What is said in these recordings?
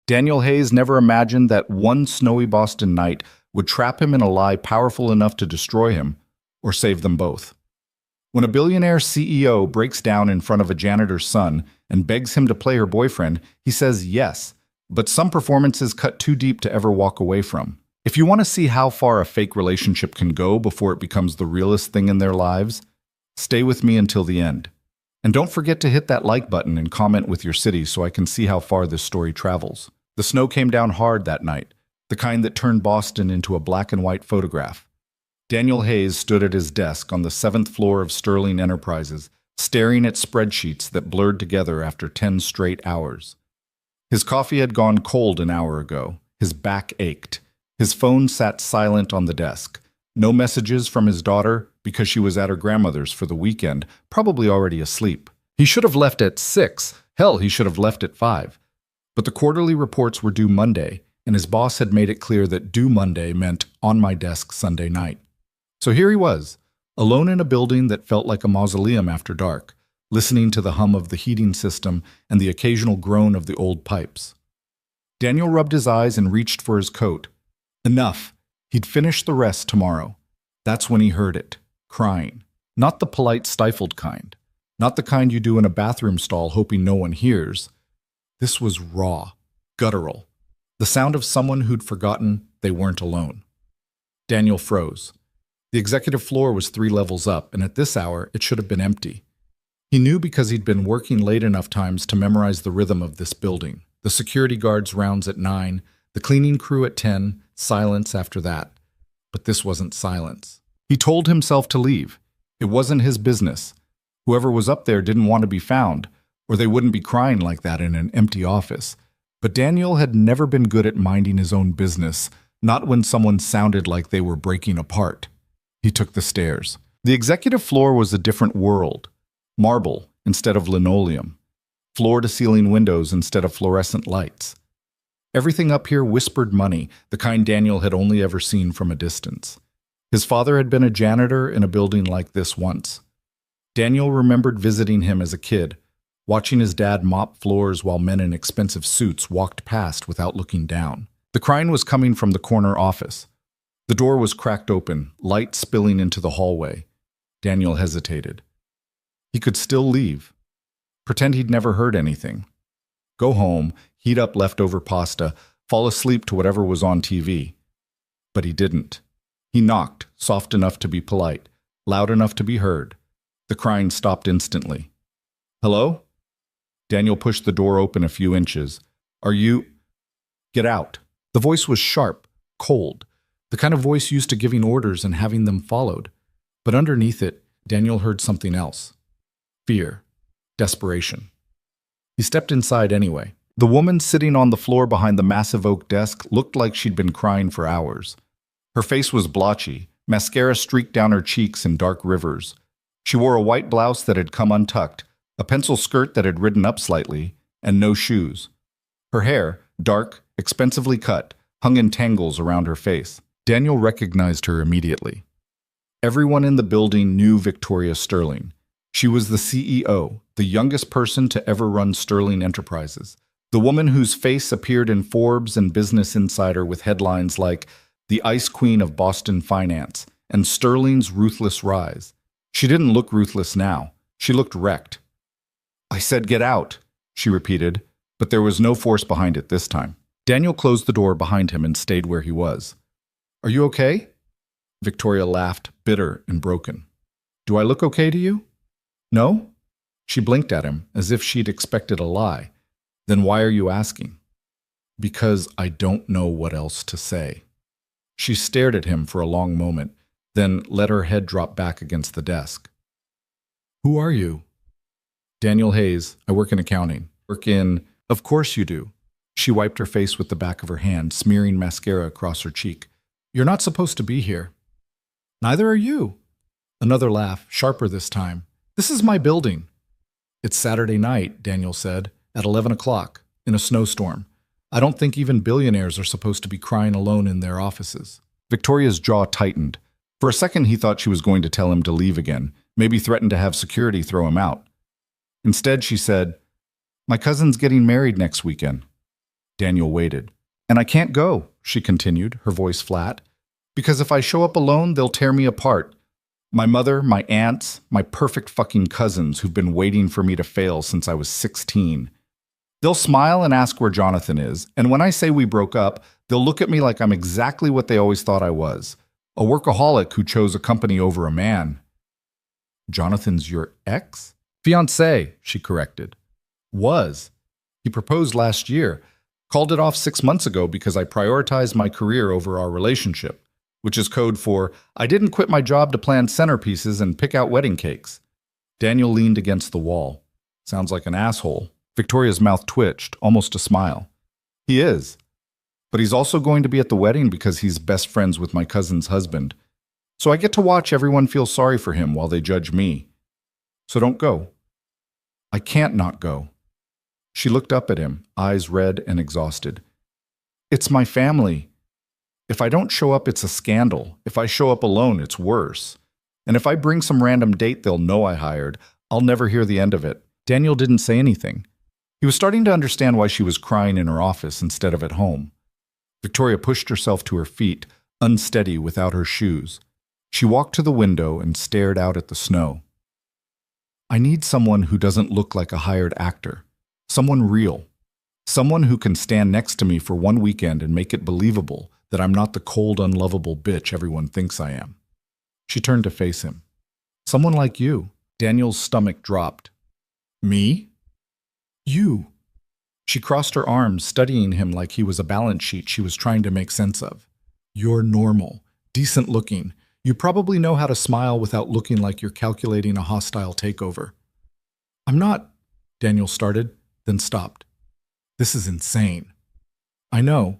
Daniel Hayes never imagined that one snowy Boston night would trap him in a lie powerful enough to destroy him or save them both. When a billionaire CEO breaks down in front of a janitor's son and begs him to play her boyfriend, he says yes, but some performances cut too deep to ever walk away from. If you want to see how far a fake relationship can go before it becomes the realest thing in their lives, stay with me until the end. And don't forget to hit that like button and comment with your city so I can see how far this story travels. The snow came down hard that night, the kind that turned Boston into a black and white photograph. Daniel Hayes stood at his desk on the 7th floor of Sterling Enterprises, staring at spreadsheets that blurred together after 10 straight hours. His coffee had gone cold an hour ago. His back ached. His phone sat silent on the desk. No messages from his daughter because she was at her grandmother's for the weekend, probably already asleep. He should have left at 6. Hell, he should have left at 5. But the quarterly reports were due Monday, and his boss had made it clear that due Monday meant on my desk Sunday night. So here he was, alone in a building that felt like a mausoleum after dark, listening to the hum of the heating system and the occasional groan of the old pipes. Daniel rubbed his eyes and reached for his coat. Enough. He'd finish the rest tomorrow. That's when he heard it, crying. Not the polite, stifled kind. Not the kind you do in a bathroom stall hoping no one hears. This was raw, guttural. The sound of someone who'd forgotten they weren't alone. Daniel froze. The executive floor was 3 levels up, and at this hour, it should have been empty. He knew because he'd been working late enough times to memorize the rhythm of this building. The security guards' rounds at 9, the cleaning crew at 10, silence after that. But this wasn't silence. He told himself to leave. It wasn't his business. Whoever was up there didn't want to be found, or they wouldn't be crying like that in an empty office. But Daniel had never been good at minding his own business, not when someone sounded like they were breaking apart. He took the stairs. The executive floor was a different world. Marble instead of linoleum. Floor-to-ceiling windows instead of fluorescent lights. Everything up here whispered money, the kind Daniel had only ever seen from a distance. His father had been a janitor in a building like this once. Daniel remembered visiting him as a kid, watching his dad mop floors while men in expensive suits walked past without looking down. The crying was coming from the corner office. The door was cracked open, light spilling into the hallway. Daniel hesitated. He could still leave. Pretend he'd never heard anything. Go home, heat up leftover pasta, fall asleep to whatever was on TV. But he didn't. He knocked, soft enough to be polite, loud enough to be heard. The crying stopped instantly. Hello? Daniel pushed the door open a few inches. Are you... Get out. The voice was sharp, cold, the kind of voice used to giving orders and having them followed. But underneath it, Daniel heard something else. Fear. Desperation. He stepped inside anyway. The woman sitting on the floor behind the massive oak desk looked like she'd been crying for hours. Her face was blotchy, mascara streaked down her cheeks in dark rivers. She wore a white blouse that had come untucked, a pencil skirt that had ridden up slightly, and no shoes. Her hair, dark, expensively cut, hung in tangles around her face. Daniel recognized her immediately. Everyone in the building knew Victoria Sterling. She was the CEO, the youngest person to ever run Sterling Enterprises, the woman whose face appeared in Forbes and Business Insider with headlines like "The Ice Queen of Boston Finance" and "Sterling's Ruthless Rise." She didn't look ruthless now. She looked wrecked. "I said get out," she repeated, but there was no force behind it this time. Daniel closed the door behind him and stayed where he was. "Are you okay?" Victoria laughed, bitter and broken. "Do I look okay to you?" "No?" She blinked at him, as if she'd expected a lie. "Then why are you asking?" "Because I don't know what else to say." She stared at him for a long moment, then let her head drop back against the desk. "Who are you?" "Daniel Hayes. I work in accounting." "Work in..." "Of course you do." She wiped her face with the back of her hand, smearing mascara across her cheek. "You're not supposed to be here." "Neither are you." Another laugh, sharper this time. "This is my building." "It's Saturday night," Daniel said, "at 11 o'clock, in a snowstorm. I don't think even billionaires are supposed to be crying alone in their offices." Victoria's jaw tightened. For a second he thought she was going to tell him to leave again, maybe threaten to have security throw him out. Instead she said, "My cousin's getting married next weekend." Daniel waited. And I can't go, she continued, her voice flat, because if I show up alone, they'll tear me apart. My mother, my aunts, my perfect fucking cousins who've been waiting for me to fail since I was 16. They'll smile and ask where Jonathan is, and when I say we broke up, they'll look at me like I'm exactly what they always thought I was, a workaholic who chose a company over a man. Jonathan's your ex? Fiancé, she corrected. Was. He proposed last year. Called it off 6 months ago because I prioritized my career over our relationship, which is code for I didn't quit my job to plan centerpieces and pick out wedding cakes. Daniel leaned against the wall. Sounds like an asshole. Victoria's mouth twitched, almost a smile. He is. But he's also going to be at the wedding because he's best friends with my cousin's husband. So I get to watch everyone feel sorry for him while they judge me. So don't go. I can't not go. She looked up at him, eyes red and exhausted. It's my family. If I don't show up, it's a scandal. If I show up alone, it's worse. And if I bring some random date they'll know I hired, I'll never hear the end of it. Daniel didn't say anything. He was starting to understand why she was crying in her office instead of at home. Victoria pushed herself to her feet, unsteady without her shoes. She walked to the window and stared out at the snow. I need someone who doesn't look like a hired actor. Someone real. Someone who can stand next to me for one weekend and make it believable that I'm not the cold, unlovable bitch everyone thinks I am. She turned to face him. Someone like you. Daniel's stomach dropped. Me? You. She crossed her arms, studying him like he was a balance sheet she was trying to make sense of. You're normal, decent looking. You probably know how to smile without looking like you're calculating a hostile takeover. I'm not, Daniel started, then stopped. This is insane. I know.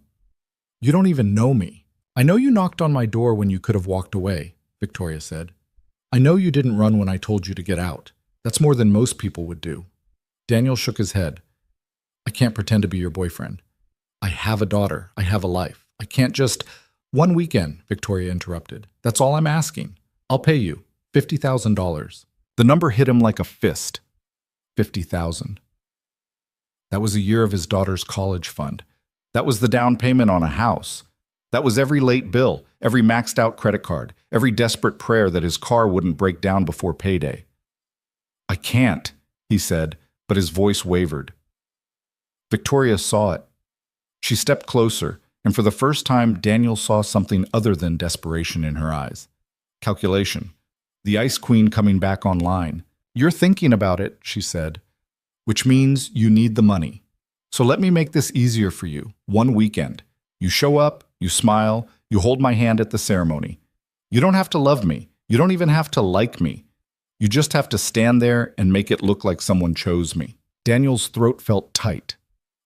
You don't even know me. I know you knocked on my door when you could have walked away, Victoria said. I know you didn't run when I told you to get out. That's more than most people would do. Daniel shook his head. I can't pretend to be your boyfriend. I have a daughter. I have a life. I can't just... One weekend, Victoria interrupted. That's all I'm asking. I'll pay you. $50,000. The number hit him like a fist. 50,000. That was a year of his daughter's college fund. That was the down payment on a house. That was every late bill, every maxed out credit card, every desperate prayer that his car wouldn't break down before payday. I can't, he said, but his voice wavered. Victoria saw it. She stepped closer, and for the first time, Daniel saw something other than desperation in her eyes. Calculation. The Ice Queen coming back online. You're thinking about it, she said, which means you need the money. So let me make this easier for you. One weekend. You show up, you smile, you hold my hand at the ceremony. You don't have to love me. You don't even have to like me. You just have to stand there and make it look like someone chose me. Daniel's throat felt tight.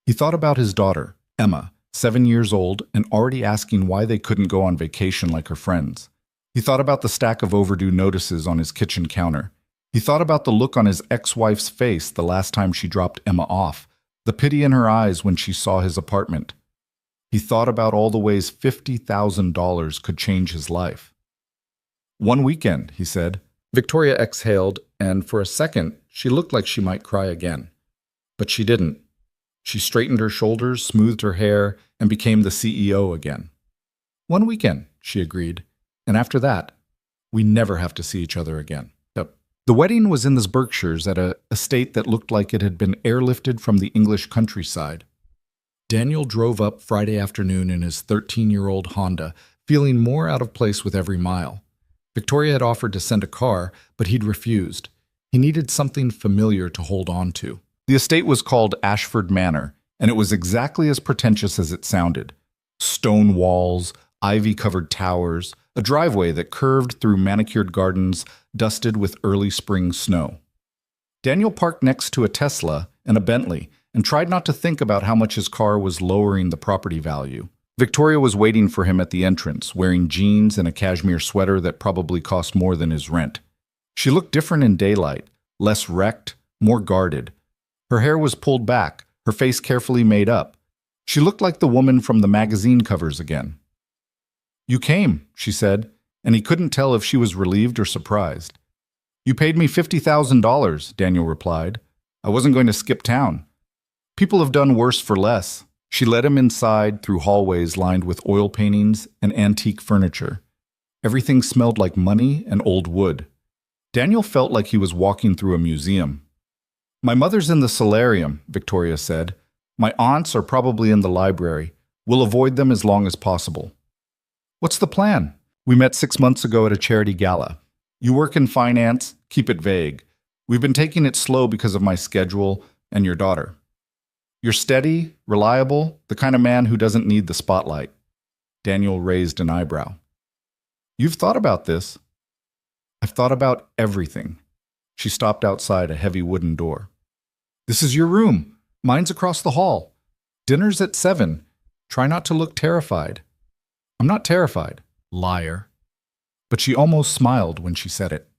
He thought about his daughter, Emma, 7 years old, and already asking why they couldn't go on vacation like her friends. He thought about the stack of overdue notices on his kitchen counter. He thought about the look on his ex-wife's face the last time she dropped Emma off, the pity in her eyes when she saw his apartment. He thought about all the ways $50,000 could change his life. One weekend, he said. Victoria exhaled, and for a second, she looked like she might cry again. But she didn't. She straightened her shoulders, smoothed her hair, and became the CEO again. One weekend, she agreed. And after that, we never have to see each other again. The wedding was in the Berkshires at an estate that looked like it had been airlifted from the English countryside. Daniel drove up Friday afternoon in his 13-year-old Honda, feeling more out of place with every mile. Victoria had offered to send a car, but he'd refused. He needed something familiar to hold on to. The estate was called Ashford Manor, and it was exactly as pretentious as it sounded. Stone walls, ivy-covered towers, a driveway that curved through manicured gardens dusted with early spring snow. Daniel parked next to a Tesla and a Bentley and tried not to think about how much his car was lowering the property value. Victoria was waiting for him at the entrance, wearing jeans and a cashmere sweater that probably cost more than his rent. She looked different in daylight, less wrecked, more guarded. Her hair was pulled back, her face carefully made up. She looked like the woman from the magazine covers again. You came, she said, and he couldn't tell if she was relieved or surprised. You paid me $50,000, Daniel replied. I wasn't going to skip town. People have done worse for less. She led him inside through hallways lined with oil paintings and antique furniture. Everything smelled like money and old wood. Daniel felt like he was walking through a museum. "My mother's in the solarium," Victoria said. "My aunts are probably in the library. We'll avoid them as long as possible." "What's the plan?" "We met 6 months ago at a charity gala. You work in finance, keep it vague. We've been taking it slow because of my schedule and your daughter. You're steady, reliable, the kind of man who doesn't need the spotlight." Daniel raised an eyebrow. "You've thought about this." "I've thought about everything." She stopped outside a heavy wooden door. "This is your room. Mine's across the hall. Dinner's at 7. Try not to look terrified." "I'm not terrified." Liar. But she almost smiled when she said it.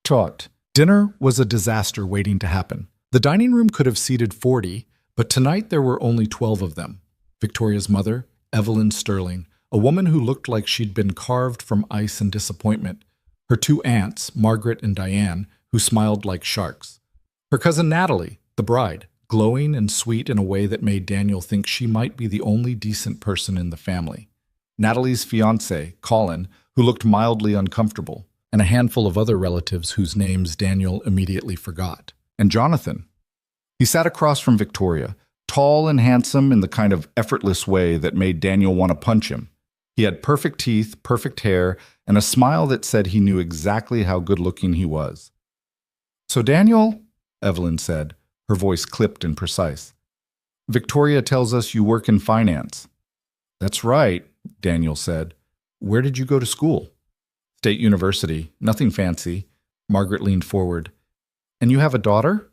Taut. Dinner was a disaster waiting to happen. The dining room could have seated 40, but tonight there were only 12 of them. Victoria's mother, Evelyn Sterling, a woman who looked like she'd been carved from ice and disappointment. Her 2 aunts, Margaret and Diane, who smiled like sharks. Her cousin Natalie, the bride, glowing and sweet in a way that made Daniel think she might be the only decent person in the family. Natalie's fiancé, Colin, who looked mildly uncomfortable, and a handful of other relatives whose names Daniel immediately forgot. And Jonathan. He sat across from Victoria, tall and handsome in the kind of effortless way that made Daniel want to punch him. He had perfect teeth, perfect hair, and a smile that said he knew exactly how good-looking he was. "So Daniel," Evelyn said, her voice clipped and precise, "Victoria tells us you work in finance." "That's right," Daniel said. "Where did you go to school?" "State University. Nothing fancy." Margaret leaned forward. "And you have a daughter?"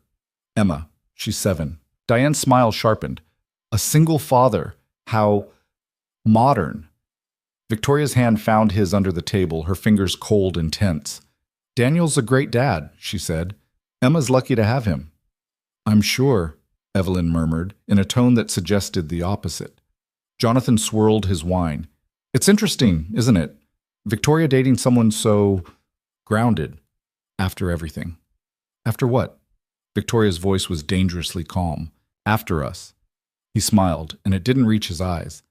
"Emma. She's 7. Diane's smile sharpened. "A single father. How modern." Victoria's hand found his under the table, her fingers cold and tense. "Daniel's a great dad," she said. "Emma's lucky to have him." "I'm sure," Evelyn murmured, in a tone that suggested the opposite. Jonathan swirled his wine. "It's interesting, isn't it? Victoria dating someone so grounded after everything." "After what?" Victoria's voice was dangerously calm. "After us." He smiled, and it didn't reach his eyes.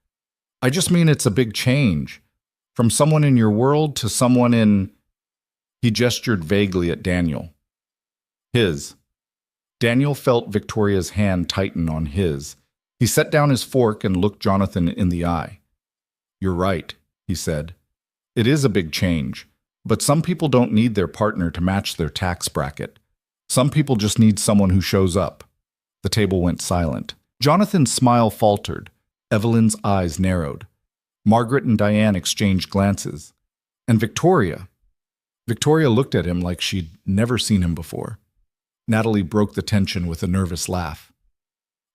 "I just mean it's a big change. From someone in your world to someone in—" He gestured vaguely at Daniel. "His." Daniel felt Victoria's hand tighten on his. He set down his fork and looked Jonathan in the eye. "You're right," he said. "It is a big change, but some people don't need their partner to match their tax bracket. Some people just need someone who shows up." The table went silent. Jonathan's smile faltered. Evelyn's eyes narrowed. Margaret and Diane exchanged glances. And Victoria looked at him like she'd never seen him before. Natalie broke the tension with a nervous laugh.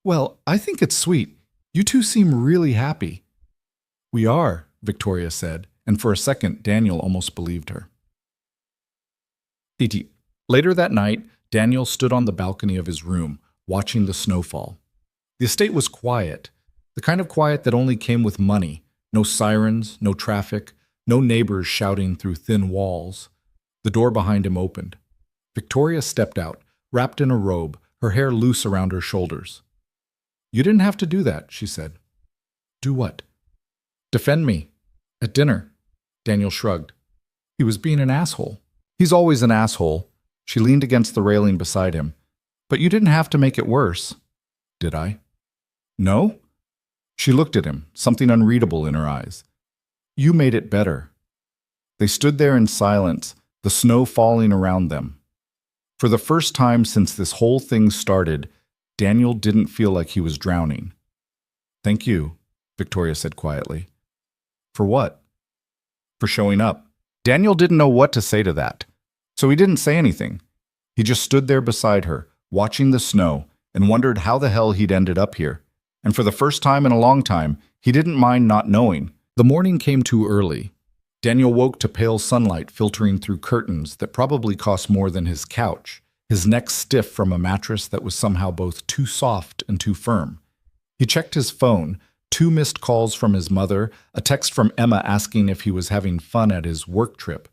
"Well, I think it's sweet. You two seem really happy." "We are," Victoria said, and for a second Daniel almost believed her. Later that night, Daniel stood on the balcony of his room, watching the snowfall. The estate was quiet, the kind of quiet that only came with money. No sirens, no traffic, no neighbors shouting through thin walls. The door behind him opened. Victoria stepped out, wrapped in a robe, her hair loose around her shoulders. "You didn't have to do that," she said. "Do what?" "Defend me. At dinner." Daniel shrugged. He was being an asshole. "He's always an asshole." She leaned against the railing beside him. "But you didn't have to make it worse." "Did I?" "No?" She looked at him, something unreadable in her eyes. "You made it better." They stood there in silence, the snow falling around them. For the first time since this whole thing started, Daniel didn't feel like he was drowning. "Thank you," Victoria said quietly. "For what?" "For showing up." Daniel didn't know what to say to that, so he didn't say anything. He just stood there beside her, watching the snow, and wondered how the hell he'd ended up here. And for the first time in a long time, he didn't mind not knowing. The morning came too early. Daniel woke to pale sunlight filtering through curtains that probably cost more than his couch, his neck stiff from a mattress that was somehow both too soft and too firm. He checked his phone, 2 missed calls from his mother, a text from Emma asking if he was having fun at his work trip,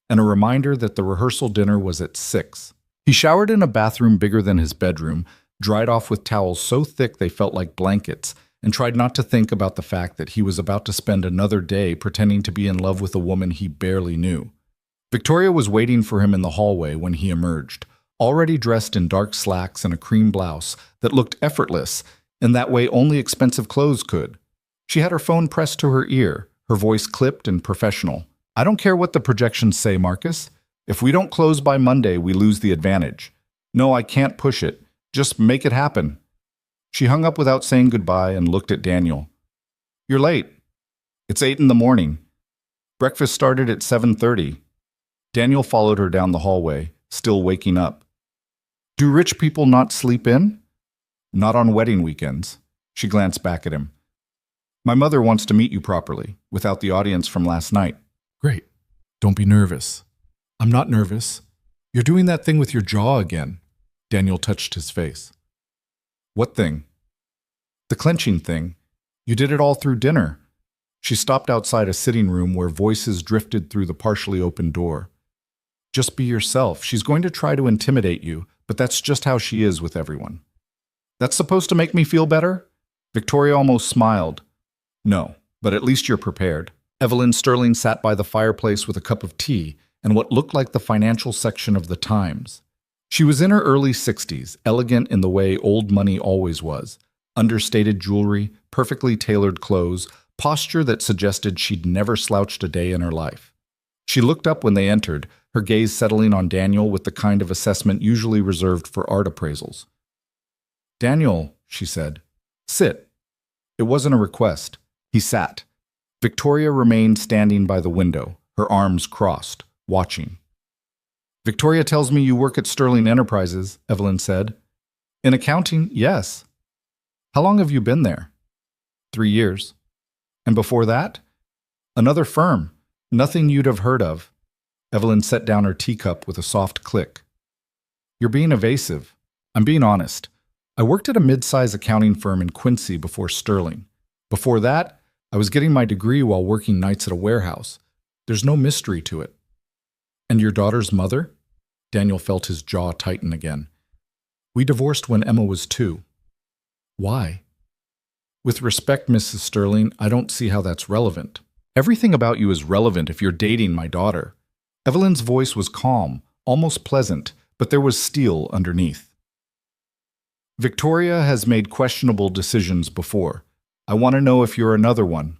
and a reminder that the rehearsal dinner was at 6. He showered in a bathroom bigger than his bedroom, dried off with towels so thick they felt like blankets, and tried not to think about the fact that he was about to spend another day pretending to be in love with a woman he barely knew. Victoria was waiting for him in the hallway when he emerged, already dressed in dark slacks and a cream blouse that looked effortless in that way only expensive clothes could. She had her phone pressed to her ear, her voice clipped and professional. "I don't care what the projections say, Marcus. If we don't close by Monday, we lose the advantage. No, I can't push it. Just make it happen." She hung up without saying goodbye and looked at Daniel. "You're late." "It's 8 in the morning. Breakfast started at 7:30. Daniel followed her down the hallway, still waking up. "Do rich people not sleep in?" "Not on wedding weekends." She glanced back at him. "My mother wants to meet you properly, without the audience from last night." "Great. Don't be nervous." "I'm not nervous. You're doing that thing with your jaw again." Daniel touched his face. "What thing?" "The clenching thing. You did it all through dinner." She stopped outside a sitting room where voices drifted through the partially open door. "Just be yourself. She's going to try to intimidate you, but that's just how she is with everyone." "That's supposed to make me feel better?" Victoria almost smiled. "No, but at least you're prepared." Evelyn Sterling sat by the fireplace with a cup of tea and what looked like the financial section of the Times. She was in her early 60s, elegant in the way old money always was. Understated jewelry, perfectly tailored clothes, posture that suggested she'd never slouched a day in her life. She looked up when they entered, her gaze settling on Daniel with the kind of assessment usually reserved for art appraisals. "Daniel," she said, "sit." It wasn't a request. He sat. Victoria remained standing by the window, her arms crossed, watching. "Victoria tells me you work at Sterling Enterprises," Evelyn said. "In accounting, yes." "How long have you been there?" 3 years. "And before that?" "Another firm. Nothing you'd have heard of." Evelyn set down her teacup with a soft click. "You're being evasive." "I'm being honest. I worked at a mid-size accounting firm in Quincy before Sterling. Before that, I was getting my degree while working nights at a warehouse. There's no mystery to it." "And your daughter's mother?" Daniel felt his jaw tighten again. "We divorced when Emma was 2. "Why?" "With respect, Mrs. Sterling, I don't see how that's relevant." "Everything about you is relevant if you're dating my daughter." Evelyn's voice was calm, almost pleasant, but there was steel underneath. "Victoria has made questionable decisions before. I want to know if you're another one."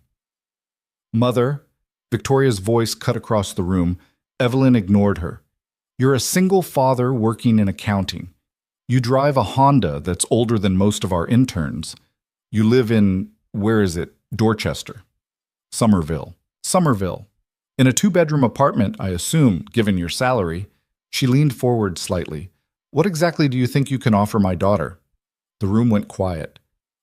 "Mother," Victoria's voice cut across the room. Evelyn ignored her. "You're a single father working in accounting. You drive a Honda that's older than most of our interns. You live in, where is it, Dorchester. Somerville. In a 2-bedroom apartment, I assume, given your salary." She leaned forward slightly. "What exactly do you think you can offer my daughter?" The room went quiet.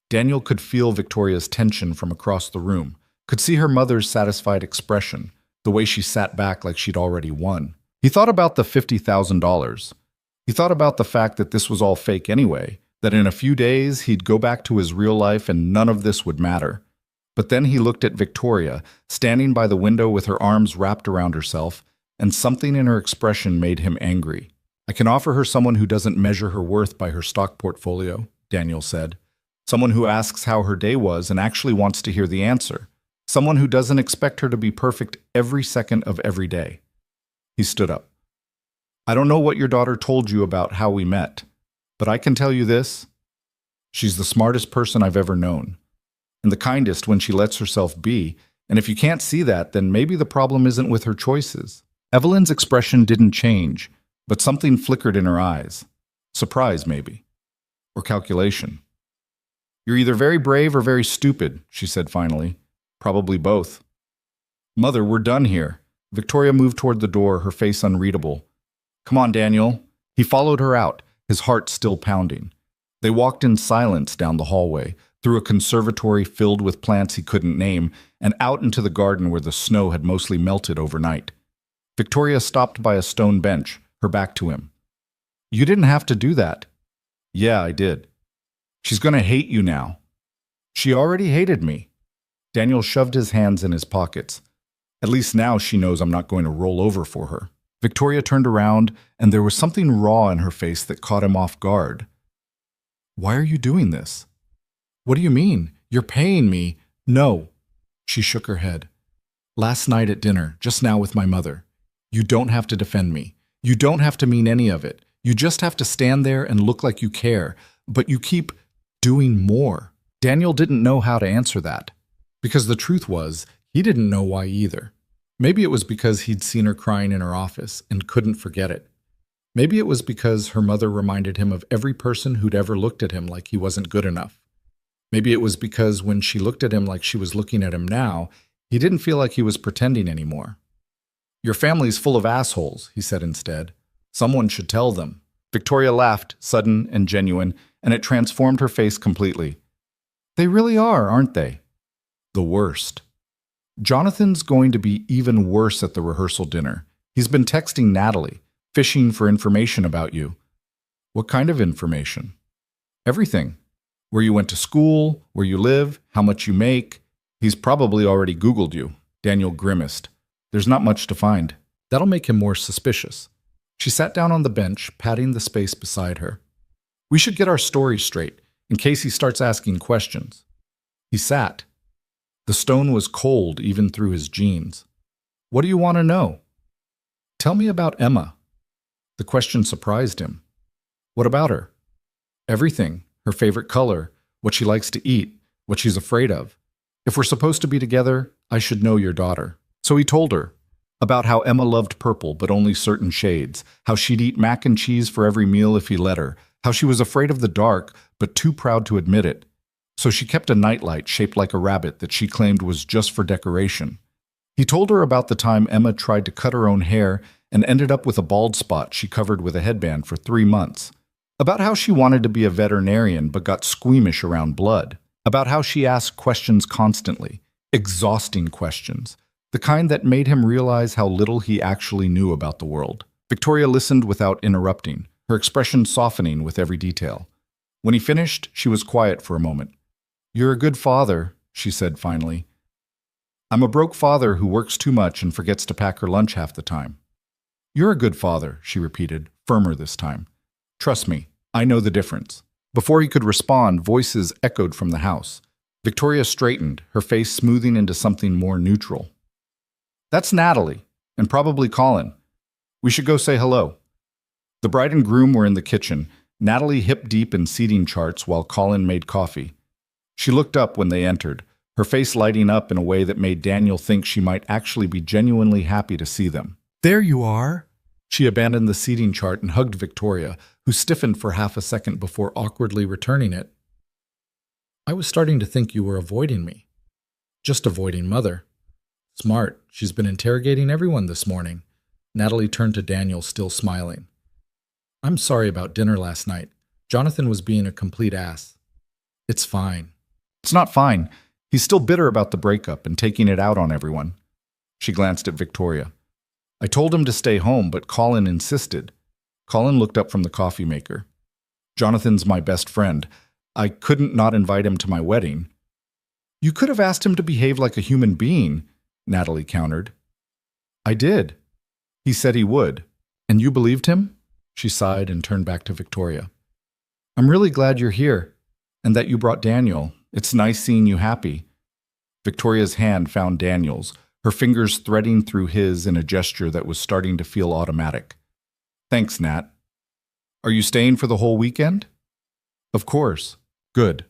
Daniel could feel Victoria's tension from across the room, could see her mother's satisfied expression, the way she sat back like she'd already won. He thought about the $50,000. He thought about the fact that this was all fake anyway, that in a few days he'd go back to his real life and none of this would matter. But then he looked at Victoria, standing by the window with her arms wrapped around herself, and something in her expression made him angry. "I can offer her someone who doesn't measure her worth by her stock portfolio," Daniel said. "Someone who asks how her day was and actually wants to hear the answer. Someone who doesn't expect her to be perfect every second of every day." He stood up. "I don't know what your daughter told you about how we met, but I can tell you this. She's the smartest person I've ever known, and the kindest when she lets herself be, and if you can't see that, then maybe the problem isn't with her choices." Evelyn's expression didn't change, but something flickered in her eyes. Surprise, maybe. Or calculation. "You're either very brave or very stupid," she said finally. "Probably both." "Mother, we're done here." Victoria moved toward the door, her face unreadable. "Come on, Daniel." He followed her out, his heart still pounding. They walked in silence down the hallway, through a conservatory filled with plants he couldn't name, and out into the garden where the snow had mostly melted overnight. Victoria stopped by a stone bench, her back to him. "You didn't have to do that." "Yeah, I did." "She's going to hate you now." "She already hated me." Daniel shoved his hands in his pockets. "At least now she knows I'm not going to roll over for her." Victoria turned around, and there was something raw in her face that caught him off guard. "Why are you doing this?" "What do you mean? You're paying me. No. She shook her head. Last night at dinner, just now with my mother. You don't have to defend me. You don't have to mean any of it. You just have to stand there and look like you care. But you keep doing more. Daniel didn't know how to answer that. Because the truth was, he didn't know why either. Maybe it was because he'd seen her crying in her office and couldn't forget it. Maybe it was because her mother reminded him of every person who'd ever looked at him like he wasn't good enough. Maybe it was because when she looked at him like she was looking at him now, he didn't feel like he was pretending anymore. Your family's full of assholes, he said instead. Someone should tell them. Victoria laughed, sudden and genuine, and it transformed her face completely. They really are, aren't they? The worst. Jonathan's going to be even worse at the rehearsal dinner. He's been texting Natalie, fishing for information about you. What kind of information? Everything. Where you went to school, where you live, how much you make. He's probably already Googled you. Daniel grimaced. There's not much to find. That'll make him more suspicious. She sat down on the bench, patting the space beside her. We should get our story straight, in case he starts asking questions. He sat. The stone was cold even through his jeans. What do you want to know? Tell me about Emma. The question surprised him. What about her? Everything. Her favorite color, what she likes to eat, what she's afraid of. If we're supposed to be together, I should know your daughter. So he told her about how Emma loved purple but only certain shades, how she'd eat mac and cheese for every meal if he let her, how she was afraid of the dark but too proud to admit it. So she kept a nightlight shaped like a rabbit that she claimed was just for decoration. He told her about the time Emma tried to cut her own hair and ended up with a bald spot she covered with a headband for 3 months. About how she wanted to be a veterinarian but got squeamish around blood. About how she asked questions constantly, exhausting questions, the kind that made him realize how little he actually knew about the world. Victoria listened without interrupting, her expression softening with every detail. When he finished, she was quiet for a moment. You're a good father, she said finally. I'm a broke father who works too much and forgets to pack her lunch half the time. You're a good father, she repeated, firmer this time. Trust me, I know the difference. Before he could respond, voices echoed from the house. Victoria straightened, her face smoothing into something more neutral. That's Natalie, and probably Colin. We should go say hello. The bride and groom were in the kitchen, Natalie hip-deep in seating charts while Colin made coffee. She looked up when they entered, her face lighting up in a way that made Daniel think she might actually be genuinely happy to see them. There you are. She abandoned the seating chart and hugged Victoria, who stiffened for half a second before awkwardly returning it. I was starting to think you were avoiding me. Just avoiding Mother. Smart. She's been interrogating everyone this morning. Natalie turned to Daniel, still smiling. I'm sorry about dinner last night. Jonathan was being a complete ass. It's fine. It's not fine. He's still bitter about the breakup and taking it out on everyone. She glanced at Victoria. I told him to stay home, but Colin insisted. Colin looked up from the coffee maker. Jonathan's my best friend. I couldn't not invite him to my wedding. You could have asked him to behave like a human being, Natalie countered. I did. He said he would. And you believed him? She sighed and turned back to Victoria. I'm really glad you're here, and that you brought Daniel. It's nice seeing you happy. Victoria's hand found Daniel's, her fingers threading through his in a gesture that was starting to feel automatic. Thanks, Nat. Are you staying for the whole weekend? Of course. Good.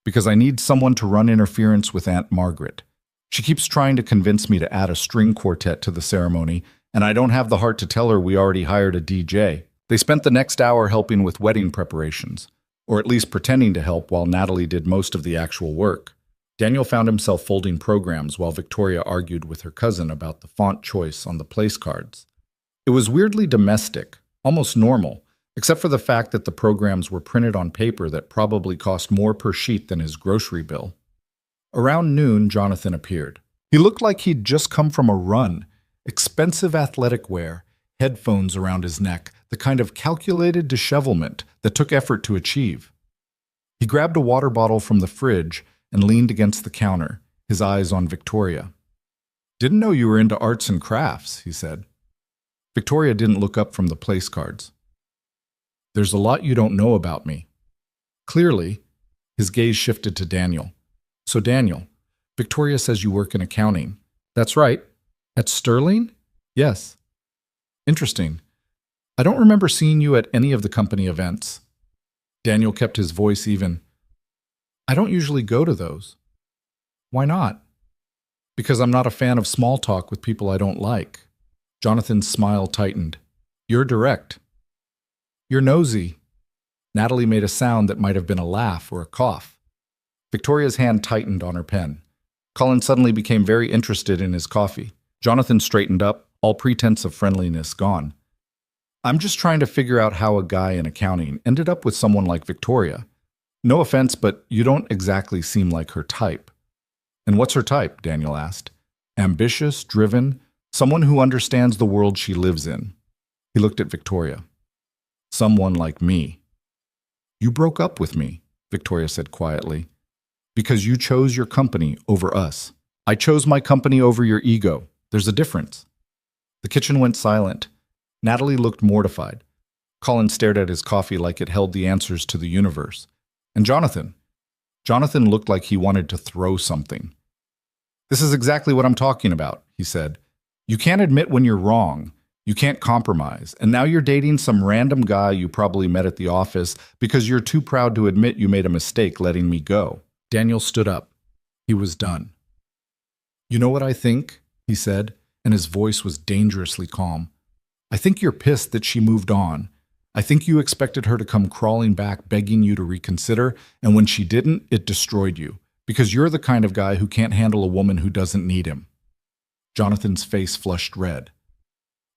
Because I need someone to run interference with Aunt Margaret. She keeps trying to convince me to add a string quartet to the ceremony, and I don't have the heart to tell her we already hired a DJ. They spent the next hour helping with wedding preparations, or at least pretending to help while Natalie did most of the actual work. Daniel found himself folding programs while Victoria argued with her cousin about the font choice on the place cards. It was weirdly domestic, almost normal, except for the fact that the programs were printed on paper that probably cost more per sheet than his grocery bill. Around noon, Jonathan appeared. He looked like he'd just come from a run, expensive athletic wear, headphones around his neck, the kind of calculated dishevelment that took effort to achieve. He grabbed a water bottle from the fridge and leaned against the counter, his eyes on Victoria. Didn't know you were into arts and crafts, he said. Victoria didn't look up from the place cards. There's a lot you don't know about me. Clearly, his gaze shifted to Daniel. So Daniel, Victoria says you work in accounting. That's right. At Sterling? Yes. Interesting. I don't remember seeing you at any of the company events. Daniel kept his voice even. I don't usually go to those. Why not? Because I'm not a fan of small talk with people I don't like. Jonathan's smile tightened. You're direct. You're nosy. Natalie made a sound that might have been a laugh or a cough. Victoria's hand tightened on her pen. Colin suddenly became very interested in his coffee. Jonathan straightened up, all pretense of friendliness gone. I'm just trying to figure out how a guy in accounting ended up with someone like Victoria. No offense, but you don't exactly seem like her type. And what's her type? Daniel asked. Ambitious, driven, someone who understands the world she lives in. He looked at Victoria. Someone like me. You broke up with me, Victoria said quietly, because you chose your company over us. I chose my company over your ego. There's a difference. The kitchen went silent. Natalie looked mortified. Colin stared at his coffee like it held the answers to the universe. And Jonathan looked like he wanted to throw something. This is exactly what I'm talking about, he said. You can't admit when you're wrong. You can't compromise. And now you're dating some random guy you probably met at the office because you're too proud to admit you made a mistake letting me go. Daniel stood up. He was done. You know what I think? He said, and his voice was dangerously calm. I think you're pissed that she moved on. I think you expected her to come crawling back begging you to reconsider, and when she didn't, it destroyed you, because you're the kind of guy who can't handle a woman who doesn't need him. Jonathan's face flushed red.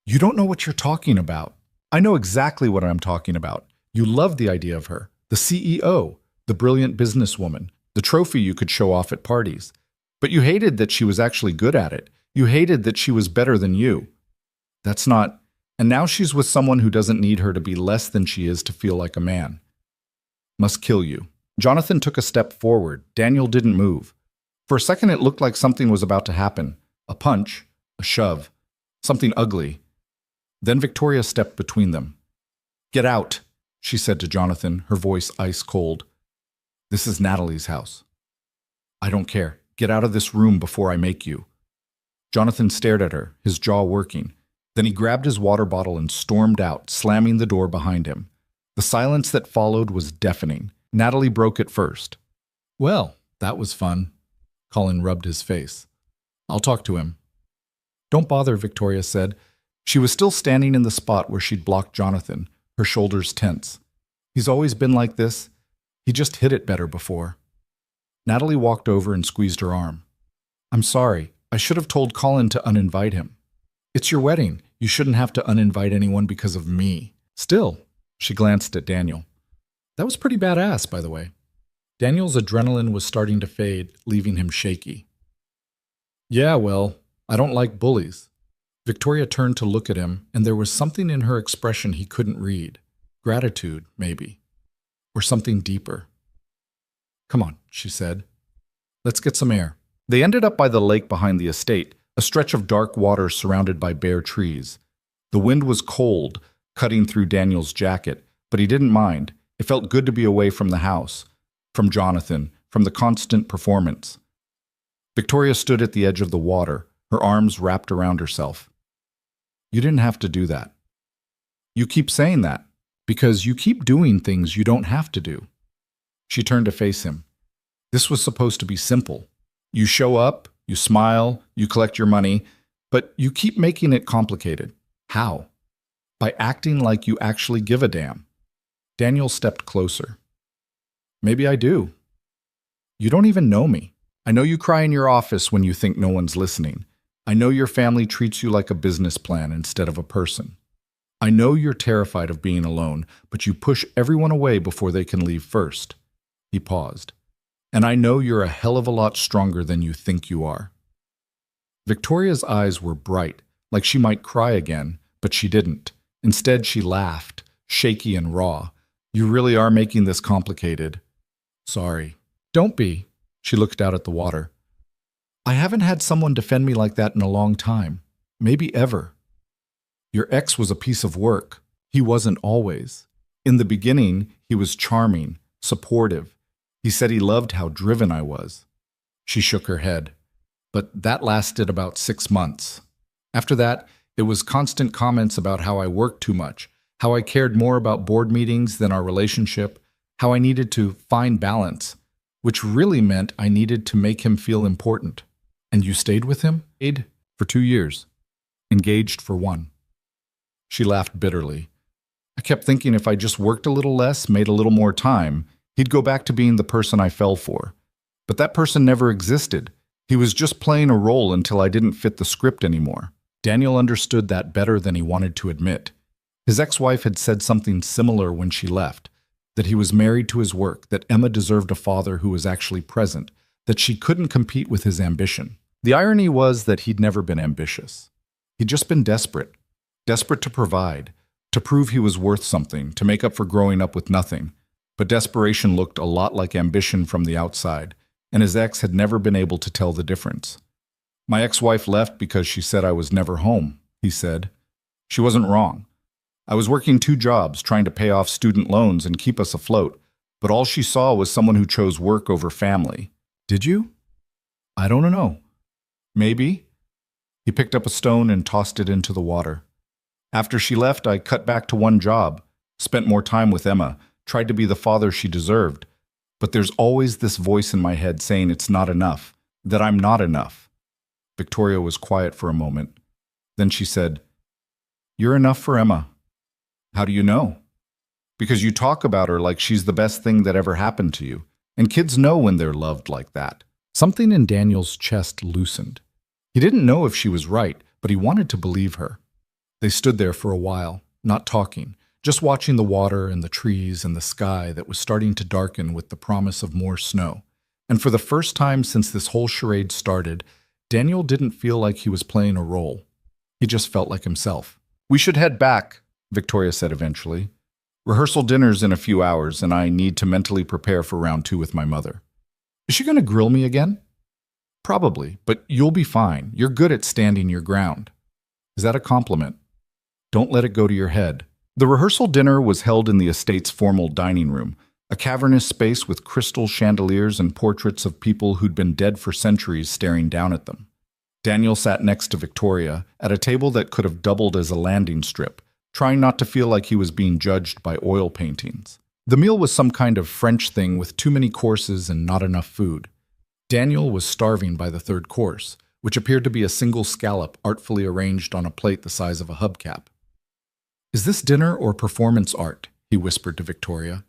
You don't know what you're talking about. I know exactly what I'm talking about. You loved the idea of her, the CEO, the brilliant businesswoman, the trophy you could show off at parties. But you hated that she was actually good at it. You hated that she was better than you. That's not... And now she's with someone who doesn't need her to be less than she is to feel like a man. Must kill you. Jonathan took a step forward. Daniel didn't move. For a second it looked like something was about to happen. A punch, a shove, something ugly. Then Victoria stepped between them. Get out, she said to Jonathan, her voice ice cold. This is Natalie's house. I don't care. Get out of this room before I make you. Jonathan stared at her, his jaw working. Then he grabbed his water bottle and stormed out, slamming the door behind him. The silence that followed was deafening. Natalie broke it first. Well, that was fun. Colin rubbed his face. I'll talk to him. Don't bother, Victoria said. She was still standing in the spot where she'd blocked Jonathan, her shoulders tense. He's always been like this. He just hit it better before. Natalie walked over and squeezed her arm. I'm sorry. I should have told Colin to uninvite him. It's your wedding. You shouldn't have to uninvite anyone because of me. Still, she glanced at Daniel. That was pretty badass, by the way. Daniel's adrenaline was starting to fade, leaving him shaky. Yeah, well, I don't like bullies. Victoria turned to look at him, and there was something in her expression he couldn't read. Gratitude, maybe. Or something deeper. Come on, she said. Let's get some air. They ended up by the lake behind the estate, a stretch of dark water surrounded by bare trees. The wind was cold, cutting through Daniel's jacket, but he didn't mind. It felt good to be away from the house, from Jonathan, from the constant performance. Victoria stood at the edge of the water, her arms wrapped around herself. You didn't have to do that. You keep saying that, because you keep doing things you don't have to do. She turned to face him. This was supposed to be simple. You show up, you smile, you collect your money, but you keep making it complicated. How? By acting like you actually give a damn. Daniel stepped closer. Maybe I do. You don't even know me. I know you cry in your office when you think no one's listening. I know your family treats you like a business plan instead of a person. I know you're terrified of being alone, but you push everyone away before they can leave first. He paused. And I know you're a hell of a lot stronger than you think you are. Victoria's eyes were bright, like she might cry again, but she didn't. Instead, she laughed, shaky and raw. You really are making this complicated. Sorry. Don't be. She looked out at the water. I haven't had someone defend me like that in a long time. Maybe ever. Your ex was a piece of work. He wasn't always. In the beginning, he was charming, supportive. He said he loved how driven I was. She shook her head. But that lasted about 6 months. After that, it was constant comments about how I worked too much, how I cared more about board meetings than our relationship, how I needed to find balance, which really meant I needed to make him feel important. And you stayed with him? Stayed for 2 years. Engaged for 1. She laughed bitterly. I kept thinking if I just worked a little less, made a little more time, he'd go back to being the person I fell for. But that person never existed. He was just playing a role until I didn't fit the script anymore. Daniel understood that better than he wanted to admit. His ex-wife had said something similar when she left, that he was married to his work, that Emma deserved a father who was actually present, that she couldn't compete with his ambition. The irony was that he'd never been ambitious. He'd just been desperate. Desperate to provide, to prove he was worth something, to make up for growing up with nothing. But desperation looked a lot like ambition from the outside, and his ex had never been able to tell the difference. My ex-wife left because she said I was never home, he said. She wasn't wrong. I was working 2 jobs, trying to pay off student loans and keep us afloat, but all she saw was someone who chose work over family. Did you? I don't know. Maybe. He picked up a stone and tossed it into the water. After she left, I cut back to 1 job, spent more time with Emma, tried to be the father she deserved. But there's always this voice in my head saying it's not enough, that I'm not enough. Victoria was quiet for a moment. Then she said, "You're enough for Emma." How do you know? Because you talk about her like she's the best thing that ever happened to you. And kids know when they're loved like that. Something in Daniel's chest loosened. He didn't know if she was right, but he wanted to believe her. They stood there for a while, not talking, just watching the water and the trees and the sky that was starting to darken with the promise of more snow. And for the first time since this whole charade started, Daniel didn't feel like he was playing a role. He just felt like himself. "We should head back," Victoria said eventually. "Rehearsal dinner's in a few hours, and I need to mentally prepare for round 2 with my mother." "Is she going to grill me again?" "Probably, but you'll be fine. You're good at standing your ground." "Is that a compliment?" "Don't let it go to your head." The rehearsal dinner was held in the estate's formal dining room, a cavernous space with crystal chandeliers and portraits of people who'd been dead for centuries staring down at them. Daniel sat next to Victoria at a table that could have doubled as a landing strip, trying not to feel like he was being judged by oil paintings. The meal was some kind of French thing with too many courses and not enough food. Daniel was starving by the 3rd course, which appeared to be a single scallop artfully arranged on a plate the size of a hubcap. "Is this dinner or performance art?" he whispered to Victoria.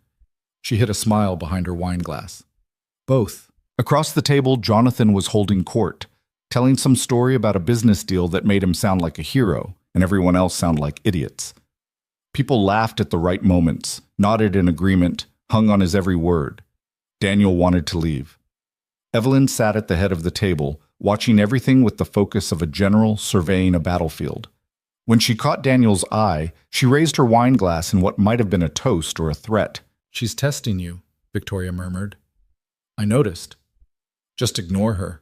She hid a smile behind her wine glass. "Both." Across the table, Jonathan was holding court, telling some story about a business deal that made him sound like a hero and everyone else sound like idiots. People laughed at the right moments, nodded in agreement, hung on his every word. Daniel wanted to leave. Evelyn sat at the head of the table, watching everything with the focus of a general surveying a battlefield. When she caught Daniel's eye, she raised her wine glass in what might have been a toast or a threat. "She's testing you," Victoria murmured. "I noticed. Just ignore her."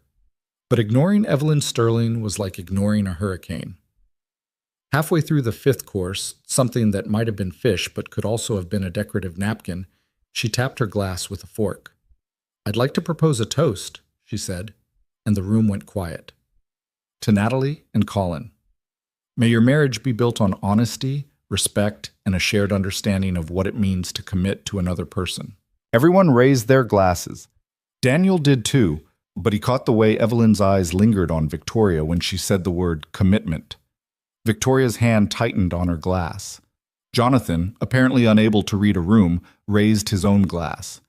But ignoring Evelyn Sterling was like ignoring a hurricane. Halfway through the 5th course, something that might have been fish but could also have been a decorative napkin, she tapped her glass with a fork. "I'd like to propose a toast," she said, and the room went quiet. "To Natalie and Colin. May your marriage be built on honesty, respect, and a shared understanding of what it means to commit to another person." Everyone raised their glasses. Daniel did too, but he caught the way Evelyn's eyes lingered on Victoria when she said the word commitment. Victoria's hand tightened on her glass. Jonathan, apparently unable to read a room, raised his own glass.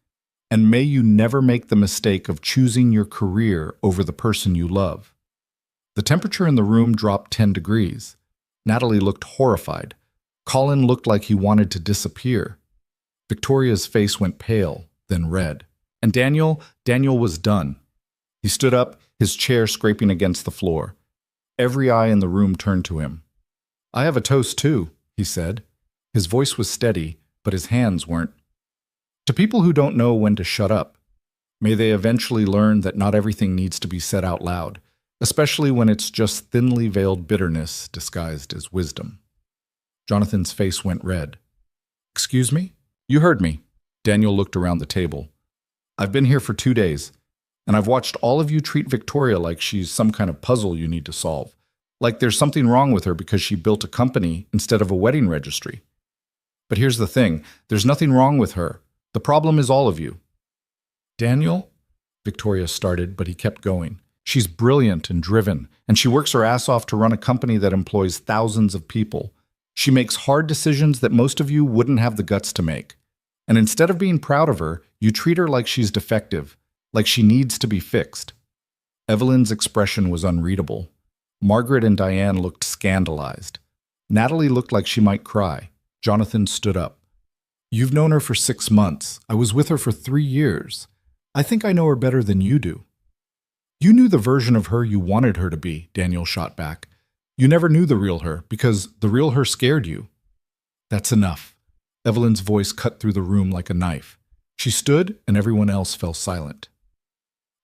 "And may you never make the mistake of choosing your career over the person you love." The temperature in the room dropped 10 degrees. Natalie looked horrified. Colin looked like he wanted to disappear. Victoria's face went pale, then red. And Daniel was done. He stood up, his chair scraping against the floor. Every eye in the room turned to him. "I have a toast too," he said. His voice was steady, but his hands weren't. "To people who don't know when to shut up, may they eventually learn that not everything needs to be said out loud, especially when it's just thinly veiled bitterness disguised as wisdom." Jonathan's face went red. "Excuse me?" "You heard me." Daniel looked around the table. "I've been here for 2 days. And I've watched all of you treat Victoria like she's some kind of puzzle you need to solve. Like there's something wrong with her because she built a company instead of a wedding registry. But here's the thing, there's nothing wrong with her. The problem is all of you. Daniel? Victoria started, but he kept going. She's brilliant and driven, and she works her ass off to run a company that employs thousands of people. She makes hard decisions that most of you wouldn't have the guts to make. And instead of being proud of her, you treat her like she's defective, like she needs to be fixed. Evelyn's expression was unreadable. Margaret and Diane looked scandalized. Natalie looked like she might cry. Jonathan stood up. You've known her for 6 months. I was with her for 3 years. I think I know her better than you do. You knew the version of her you wanted her to be, Daniel shot back. You never knew the real her, because the real her scared you. That's enough. Evelyn's voice cut through the room like a knife. She stood, and everyone else fell silent.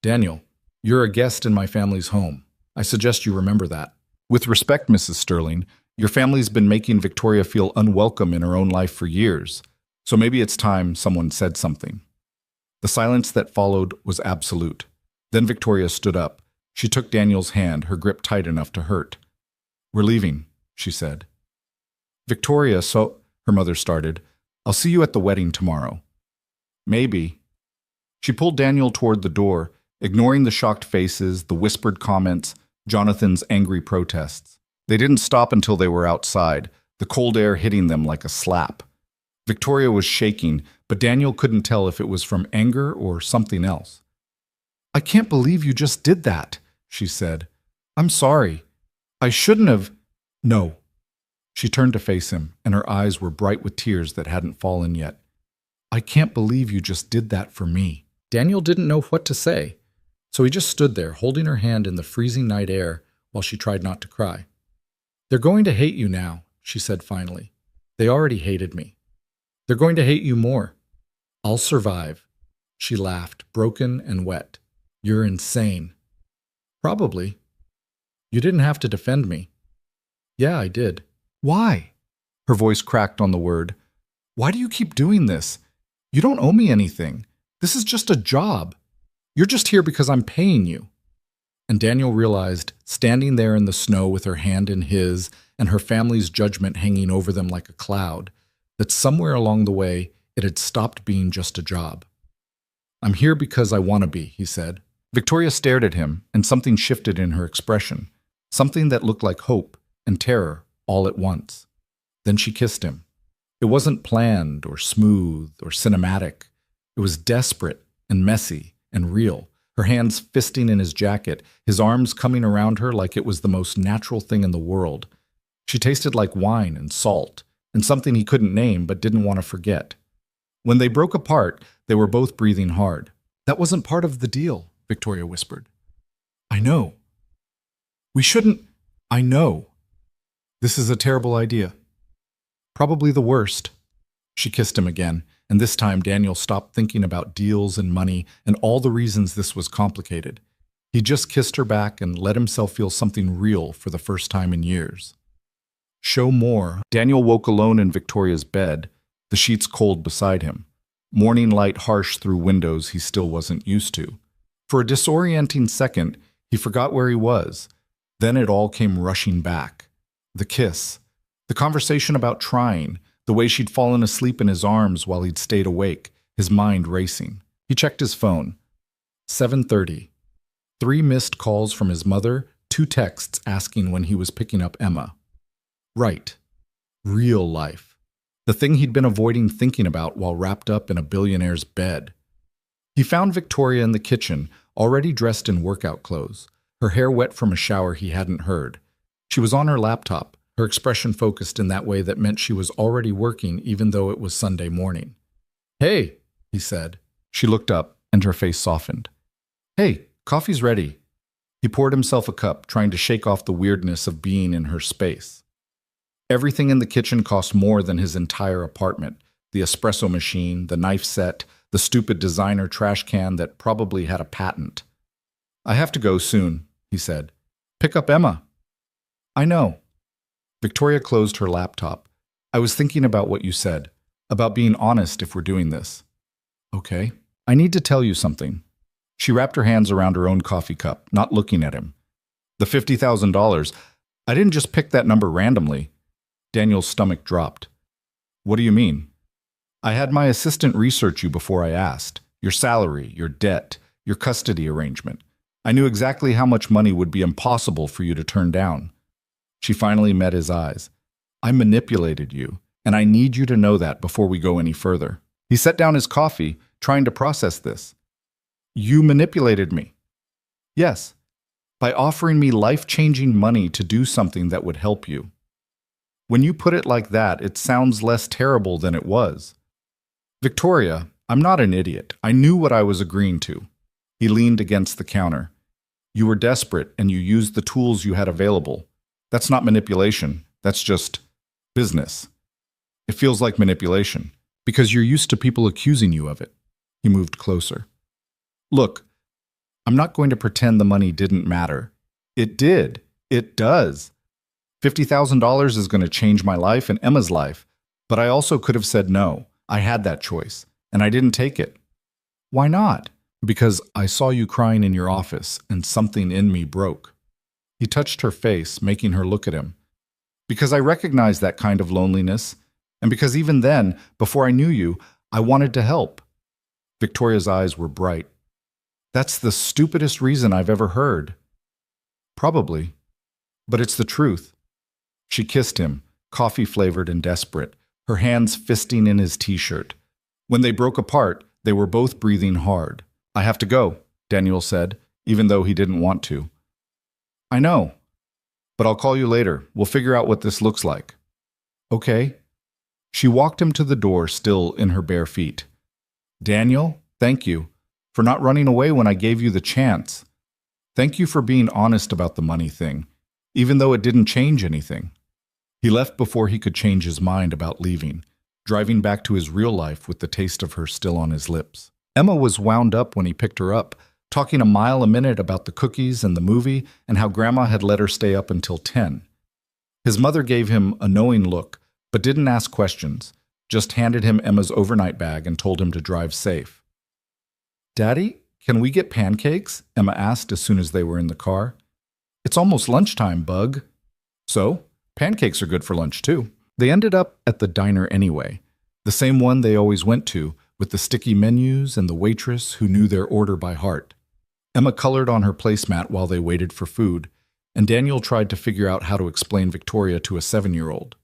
Daniel, you're a guest in my family's home. I suggest you remember that. With respect, Mrs. Sterling, your family's been making Victoria feel unwelcome in her own life for years, so maybe it's time someone said something. The silence that followed was absolute. Then Victoria stood up. She took Daniel's hand, her grip tight enough to hurt. We're leaving, she said. Victoria, her mother started. I'll see you at the wedding tomorrow. Maybe. She pulled Daniel toward the door, ignoring the shocked faces, the whispered comments, Jonathan's angry protests. They didn't stop until they were outside, the cold air hitting them like a slap. Victoria was shaking, but Daniel couldn't tell if it was from anger or something else. I can't believe you just did that, she said. I'm sorry. I shouldn't have. No. She turned to face him, and her eyes were bright with tears that hadn't fallen yet. I can't believe you just did that for me. Daniel didn't know what to say, so he just stood there, holding her hand in the freezing night air while she tried not to cry. They're going to hate you now, she said finally. They already hated me. They're going to hate you more. I'll survive. She laughed, broken and wet. You're insane. Probably. You didn't have to defend me. Yeah, I did. Why? Her voice cracked on the word. Why do you keep doing this? You don't owe me anything. This is just a job. You're just here because I'm paying you. And Daniel realized, standing there in the snow with her hand in his and her family's judgment hanging over them like a cloud, that somewhere along the way it had stopped being just a job. I'm here because I want to be, he said. Victoria stared at him, and something shifted in her expression, something that looked like hope and terror all at once. Then she kissed him. It wasn't planned or smooth or cinematic. It was desperate and messy and real, her hands fisting in his jacket, his arms coming around her like it was the most natural thing in the world. She tasted like wine and salt, and something he couldn't name but didn't want to forget. When they broke apart, they were both breathing hard. That wasn't part of the deal, Victoria whispered. I know. We shouldn't. I know. This is a terrible idea. Probably the worst. She kissed him again, and this time Daniel stopped thinking about deals and money and all the reasons this was complicated. He just kissed her back and let himself feel something real for the first time in years. Show more. Daniel woke alone in Victoria's bed, the sheets cold beside him. Morning light harsh through windows he still wasn't used to. For a disorienting second, he forgot where he was. Then it all came rushing back. The kiss. The conversation about trying. The way she'd fallen asleep in his arms while he'd stayed awake, his mind racing. He checked his phone. 7:30. 3 missed calls from his mother, 2 texts asking when he was picking up Emma. Right. Real life. The thing he'd been avoiding thinking about while wrapped up in a billionaire's bed. He found Victoria in the kitchen, already dressed in workout clothes, her hair wet from a shower he hadn't heard. She was on her laptop, her expression focused in that way that meant she was already working even though it was Sunday morning. Hey, he said. She looked up, and her face softened. Hey, coffee's ready. He poured himself a cup, trying to shake off the weirdness of being in her space. Everything in the kitchen cost more than his entire apartment. The espresso machine, the knife set, the stupid designer trash can that probably had a patent. I have to go soon, he said. Pick up Emma. I know. Victoria closed her laptop. I was thinking about what you said, about being honest if we're doing this. Okay. I need to tell you something. She wrapped her hands around her own coffee cup, not looking at him. The $50,000, I didn't just pick that number randomly. Daniel's stomach dropped. What do you mean? I had my assistant research you before I asked. Your salary, your debt, your custody arrangement. I knew exactly how much money would be impossible for you to turn down. She finally met his eyes. I manipulated you, and I need you to know that before we go any further. He set down his coffee, trying to process this. You manipulated me. Yes, by offering me life-changing money to do something that would help you. When you put it like that, it sounds less terrible than it was. Victoria, I'm not an idiot. I knew what I was agreeing to. He leaned against the counter. You were desperate and you used the tools you had available. That's not manipulation. That's just business. It feels like manipulation because you're used to people accusing you of it. He moved closer. Look, I'm not going to pretend the money didn't matter. It did. It does. $50,000 is going to change my life and Emma's life, but I also could have said no. I had that choice, and I didn't take it. Why not? Because I saw you crying in your office, and something in me broke. He touched her face, making her look at him. Because I recognized that kind of loneliness, and because even then, before I knew you, I wanted to help. Victoria's eyes were bright. That's the stupidest reason I've ever heard. Probably, but it's the truth. She kissed him, coffee-flavored and desperate, her hands fisting in his t-shirt. When they broke apart, they were both breathing hard. I have to go, Daniel said, even though he didn't want to. I know, but I'll call you later. We'll figure out what this looks like. Okay. She walked him to the door, still in her bare feet. Daniel, thank you for not running away when I gave you the chance. Thank you for being honest about the money thing, even though it didn't change anything. He left before he could change his mind about leaving, driving back to his real life with the taste of her still on his lips. Emma was wound up when he picked her up, talking a mile a minute about the cookies and the movie and how Grandma had let her stay up until 10. His mother gave him a knowing look, but didn't ask questions, just handed him Emma's overnight bag and told him to drive safe. Daddy, can we get pancakes? Emma asked as soon as they were in the car. It's almost lunchtime, Bug. So, pancakes are good for lunch too. They ended up at the diner anyway, the same one they always went to, with the sticky menus and the waitress who knew their order by heart. Emma colored on her placemat while they waited for food, and Daniel tried to figure out how to explain Victoria to a 7-year-old.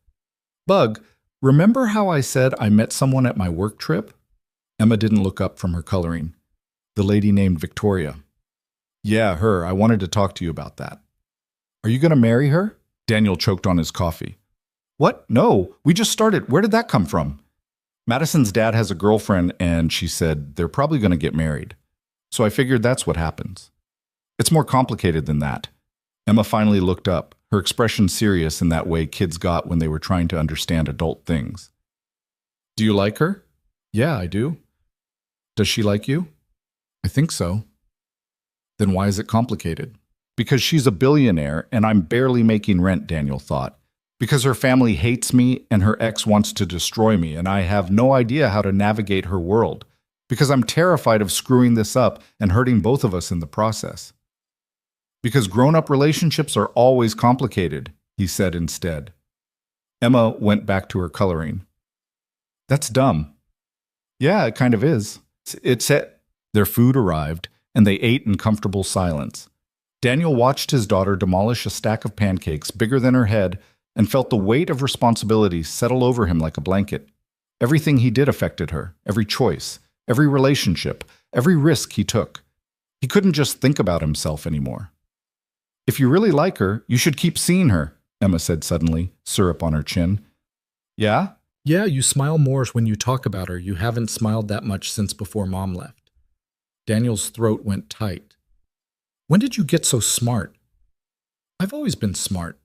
Bug, remember how I said I met someone at my work trip? Emma didn't look up from her coloring. The lady named Victoria. Yeah, her. I wanted to talk to you about that. Are you going to marry her? Daniel choked on his coffee. What? No, we just started. Where did that come from? Madison's dad has a girlfriend, and she said they're probably going to get married. So I figured that's what happens. It's more complicated than that. Emma finally looked up, her expression serious in that way kids got when they were trying to understand adult things. Do you like her? Yeah, I do. Does she like you? I think so. Then why is it complicated? Because she's a billionaire and I'm barely making rent, Daniel thought. Because her family hates me and her ex wants to destroy me and I have no idea how to navigate her world. Because I'm terrified of screwing this up and hurting both of us in the process. Because grown-up relationships are always complicated, he said instead. Emma went back to her coloring. That's dumb. Yeah, it kind of is. It's it. Their food arrived, and they ate in comfortable silence. Daniel watched his daughter demolish a stack of pancakes bigger than her head and felt the weight of responsibility settle over him like a blanket. Everything he did affected her, every choice, every relationship, every risk he took. He couldn't just think about himself anymore. If you really like her, you should keep seeing her, Emma said suddenly, syrup on her chin. Yeah? Yeah, you smile more when you talk about her. You haven't smiled that much since before Mom left. Daniel's throat went tight. When did you get so smart? I've always been smart.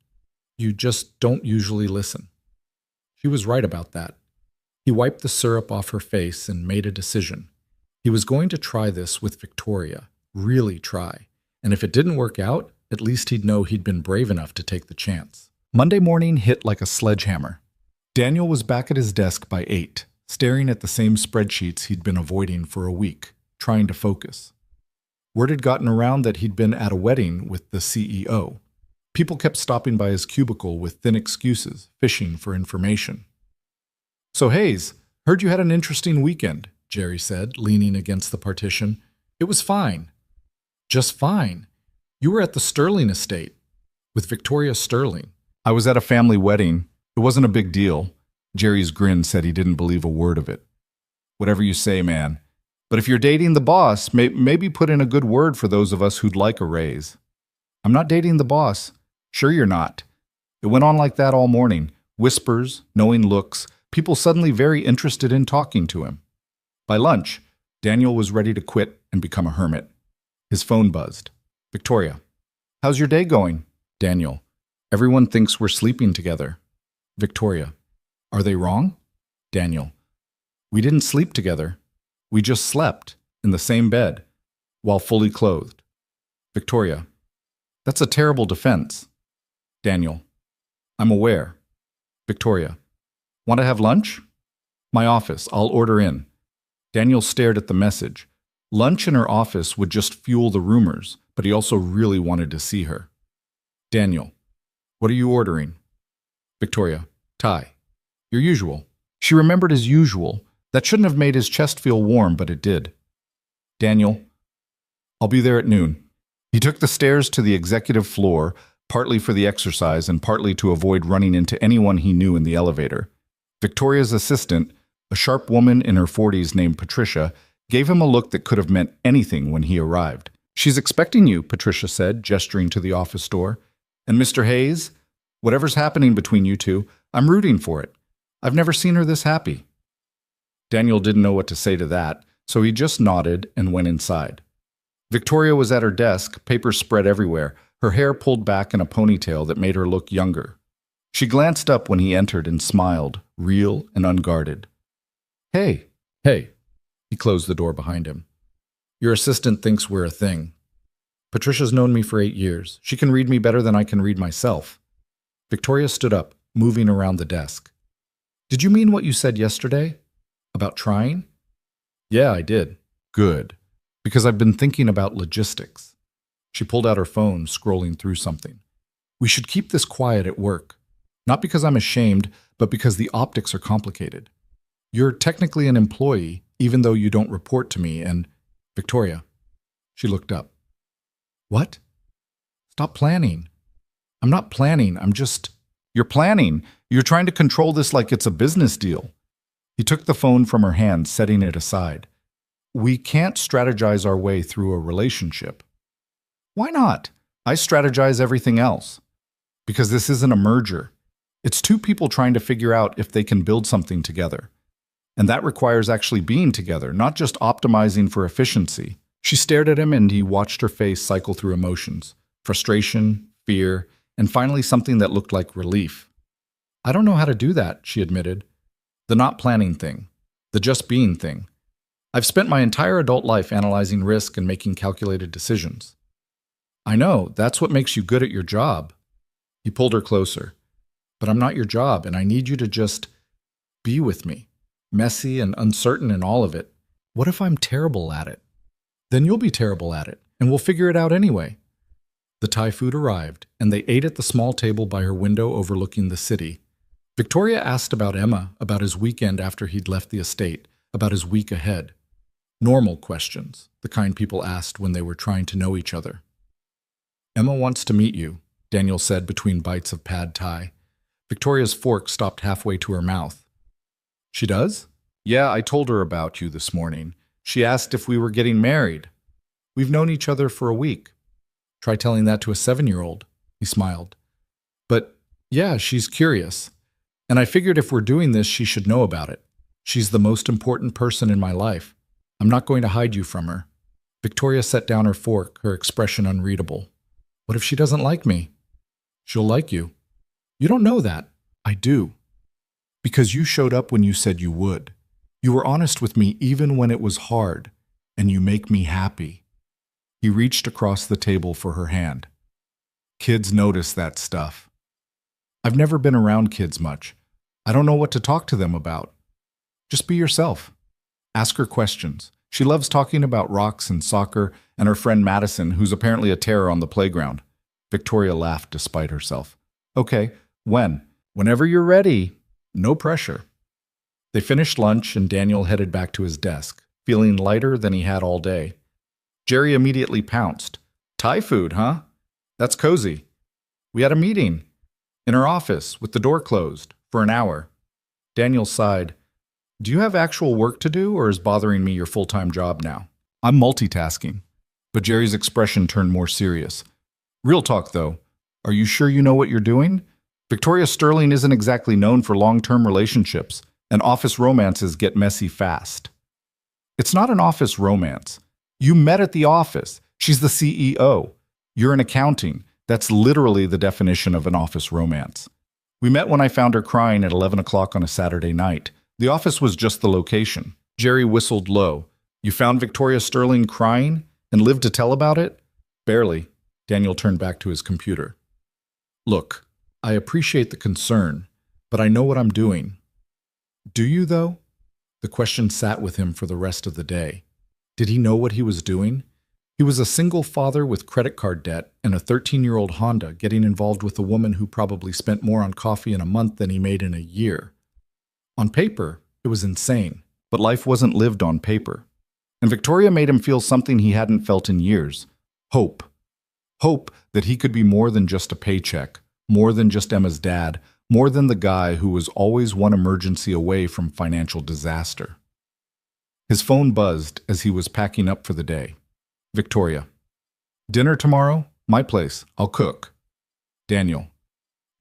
You just don't usually listen. She was right about that. He wiped the syrup off her face and made a decision. He was going to try this with Victoria, really try. And if it didn't work out, at least he'd know he'd been brave enough to take the chance. Monday morning hit like a sledgehammer. Daniel was back at his desk by 8, staring at the same spreadsheets he'd been avoiding for a week, trying to focus. Word had gotten around that he'd been at a wedding with the CEO. People kept stopping by his cubicle with thin excuses, fishing for information. "So Hayes, heard you had an interesting weekend," Jerry said, leaning against the partition. "It was fine." "Just fine. You were at the Sterling estate with Victoria Sterling." "I was at a family wedding. It wasn't a big deal." Jerry's grin said he didn't believe a word of it. "Whatever you say, man. But if you're dating the boss, maybe put in a good word for those of us who'd like a raise." "I'm not dating the boss." "Sure you're not." It went on like that all morning. Whispers, knowing looks, people suddenly very interested in talking to him. By lunch, Daniel was ready to quit and become a hermit. His phone buzzed. "Victoria, how's your day going?" "Daniel, everyone thinks we're sleeping together." "Victoria, are they wrong?" "Daniel, we didn't sleep together. We just slept in the same bed while fully clothed." "Victoria, that's a terrible defense." "Daniel, I'm aware." "Victoria, want to have lunch?" "My office, I'll order in." Daniel stared at the message. Lunch in her office would just fuel the rumors, but he also really wanted to see her. "Daniel, what are you ordering?" "Victoria, Thai. Your usual." She remembered his usual. That shouldn't have made his chest feel warm, but it did. "Daniel, I'll be there at noon." He took the stairs to the executive floor, partly for the exercise and partly to avoid running into anyone he knew in the elevator. Victoria's assistant, a sharp woman in her 40s named Patricia, gave him a look that could have meant anything when he arrived. "She's expecting you," Patricia said, gesturing to the office door. "And Mr. Hayes, whatever's happening between you two, I'm rooting for it. I've never seen her this happy." Daniel didn't know what to say to that, so he just nodded and went inside. Victoria was at her desk, papers spread everywhere, her hair pulled back in a ponytail that made her look younger. She glanced up when he entered and smiled, real and unguarded. "Hey." "Hey." He closed the door behind him. "Your assistant thinks we're a thing. Patricia's known me for 8 years. She can read me better than I can read myself." Victoria stood up, moving around the desk. "Did you mean what you said yesterday? About trying?" "Yeah, I did." "Good. Because I've been thinking about logistics." She pulled out her phone, scrolling through something. "We should keep this quiet at work. Not because I'm ashamed, but because the optics are complicated. You're technically an employee, even though you don't report to me, and—" "Victoria." She looked up. "What?" "Stop planning." "I'm not planning, I'm just—" "You're planning. You're trying to control this like it's a business deal." He took the phone from her hand, setting it aside. "We can't strategize our way through a relationship." "Why not? I strategize everything else." "Because this isn't a merger. It's two people trying to figure out if they can build something together. And that requires actually being together, not just optimizing for efficiency." She stared at him and he watched her face cycle through emotions. Frustration, fear, and finally something that looked like relief. "I don't know how to do that," she admitted. "The not planning thing. The just being thing. I've spent my entire adult life analyzing risk and making calculated decisions." "I know, that's what makes you good at your job." He pulled her closer. "But I'm not your job, and I need you to just be with me. Messy and uncertain in all of it. What if I'm terrible at it?" "Then you'll be terrible at it, and we'll figure it out anyway." The Thai food arrived, and they ate at the small table by her window overlooking the city. Victoria asked about Emma, about his weekend after he'd left the estate, about his week ahead. Normal questions, the kind people asked when they were trying to know each other. "Emma wants to meet you," Daniel said between bites of pad thai. Victoria's fork stopped halfway to her mouth. "She does?" "Yeah, I told her about you this morning. She asked if we were getting married. We've known each other for a week." "Try telling that to a 7-year-old. He smiled. "But, yeah, she's curious. And I figured if we're doing this, she should know about it. She's the most important person in my life. I'm not going to hide you from her." Victoria set down her fork, her expression unreadable. "What if she doesn't like me?" "She'll like you." "You don't know that." "I do. Because you showed up when you said you would. You were honest with me even when it was hard, and you make me happy." He reached across the table for her hand. "Kids notice that stuff." "I've never been around kids much. I don't know what to talk to them about." "Just be yourself. Ask her questions. She loves talking about rocks and soccer and her friend Madison, who's apparently a terror on the playground. Victoria laughed despite herself. Okay, when? Whenever you're ready. No pressure. They finished lunch and Daniel headed back to his desk, feeling lighter than he had all day. Jerry immediately pounced. Thai food, huh? That's cozy. We had a meeting in her office with the door closed for an hour. Daniel sighed. Do you have actual work to do, or is bothering me your full-time job now? I'm multitasking. But Jerry's expression turned more serious. Real talk, though. Are you sure you know what you're doing? Victoria Sterling isn't exactly known for long-term relationships, and office romances get messy fast. It's not an office romance. You met at the office. She's the CEO. You're in accounting. That's literally the definition of an office romance. We met when I found her crying at 11 o'clock on a Saturday night. The office was just the location. Jerry whistled low. You found Victoria Sterling crying and lived to tell about it? Barely. Daniel turned back to his computer. Look, I appreciate the concern, but I know what I'm doing. Do you, though? The question sat with him for the rest of the day. Did he know what he was doing? He was a single father with credit card debt and a 13-year-old Honda getting involved with a woman who probably spent more on coffee in a month than he made in a year. On paper, it was insane, but life wasn't lived on paper. And Victoria made him feel something he hadn't felt in years. Hope. Hope that he could be more than just a paycheck, more than just Emma's dad, more than the guy who was always one emergency away from financial disaster. His phone buzzed as he was packing up for the day. Victoria. Dinner tomorrow? My place. I'll cook. Daniel.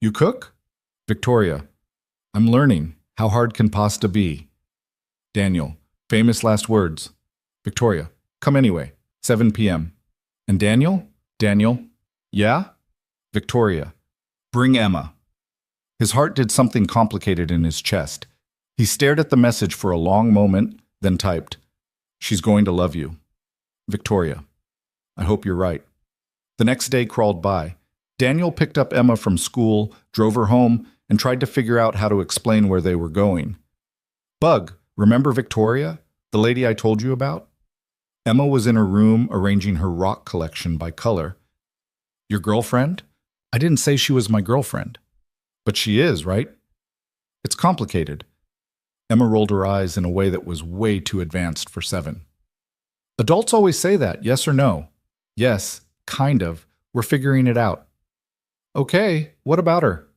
You cook? Victoria. I'm learning. How hard can pasta be? Daniel. Famous last words. Victoria. Come anyway. 7 p.m. And Daniel? Daniel. Yeah? Victoria. Bring Emma. His heart did something complicated in his chest. He stared at the message for a long moment, then typed, She's going to love you. Victoria. I hope you're right. The next day crawled by. Daniel picked up Emma from school, drove her home, and tried to figure out how to explain where they were going. Bug, remember Victoria, the lady I told you about? Emma was in her room arranging her rock collection by color. Your girlfriend? I didn't say she was my girlfriend. But she is, right? It's complicated. Emma rolled her eyes in a way that was way too advanced for 7. Adults always say that, yes or no? Yes, kind of. We're figuring it out. Okay, what about her?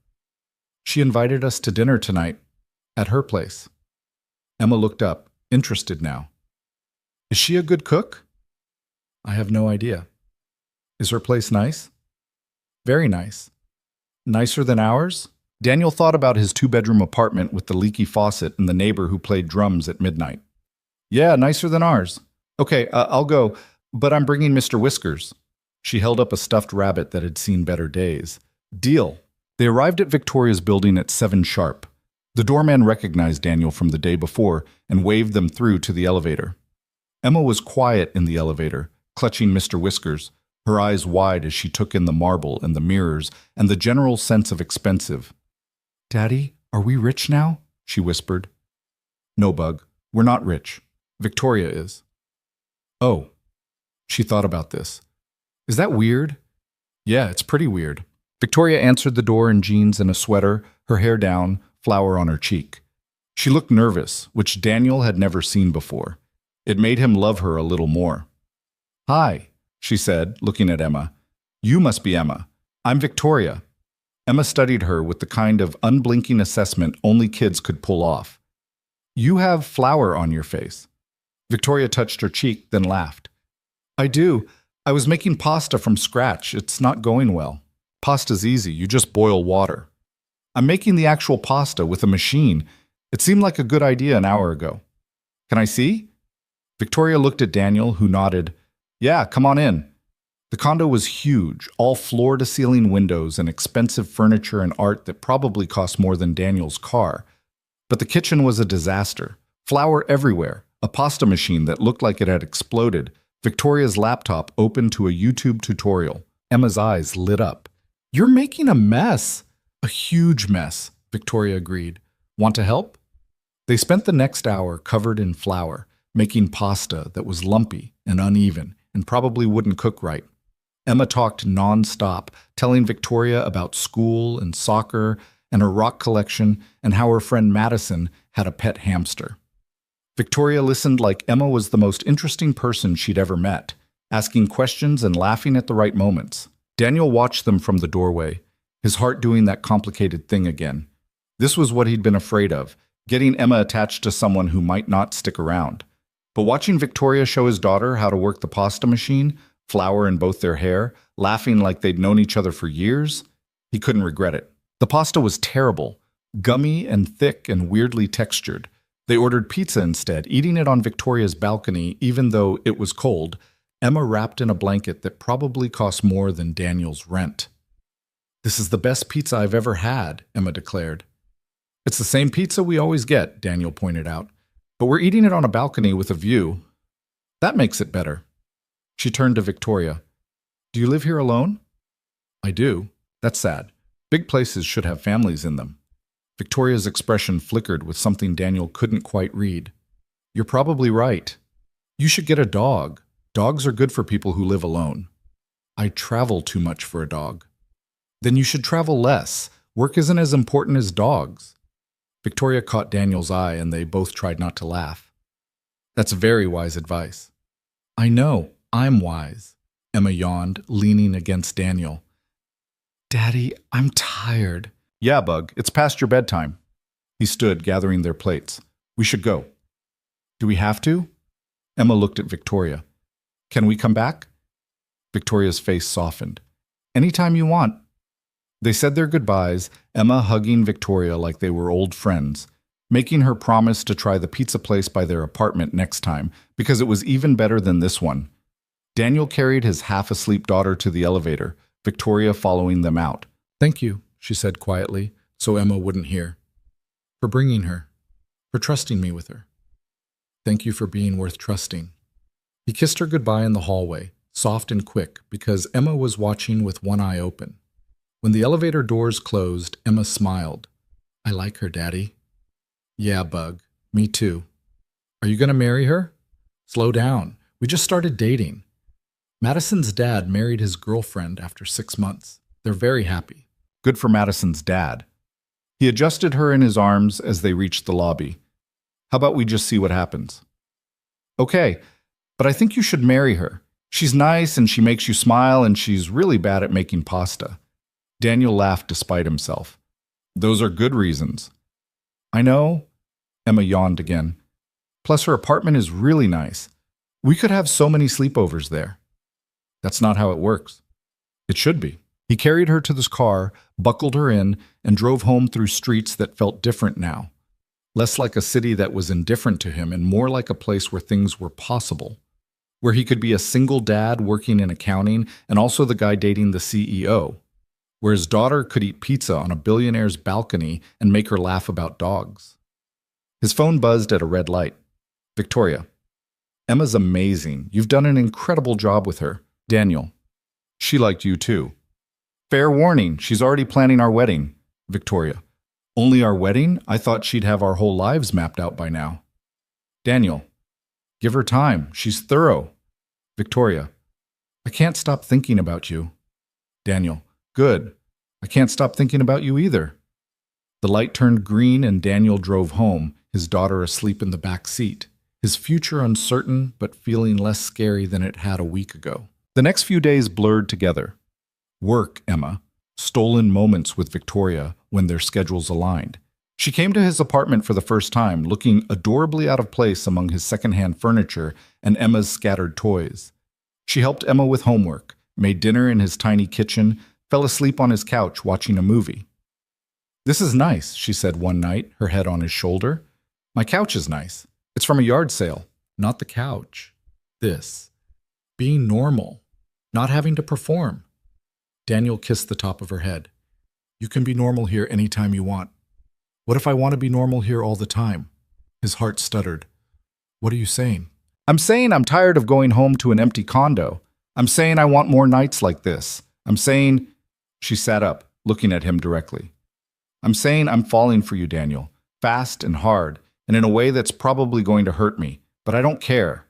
She invited us to dinner tonight, at her place. Emma looked up, interested now. Is she a good cook? I have no idea. Is her place nice? Very nice. Nicer than ours? Daniel thought about his 2-bedroom apartment with the leaky faucet and the neighbor who played drums at midnight. Yeah, nicer than ours. Okay, I'll go, but I'm bringing Mr. Whiskers. She held up a stuffed rabbit that had seen better days. Deal. They arrived at Victoria's building at 7 sharp. The doorman recognized Daniel from the day before and waved them through to the elevator. Emma was quiet in the elevator, clutching Mr. Whiskers, her eyes wide as she took in the marble and the mirrors and the general sense of expensive. Daddy, are we rich now? She whispered. No, Bug, we're not rich. Victoria is. Oh. She thought about this. Is that weird? Yeah, it's pretty weird. Victoria answered the door in jeans and a sweater, her hair down, flour on her cheek. She looked nervous, which Daniel had never seen before. It made him love her a little more. Hi, she said, looking at Emma. You must be Emma. I'm Victoria. Emma studied her with the kind of unblinking assessment only kids could pull off. You have flour on your face. Victoria touched her cheek, then laughed. I do. I was making pasta from scratch. It's not going well. Pasta's easy. You just boil water. I'm making the actual pasta with a machine. It seemed like a good idea an hour ago. Can I see? Victoria looked at Daniel, who nodded. Yeah, come on in. The condo was huge, all floor-to-ceiling windows and expensive furniture and art that probably cost more than Daniel's car. But the kitchen was a disaster. Flour everywhere, a pasta machine that looked like it had exploded, Victoria's laptop open to a YouTube tutorial. Emma's eyes lit up. You're making a mess. A huge mess, Victoria agreed. Want to help? They spent the next hour covered in flour, making pasta that was lumpy and uneven and probably wouldn't cook right. Emma talked nonstop, telling Victoria about school and soccer and her rock collection and how her friend Madison had a pet hamster. Victoria listened like Emma was the most interesting person she'd ever met, asking questions and laughing at the right moments. Daniel watched them from the doorway, his heart doing that complicated thing again. This was what he'd been afraid of, getting Emma attached to someone who might not stick around. But watching Victoria show his daughter how to work the pasta machine, flour in both their hair, laughing like they'd known each other for years, he couldn't regret it. The pasta was terrible, gummy and thick and weirdly textured. They ordered pizza instead, eating it on Victoria's balcony even though it was cold, Emma wrapped in a blanket that probably cost more than Daniel's rent. "This is the best pizza I've ever had," Emma declared. "It's the same pizza we always get," Daniel pointed out. "But we're eating it on a balcony with a view. That makes it better." She turned to Victoria. "Do you live here alone?" "I do. That's sad. Big places should have families in them." Victoria's expression flickered with something Daniel couldn't quite read. "You're probably right. You should get a dog. Dogs are good for people who live alone." "I travel too much for a dog." "Then you should travel less. Work isn't as important as dogs." Victoria caught Daniel's eye and they both tried not to laugh. "That's very wise advice." "I know, I'm wise," Emma yawned, leaning against Daniel. "Daddy, I'm tired." "Yeah, Bug, it's past your bedtime." He stood, gathering their plates. "We should go." "Do we have to?" Emma looked at Victoria. "Can we come back?" Victoria's face softened. "Anytime you want." They said their goodbyes, Emma hugging Victoria like they were old friends, making her promise to try the pizza place by their apartment next time, because it was even better than this one. Daniel carried his half-asleep daughter to the elevator, Victoria following them out. "Thank you," she said quietly, so Emma wouldn't hear. "For bringing her. For trusting me with her. Thank you for being worth trusting." He kissed her goodbye in the hallway, soft and quick, because Emma was watching with one eye open. When the elevator doors closed, Emma smiled. "I like her, Daddy." "Yeah, Bug. Me too." "Are you going to marry her?" "Slow down. We just started dating." Madison's dad married his girlfriend after 6 months. They're very happy. Good for Madison's dad. He adjusted her in his arms as they reached the lobby. "How about we just see what happens?" "Okay, but I think you should marry her. She's nice and she makes you smile and she's really bad at making pasta." Daniel laughed despite himself. "Those are good reasons." "I know." Emma yawned again. "Plus her apartment is really nice. We could have so many sleepovers there." "That's not how it works." "It should be." He carried her to this car, buckled her in, and drove home through streets that felt different now. Less like a city that was indifferent to him and more like a place where things were possible. Where he could be a single dad working in accounting and also the guy dating the CEO. Where his daughter could eat pizza on a billionaire's balcony and make her laugh about dogs. His phone buzzed at a red light. "Victoria." "Emma's amazing. You've done an incredible job with her." "Daniel." "She liked you too." "Fair warning, she's already planning our wedding." Victoria. "Only our wedding? I thought she'd have our whole lives mapped out by now." Daniel. "Give her time. She's thorough." Victoria. "I can't stop thinking about you." Daniel. "Good. I can't stop thinking about you either." The light turned green and Daniel drove home, his daughter asleep in the back seat, his future uncertain but feeling less scary than it had a week ago. The next few days blurred together. Work, Emma. Stolen moments with Victoria when their schedules aligned. She came to his apartment for the first time, looking adorably out of place among his secondhand furniture and Emma's scattered toys. She helped Emma with homework, made dinner in his tiny kitchen, fell asleep on his couch watching a movie. "This is nice," she said one night, her head on his shoulder. "My couch is nice. It's from a yard sale." Not the couch. This. Being normal. Not having to perform. Daniel kissed the top of her head. "You can be normal here anytime you want." "What if I want to be normal here all the time?" His heart stuttered. "What are you saying?" "I'm saying I'm tired of going home to an empty condo. I'm saying I want more nights like this. I'm saying..." She sat up, looking at him directly. "I'm saying I'm falling for you, Daniel. Fast and hard, and in a way that's probably going to hurt me. But I don't care.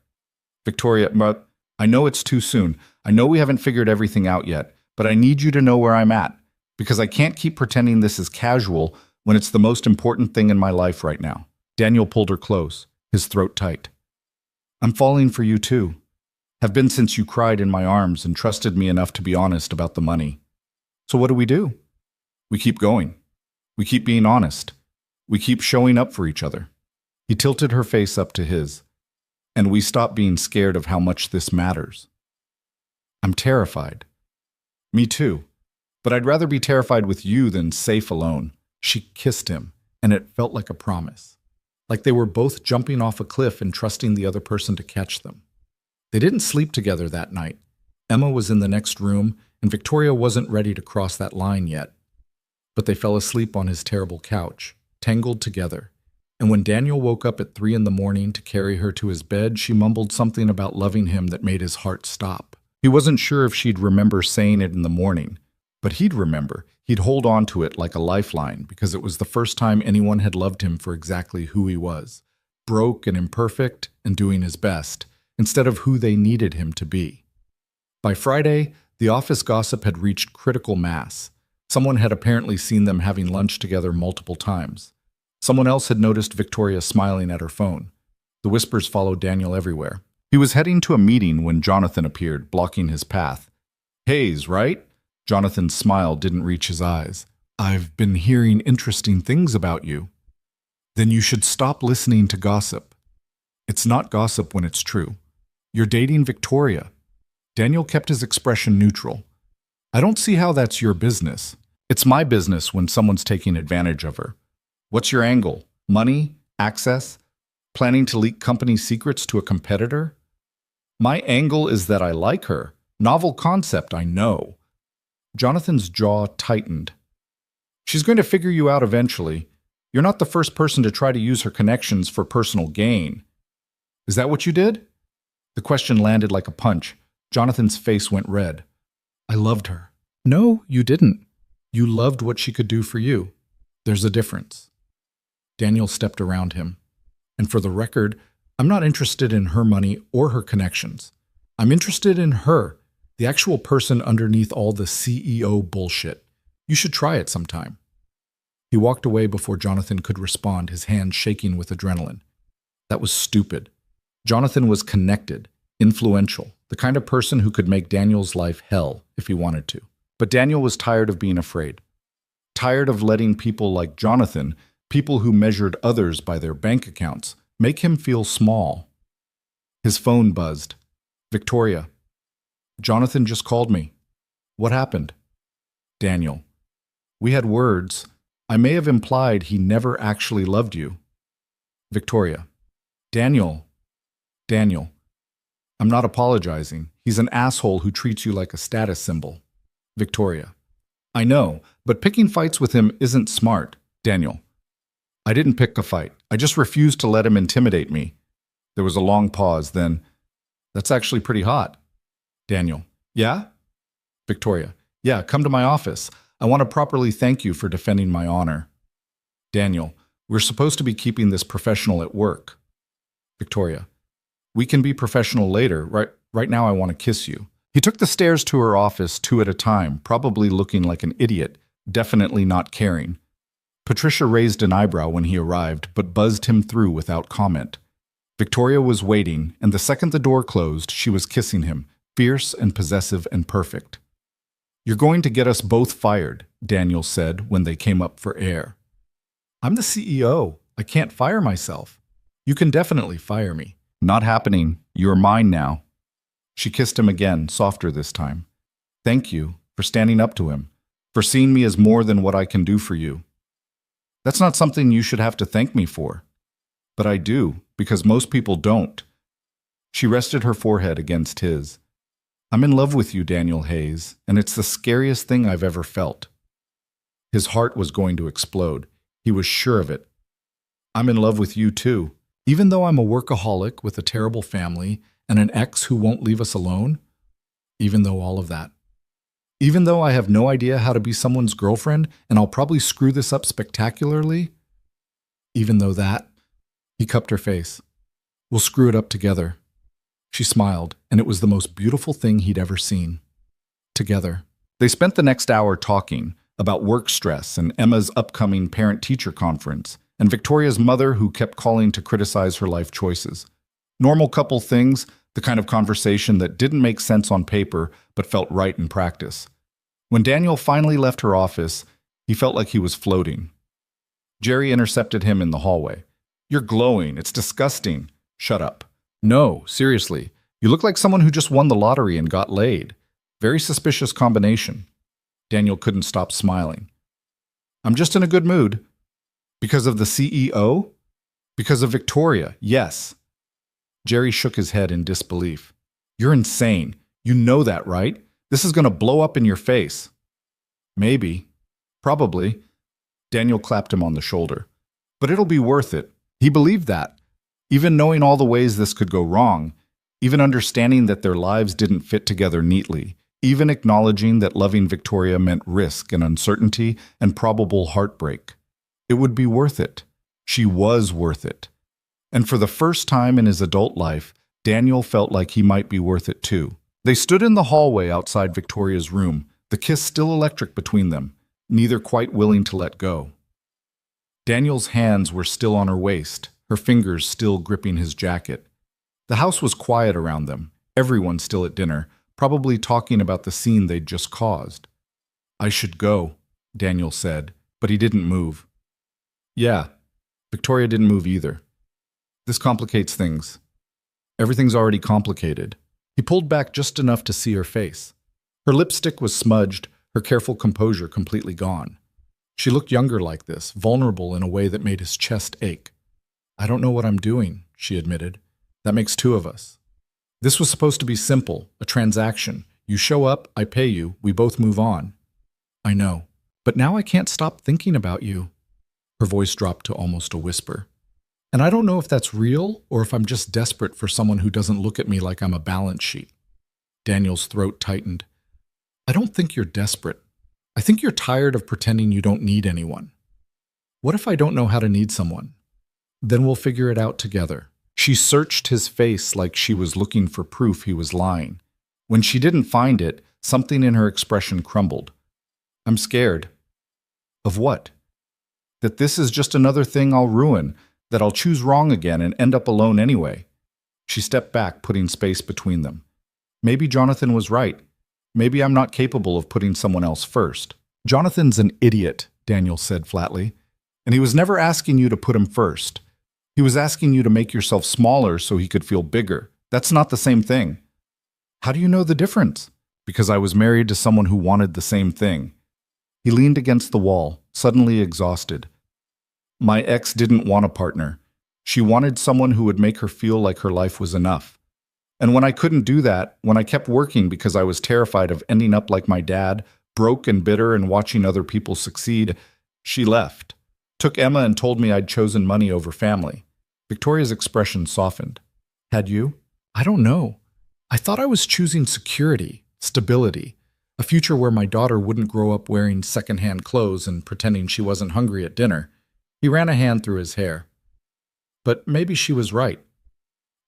Victoria, but I know it's too soon. I know we haven't figured everything out yet, but I need you to know where I'm at, because I can't keep pretending this is casual when it's the most important thing in my life right now. Daniel pulled her close, his throat tight. I'm falling for you too. Have been since you cried in my arms and trusted me enough to be honest about the money. So what do? We keep going. We keep being honest. We keep showing up for each other. He tilted her face up to his. And we stop being scared of how much this matters. I'm terrified. Me too. But I'd rather be terrified with you than safe alone. She kissed him, and it felt like a promise. Like they were both jumping off a cliff and trusting the other person to catch them. They didn't sleep together that night. Emma was in the next room, and Victoria wasn't ready to cross that line yet. But they fell asleep on his terrible couch, tangled together. And when Daniel woke up at 3 a.m. to carry her to his bed, she mumbled something about loving him that made his heart stop. He wasn't sure if she'd remember saying it in the morning, but he'd remember. He'd hold on to it like a lifeline because it was the first time anyone had loved him for exactly who he was, broke and imperfect and doing his best, instead of who they needed him to be. By Friday, the office gossip had reached critical mass. Someone had apparently seen them having lunch together multiple times. Someone else had noticed Victoria smiling at her phone. The whispers followed Daniel everywhere. He was heading to a meeting when Jonathan appeared, blocking his path. Hayes, right? Jonathan's smile didn't reach his eyes. I've been hearing interesting things about you. Then you should stop listening to gossip. It's not gossip when it's true. You're dating Victoria. Daniel kept his expression neutral. I don't see how that's your business. It's my business when someone's taking advantage of her. What's your angle? Money? Access? Planning to leak company secrets to a competitor? My angle is that I like her. Novel concept, I know. Jonathan's jaw tightened. She's going to figure you out eventually. You're not the first person to try to use her connections for personal gain. Is that what you did? The question landed like a punch. Jonathan's face went red. I loved her. No, you didn't. You loved what she could do for you. There's a difference. Daniel stepped around him. And for the record, I'm not interested in her money or her connections. I'm interested in her, the actual person underneath all the CEO bullshit. You should try it sometime. He walked away before Jonathan could respond, his hands shaking with adrenaline. That was stupid. Jonathan was connected, influential, the kind of person who could make Daniel's life hell if he wanted to. But Daniel was tired of being afraid. Tired of letting people like Jonathan, people who measured others by their bank accounts, make him feel small. His phone buzzed. Victoria. Jonathan just called me. What happened? Daniel. We had words. I may have implied he never actually loved you. Victoria. Daniel. I'm not apologizing. He's an asshole who treats you like a status symbol. Victoria. I know, but picking fights with him isn't smart. Daniel. I didn't pick a fight. I just refused to let him intimidate me. There was a long pause, then, that's actually pretty hot. Daniel. Yeah? Victoria. Yeah, come to my office. I want to properly thank you for defending my honor. Daniel. We're supposed to be keeping this professional at work. Victoria. We can be professional later. Right now I want to kiss you. He took the stairs to her office 2 at a time, probably looking like an idiot, definitely not caring. Patricia raised an eyebrow when he arrived, but buzzed him through without comment. Victoria was waiting, and the second the door closed, she was kissing him, fierce and possessive and perfect. You're going to get us both fired, Daniel said when they came up for air. I'm the CEO. I can't fire myself. You can definitely fire me. Not happening. You're mine now. She kissed him again, softer this time. Thank you for standing up to him, for seeing me as more than what I can do for you. That's not something you should have to thank me for. But I do, because most people don't. She rested her forehead against his. I'm in love with you, Daniel Hayes, and it's the scariest thing I've ever felt. His heart was going to explode. He was sure of it. I'm in love with you too. Even though I'm a workaholic with a terrible family and an ex who won't leave us alone, even though all of that. Even though I have no idea how to be someone's girlfriend and I'll probably screw this up spectacularly, even though that, he cupped her face. We'll screw it up together. She smiled, and it was the most beautiful thing he'd ever seen. Together. They spent the next hour talking about work stress and Emma's upcoming parent-teacher conference, and Victoria's mother who kept calling to criticize her life choices. Normal couple things, the kind of conversation that didn't make sense on paper but felt right in practice. When Daniel finally left her office, he felt like he was floating. Jerry intercepted him in the hallway. "You're glowing. It's disgusting." "Shut up." "No, seriously. You look like someone who just won the lottery and got laid. Very suspicious combination." Daniel couldn't stop smiling. "I'm just in a good mood." "Because of the CEO?" "Because of Victoria, yes." Jerry shook his head in disbelief. "You're insane. You know that, right? This is going to blow up in your face." "Maybe. Probably." Daniel clapped him on the shoulder. "But it'll be worth it." He believed that. Even knowing all the ways this could go wrong, even understanding that their lives didn't fit together neatly, even acknowledging that loving Victoria meant risk and uncertainty and probable heartbreak. It would be worth it. She was worth it. And for the first time in his adult life, Daniel felt like he might be worth it too. They stood in the hallway outside Victoria's room, the kiss still electric between them, neither quite willing to let go. Daniel's hands were still on her waist, her fingers still gripping his jacket. The house was quiet around them, everyone still at dinner, probably talking about the scene they'd just caused. "I should go," Daniel said, but he didn't move. Yeah, Victoria didn't move either. This complicates things. Everything's already complicated. He pulled back just enough to see her face. Her lipstick was smudged, her careful composure completely gone. She looked younger like this, vulnerable in a way that made his chest ache. "I don't know what I'm doing," she admitted. "That makes two of us. This was supposed to be simple, a transaction. You show up, I pay you, we both move on." "I know. But now I can't stop thinking about you." Her voice dropped to almost a whisper. "And I don't know if that's real or if I'm just desperate for someone who doesn't look at me like I'm a balance sheet." Daniel's throat tightened. "I don't think you're desperate. I think you're tired of pretending you don't need anyone." "What if I don't know how to need someone?" "Then we'll figure it out together." She searched his face like she was looking for proof he was lying. When she didn't find it, something in her expression crumbled. "I'm scared." "Of what?" "That this is just another thing I'll ruin, that I'll choose wrong again and end up alone anyway." She stepped back, putting space between them. "Maybe Jonathan was right. Maybe I'm not capable of putting someone else first." "Jonathan's an idiot," Daniel said flatly. "And he was never asking you to put him first. He was asking you to make yourself smaller so he could feel bigger. That's not the same thing." "How do you know the difference?" "Because I was married to someone who wanted the same thing." He leaned against the wall, suddenly exhausted. "My ex didn't want a partner. She wanted someone who would make her feel like her life was enough. And when I couldn't do that, when I kept working because I was terrified of ending up like my dad, broke and bitter and watching other people succeed, she left. Took Emma and told me I'd chosen money over family." Victoria's expression softened. "Had you?" "I don't know. I thought I was choosing security, stability, a future where my daughter wouldn't grow up wearing secondhand clothes and pretending she wasn't hungry at dinner." He ran a hand through his hair. "But maybe she was right.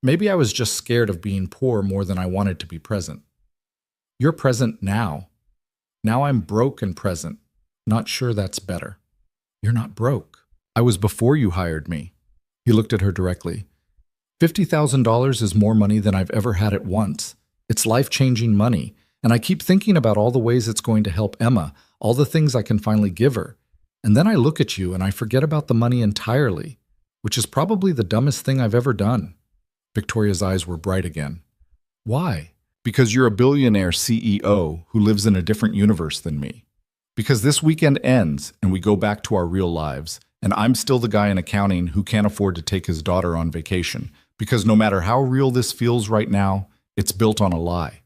Maybe I was just scared of being poor more than I wanted to be present." "You're present now. Now I'm broke and present. Not sure that's better." "You're not broke. I was before you hired me." He looked at her directly. $50,000 is more money than I've ever had at once. It's life-changing money, and I keep thinking about all the ways it's going to help Emma, all the things I can finally give her. And then I look at you and I forget about the money entirely, which is probably the dumbest thing I've ever done." Victoria's eyes were bright again. "Why?" "Because you're a billionaire CEO who lives in a different universe than me. Because this weekend ends and we go back to our real lives, and I'm still the guy in accounting who can't afford to take his daughter on vacation. Because no matter how real this feels right now, it's built on a lie."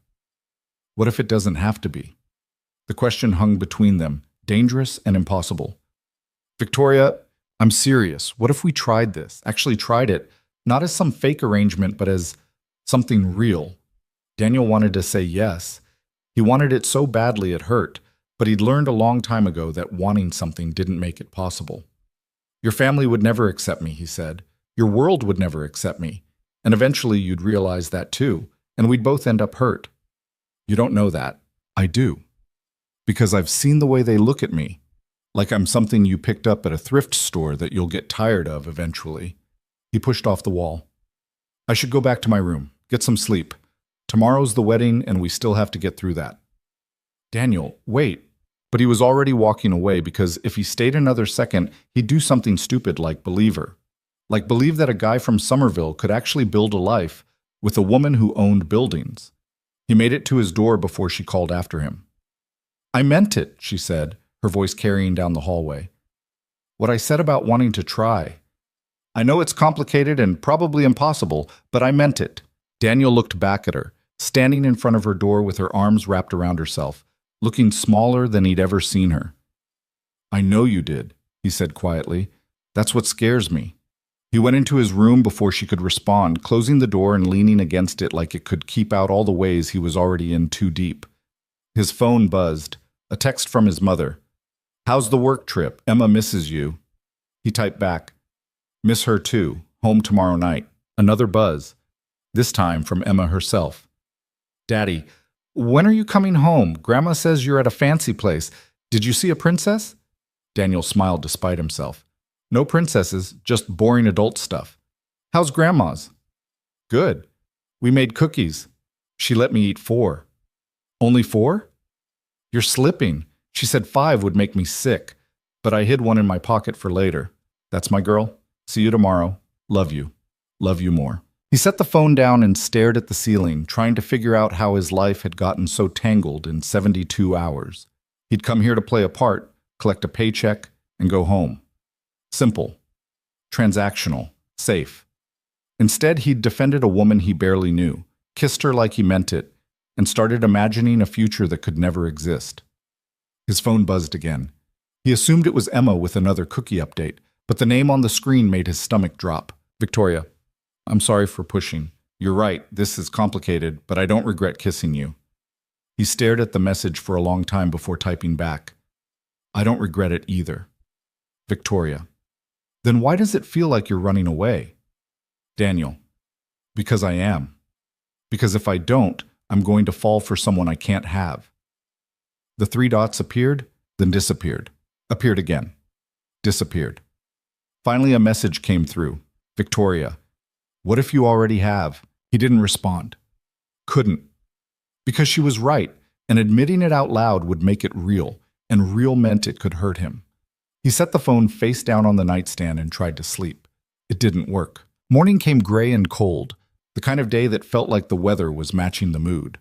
What if it doesn't have to be? The question hung between them, dangerous and impossible. "Victoria, I'm serious. What if we tried this? Actually tried it, not as some fake arrangement, but as something real?" Daniel wanted to say yes. He wanted it so badly it hurt, but he'd learned a long time ago that wanting something didn't make it possible. "Your family would never accept me," he said. "Your world would never accept me. And eventually you'd realize that too, and we'd both end up hurt. You don't know that. I do. Because I've seen the way they look at me, like I'm something you picked up at a thrift store that you'll get tired of eventually. He pushed off the wall. I should go back to my room, get some sleep. Tomorrow's the wedding, and we still have to get through that. Daniel, wait. But he was already walking away because if he stayed another second, he'd do something stupid like Believer. Like believe that a guy from Somerville could actually build a life with a woman who owned buildings. He made it to his door before she called after him. I meant it, she said, her voice carrying down the hallway. What I said about wanting to try. I know it's complicated and probably impossible, but I meant it. Daniel looked back at her, standing in front of her door with her arms wrapped around herself, looking smaller than he'd ever seen her. I know you did, he said quietly. That's what scares me. He went into his room before she could respond, closing the door and leaning against it like it could keep out all the ways he was already in too deep. His phone buzzed, a text from his mother. How's the work trip? Emma misses you. He typed back, miss her too, home tomorrow night. Another buzz, this time from Emma herself. Daddy, when are you coming home? Grandma says you're at a fancy place. Did you see a princess? Daniel smiled despite himself. No princesses, just boring adult stuff. How's Grandma's? Good. We made cookies. She let me eat 4. Only 4? You're slipping. She said 5 would make me sick, but I hid one in my pocket for later. That's my girl. See you tomorrow. Love you. Love you more. He set the phone down and stared at the ceiling, trying to figure out how his life had gotten so tangled in 72 hours. He'd come here to play a part, collect a paycheck, and go home. Simple. Transactional. Safe. Instead, he'd defended a woman he barely knew, kissed her like he meant it, and started imagining a future that could never exist. His phone buzzed again. He assumed it was Emma with another cookie update, but the name on the screen made his stomach drop. Victoria. I'm sorry for pushing. You're right, this is complicated, but I don't regret kissing you. He stared at the message for a long time before typing back. I don't regret it either. Victoria. Then why does it feel like you're running away? Daniel. Because I am. Because if I don't, I'm going to fall for someone I can't have. The 3 dots appeared, then disappeared. Appeared again. Disappeared. Finally, a message came through. Victoria. What if you already have? He didn't respond. Couldn't. Because she was right, and admitting it out loud would make it real, and real meant it could hurt him. He set the phone face down on the nightstand and tried to sleep. It didn't work. Morning came gray and cold, the kind of day that felt like the weather was matching the mood.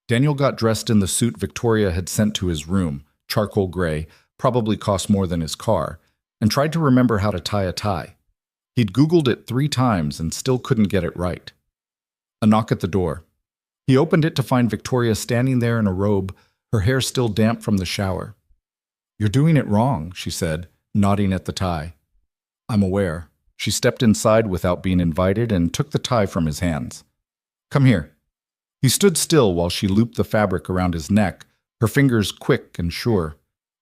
Daniel got dressed in the suit Victoria had sent to his room, charcoal gray, probably cost more than his car, and tried to remember how to tie a tie. He'd Googled it 3 times and still couldn't get it right. A knock at the door. He opened it to find Victoria standing there in a robe, her hair still damp from the shower. You're doing it wrong, she said, nodding at the tie. I'm aware. She stepped inside without being invited and took the tie from his hands. Come here. He stood still while she looped the fabric around his neck, her fingers quick and sure.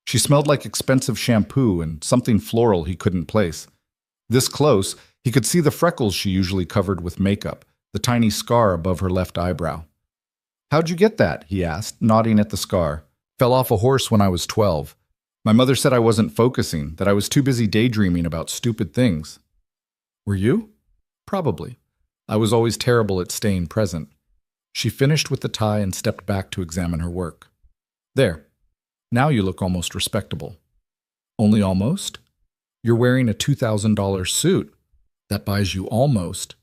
She smelled like expensive shampoo and something floral he couldn't place. This close, he could see the freckles she usually covered with makeup, the tiny scar above her left eyebrow. How'd you get that? He asked, nodding at the scar. Fell off a horse when I was 12. My mother said I wasn't focusing, that I was too busy daydreaming about stupid things. Were you? Probably. I was always terrible at staying present. She finished with the tie and stepped back to examine her work. There. Now you look almost respectable. Only almost? You're wearing a $2,000 suit. That buys you almost.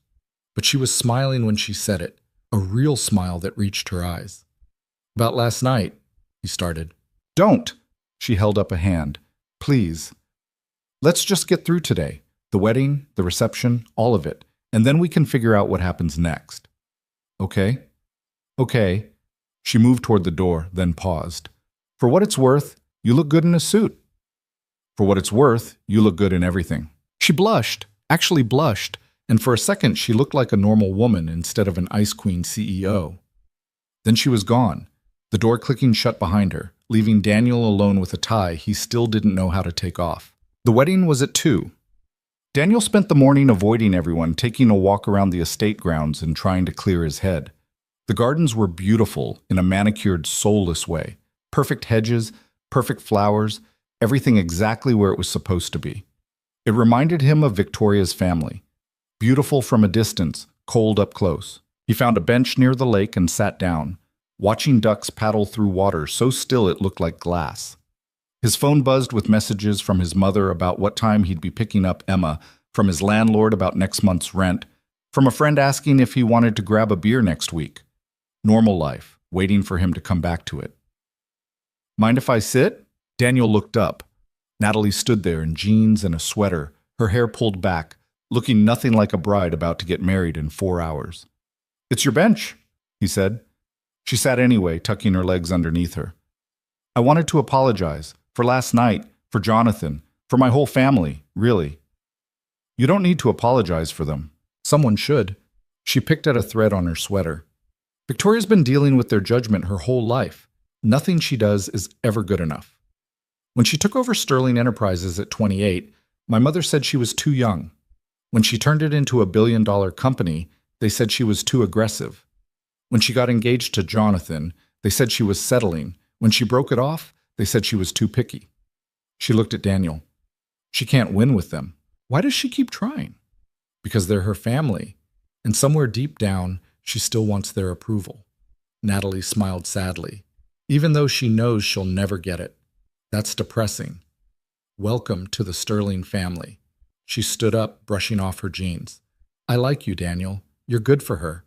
But she was smiling when she said it, a real smile that reached her eyes. About last night, he started. Don't! She held up a hand. Please. Let's just get through today. The wedding, the reception, all of it. And then we can figure out what happens next. Okay? Okay. She moved toward the door, then paused. For what it's worth, you look good in a suit. For what it's worth, you look good in everything. She blushed, actually blushed, and for a second she looked like a normal woman instead of an Ice Queen CEO. Then she was gone, the door clicking shut behind her, leaving Daniel alone with a tie he still didn't know how to take off. The wedding was at 2. Daniel spent the morning avoiding everyone, taking a walk around the estate grounds and trying to clear his head. The gardens were beautiful in a manicured, soulless way. Perfect hedges, perfect flowers, everything exactly where it was supposed to be. It reminded him of Victoria's family. Beautiful from a distance, cold up close. He found a bench near the lake and sat down, watching ducks paddle through water so still it looked like glass. His phone buzzed with messages from his mother about what time he'd be picking up Emma, from his landlord about next month's rent, from a friend asking if he wanted to grab a beer next week. Normal life, waiting for him to come back to it. Mind if I sit? Daniel looked up. Natalie stood there in jeans and a sweater, her hair pulled back, looking nothing like a bride about to get married in 4 hours. It's your bench, he said. She sat anyway, tucking her legs underneath her. I wanted to apologize. For last night, for Jonathan, for my whole family, really. You don't need to apologize for them. Someone should. She picked at a thread on her sweater. Victoria's been dealing with their judgment her whole life. Nothing she does is ever good enough. When she took over Sterling Enterprises at 28, my mother said she was too young. When she turned it into a billion-dollar company, they said she was too aggressive. When she got engaged to Jonathan, they said she was settling. When she broke it off, they said she was too picky. She looked at Daniel. She can't win with them. Why does she keep trying? Because they're her family, and somewhere deep down, she still wants their approval. Natalie smiled sadly, even though she knows she'll never get it. That's depressing. Welcome to the Sterling family. She stood up, brushing off her jeans. I like you, Daniel. You're good for her.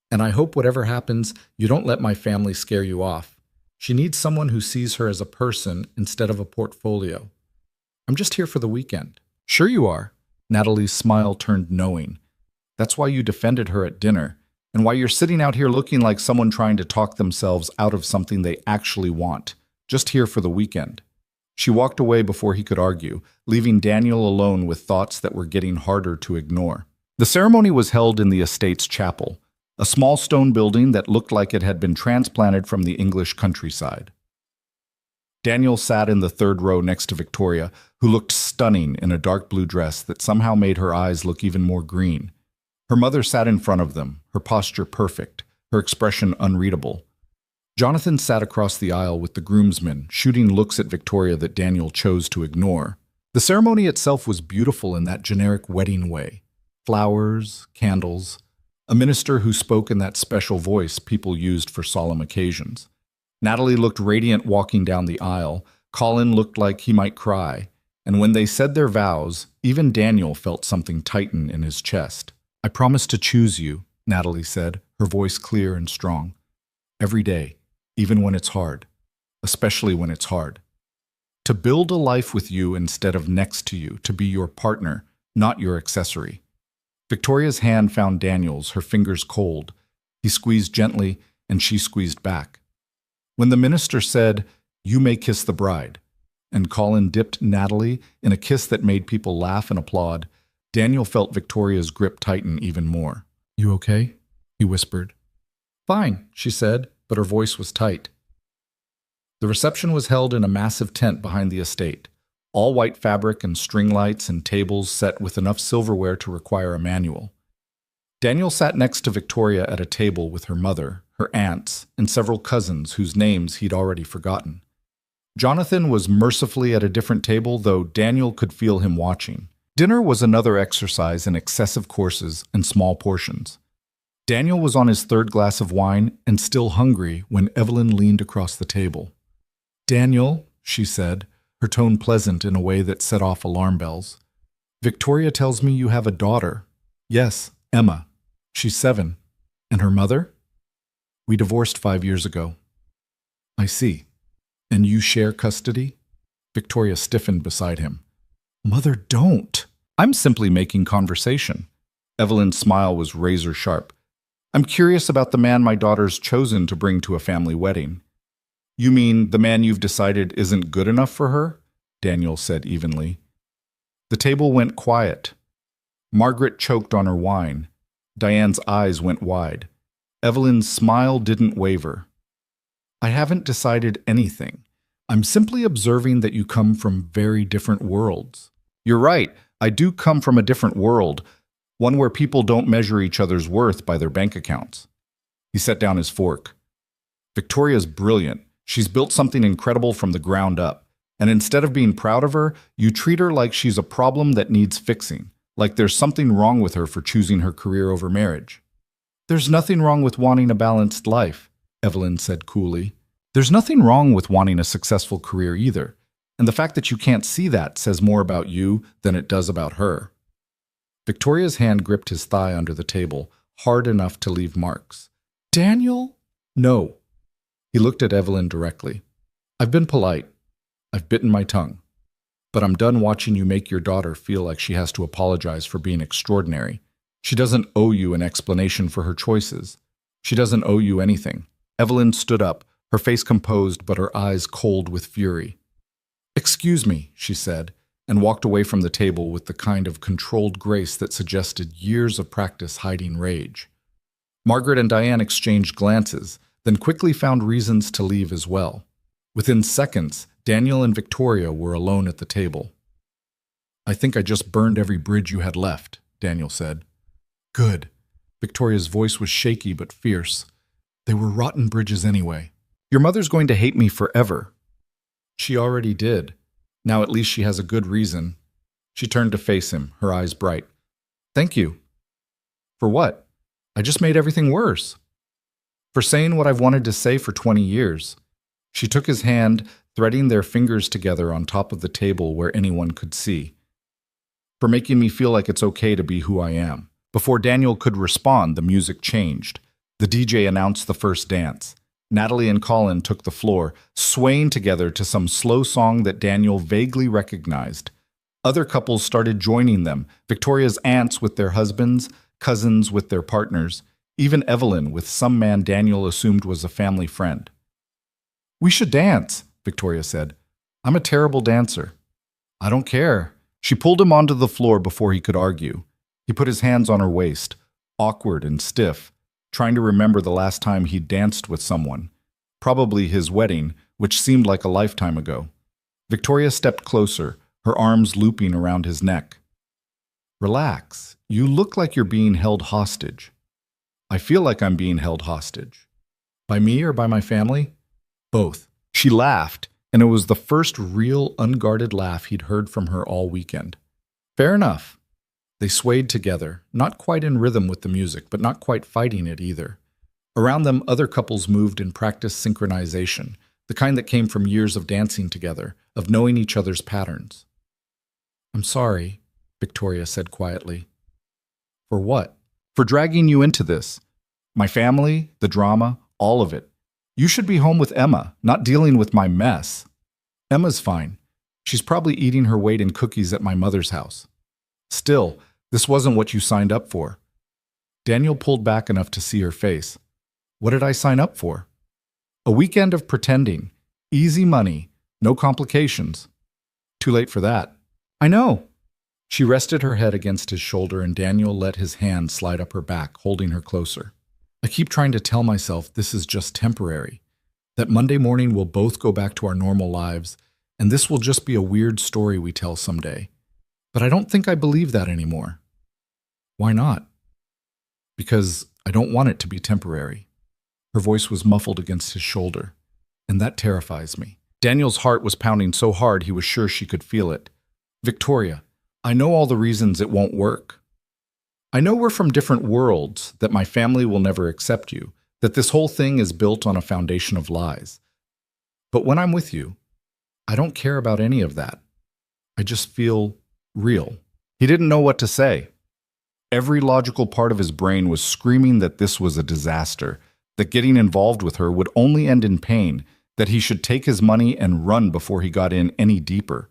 And I hope whatever happens, you don't let my family scare you off. She needs someone who sees her as a person instead of a portfolio. I'm just here for the weekend. Sure you are. Natalie's smile turned knowing. That's why you defended her at dinner, and why you're sitting out here looking like someone trying to talk themselves out of something they actually want. Just here for the weekend. She walked away before he could argue, leaving Daniel alone with thoughts that were getting harder to ignore. The ceremony was held in the estate's chapel, a small stone building that looked like it had been transplanted from the English countryside. Daniel sat in the third row next to Victoria, who looked stunning in a dark blue dress that somehow made her eyes look even more green. Her mother sat in front of them, her posture perfect, her expression unreadable. Jonathan sat across the aisle with the groomsmen, shooting looks at Victoria that Daniel chose to ignore. The ceremony itself was beautiful in that generic wedding way. Flowers, candles, a minister who spoke in that special voice people used for solemn occasions. Natalie looked radiant walking down the aisle. Colin looked like he might cry. And when they said their vows, even Daniel felt something tighten in his chest. I promise to choose you, Natalie said, her voice clear and strong. Every day, even when it's hard. Especially when it's hard. To build a life with you instead of next to you, to be your partner, not your accessory. Victoria's hand found Daniel's, her fingers cold. He squeezed gently, and she squeezed back. When the minister said, "You may kiss the bride," and Colin dipped Natalie in a kiss that made people laugh and applaud, Daniel felt Victoria's grip tighten even more. You okay? He whispered. Fine, she said, but her voice was tight. The reception was held in a massive tent behind the estate. All white fabric and string lights and tables set with enough silverware to require a manual. Daniel sat next to Victoria at a table with her mother, her aunts, and several cousins whose names he'd already forgotten. Jonathan was mercifully at a different table, though Daniel could feel him watching. Dinner was another exercise in excessive courses and small portions. Daniel was on his third glass of wine and still hungry when Evelyn leaned across the table. Daniel, she said, her tone pleasant in a way that set off alarm bells. Victoria tells me you have a daughter. Yes, Emma. She's 7. And her mother? We divorced 5 years ago. I see. And you share custody? Victoria stiffened beside him. Mother, don't. I'm simply making conversation. Evelyn's smile was razor sharp. I'm curious about the man my daughter's chosen to bring to a family wedding. You mean the man you've decided isn't good enough for her? Daniel said evenly. The table went quiet. Margaret choked on her wine. Diane's eyes went wide. Evelyn's smile didn't waver. I haven't decided anything. I'm simply observing that you come from very different worlds. You're right. I do come from a different world, one where people don't measure each other's worth by their bank accounts. He set down his fork. Victoria's brilliant. She's built something incredible from the ground up. And instead of being proud of her, you treat her like she's a problem that needs fixing, like there's something wrong with her for choosing her career over marriage. There's nothing wrong with wanting a balanced life, Evelyn said coolly. There's nothing wrong with wanting a successful career either. And the fact that you can't see that says more about you than it does about her. Victoria's hand gripped his thigh under the table, hard enough to leave marks. Daniel? No. He looked at Evelyn directly. I've been polite. I've bitten my tongue. But I'm done watching you make your daughter feel like she has to apologize for being extraordinary. She doesn't owe you an explanation for her choices. She doesn't owe you anything. Evelyn stood up, her face composed but her eyes cold with fury. Excuse me, she said, and walked away from the table with the kind of controlled grace that suggested years of practice hiding rage. Margaret and Diane exchanged glances, then quickly found reasons to leave as well. Within seconds, Daniel and Victoria were alone at the table. I think I just burned every bridge you had left, Daniel said. Good. Victoria's voice was shaky but fierce. They were rotten bridges anyway. Your mother's going to hate me forever. She already did. Now at least she has a good reason. She turned to face him, her eyes bright. Thank you. For what? I just made everything worse. For saying what I've wanted to say for 20 years. She took his hand, threading their fingers together on top of the table where anyone could see. For making me feel like it's okay to be who I am. Before Daniel could respond, the music changed. The DJ announced the first dance. Natalie and Colin took the floor, swaying together to some slow song that Daniel vaguely recognized. Other couples started joining them, Victoria's aunts with their husbands, cousins with their partners, even Evelyn with some man Daniel assumed was a family friend. We should dance, Victoria said. I'm a terrible dancer. I don't care. She pulled him onto the floor before he could argue. He put his hands on her waist, awkward and stiff, trying to remember the last time he danced with someone. Probably his wedding, which seemed like a lifetime ago. Victoria stepped closer, her arms looping around his neck. Relax. You look like you're being held hostage. I feel like I'm being held hostage. By me or by my family? Both. She laughed, and it was the first real, unguarded laugh he'd heard from her all weekend. Fair enough. They swayed together, not quite in rhythm with the music, but not quite fighting it either. Around them, other couples moved in practiced synchronization, the kind that came from years of dancing together, of knowing each other's patterns. I'm sorry, Victoria said quietly. For what? For dragging you into this. My family, the drama, all of it. You should be home with Emma, not dealing with my mess. Emma's fine. She's probably eating her weight in cookies at my mother's house. Still, this wasn't what you signed up for. Daniel pulled back enough to see her face. What did I sign up for? A weekend of pretending. Easy money. No complications. Too late for that. I know. She rested her head against his shoulder and Daniel let his hand slide up her back, holding her closer. I keep trying to tell myself this is just temporary. That Monday morning we'll both go back to our normal lives, and this will just be a weird story we tell someday. But I don't think I believe that anymore. Why not? Because I don't want it to be temporary. Her voice was muffled against his shoulder, and that terrifies me. Daniel's heart was pounding so hard he was sure she could feel it. Victoria, I know all the reasons it won't work. I know we're from different worlds, that my family will never accept you, that this whole thing is built on a foundation of lies. But when I'm with you, I don't care about any of that. I just feel real. He didn't know what to say. Every logical part of his brain was screaming that this was a disaster, that getting involved with her would only end in pain, that he should take his money and run before he got in any deeper.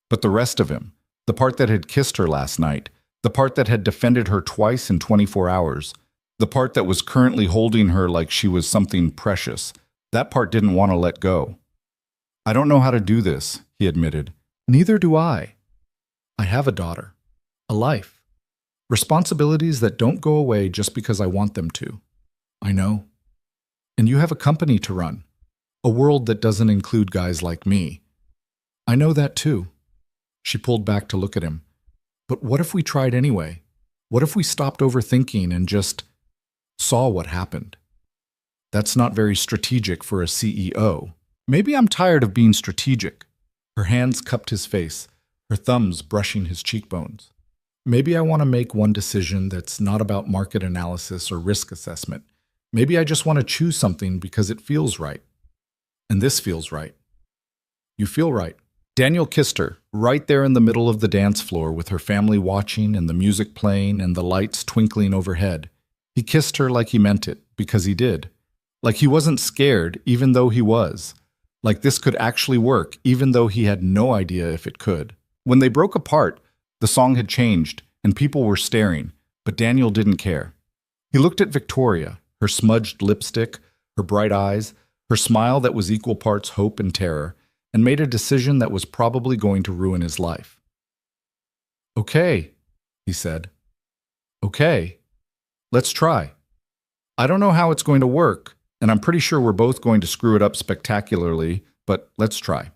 But the rest of him, the part that had kissed her last night, the part that had defended her twice in 24 hours, the part that was currently holding her like she was something precious, that part didn't want to let go. I don't know how to do this, he admitted. Neither do I. I have a daughter, a life, responsibilities that don't go away just because I want them to. I know. And you have a company to run, a world that doesn't include guys like me. I know that too. She pulled back to look at him. But what if we tried anyway? What if we stopped overthinking and just saw what happened? That's not very strategic for a CEO. Maybe I'm tired of being strategic. Her hands cupped his face, her thumbs brushing his cheekbones. Maybe I want to make one decision that's not about market analysis or risk assessment. Maybe I just want to choose something because it feels right. And this feels right. You feel right. Daniel kissed her, right there in the middle of the dance floor with her family watching and the music playing and the lights twinkling overhead. He kissed her like he meant it, because he did. Like he wasn't scared, even though he was. Like this could actually work, even though he had no idea if it could. When they broke apart, the song had changed, and people were staring, but Daniel didn't care. He looked at Victoria, her smudged lipstick, her bright eyes, her smile that was equal parts hope and terror, and made a decision that was probably going to ruin his life. "Okay," he said. "Okay. Let's try. I don't know how it's going to work, and I'm pretty sure we're both going to screw it up spectacularly, but let's try."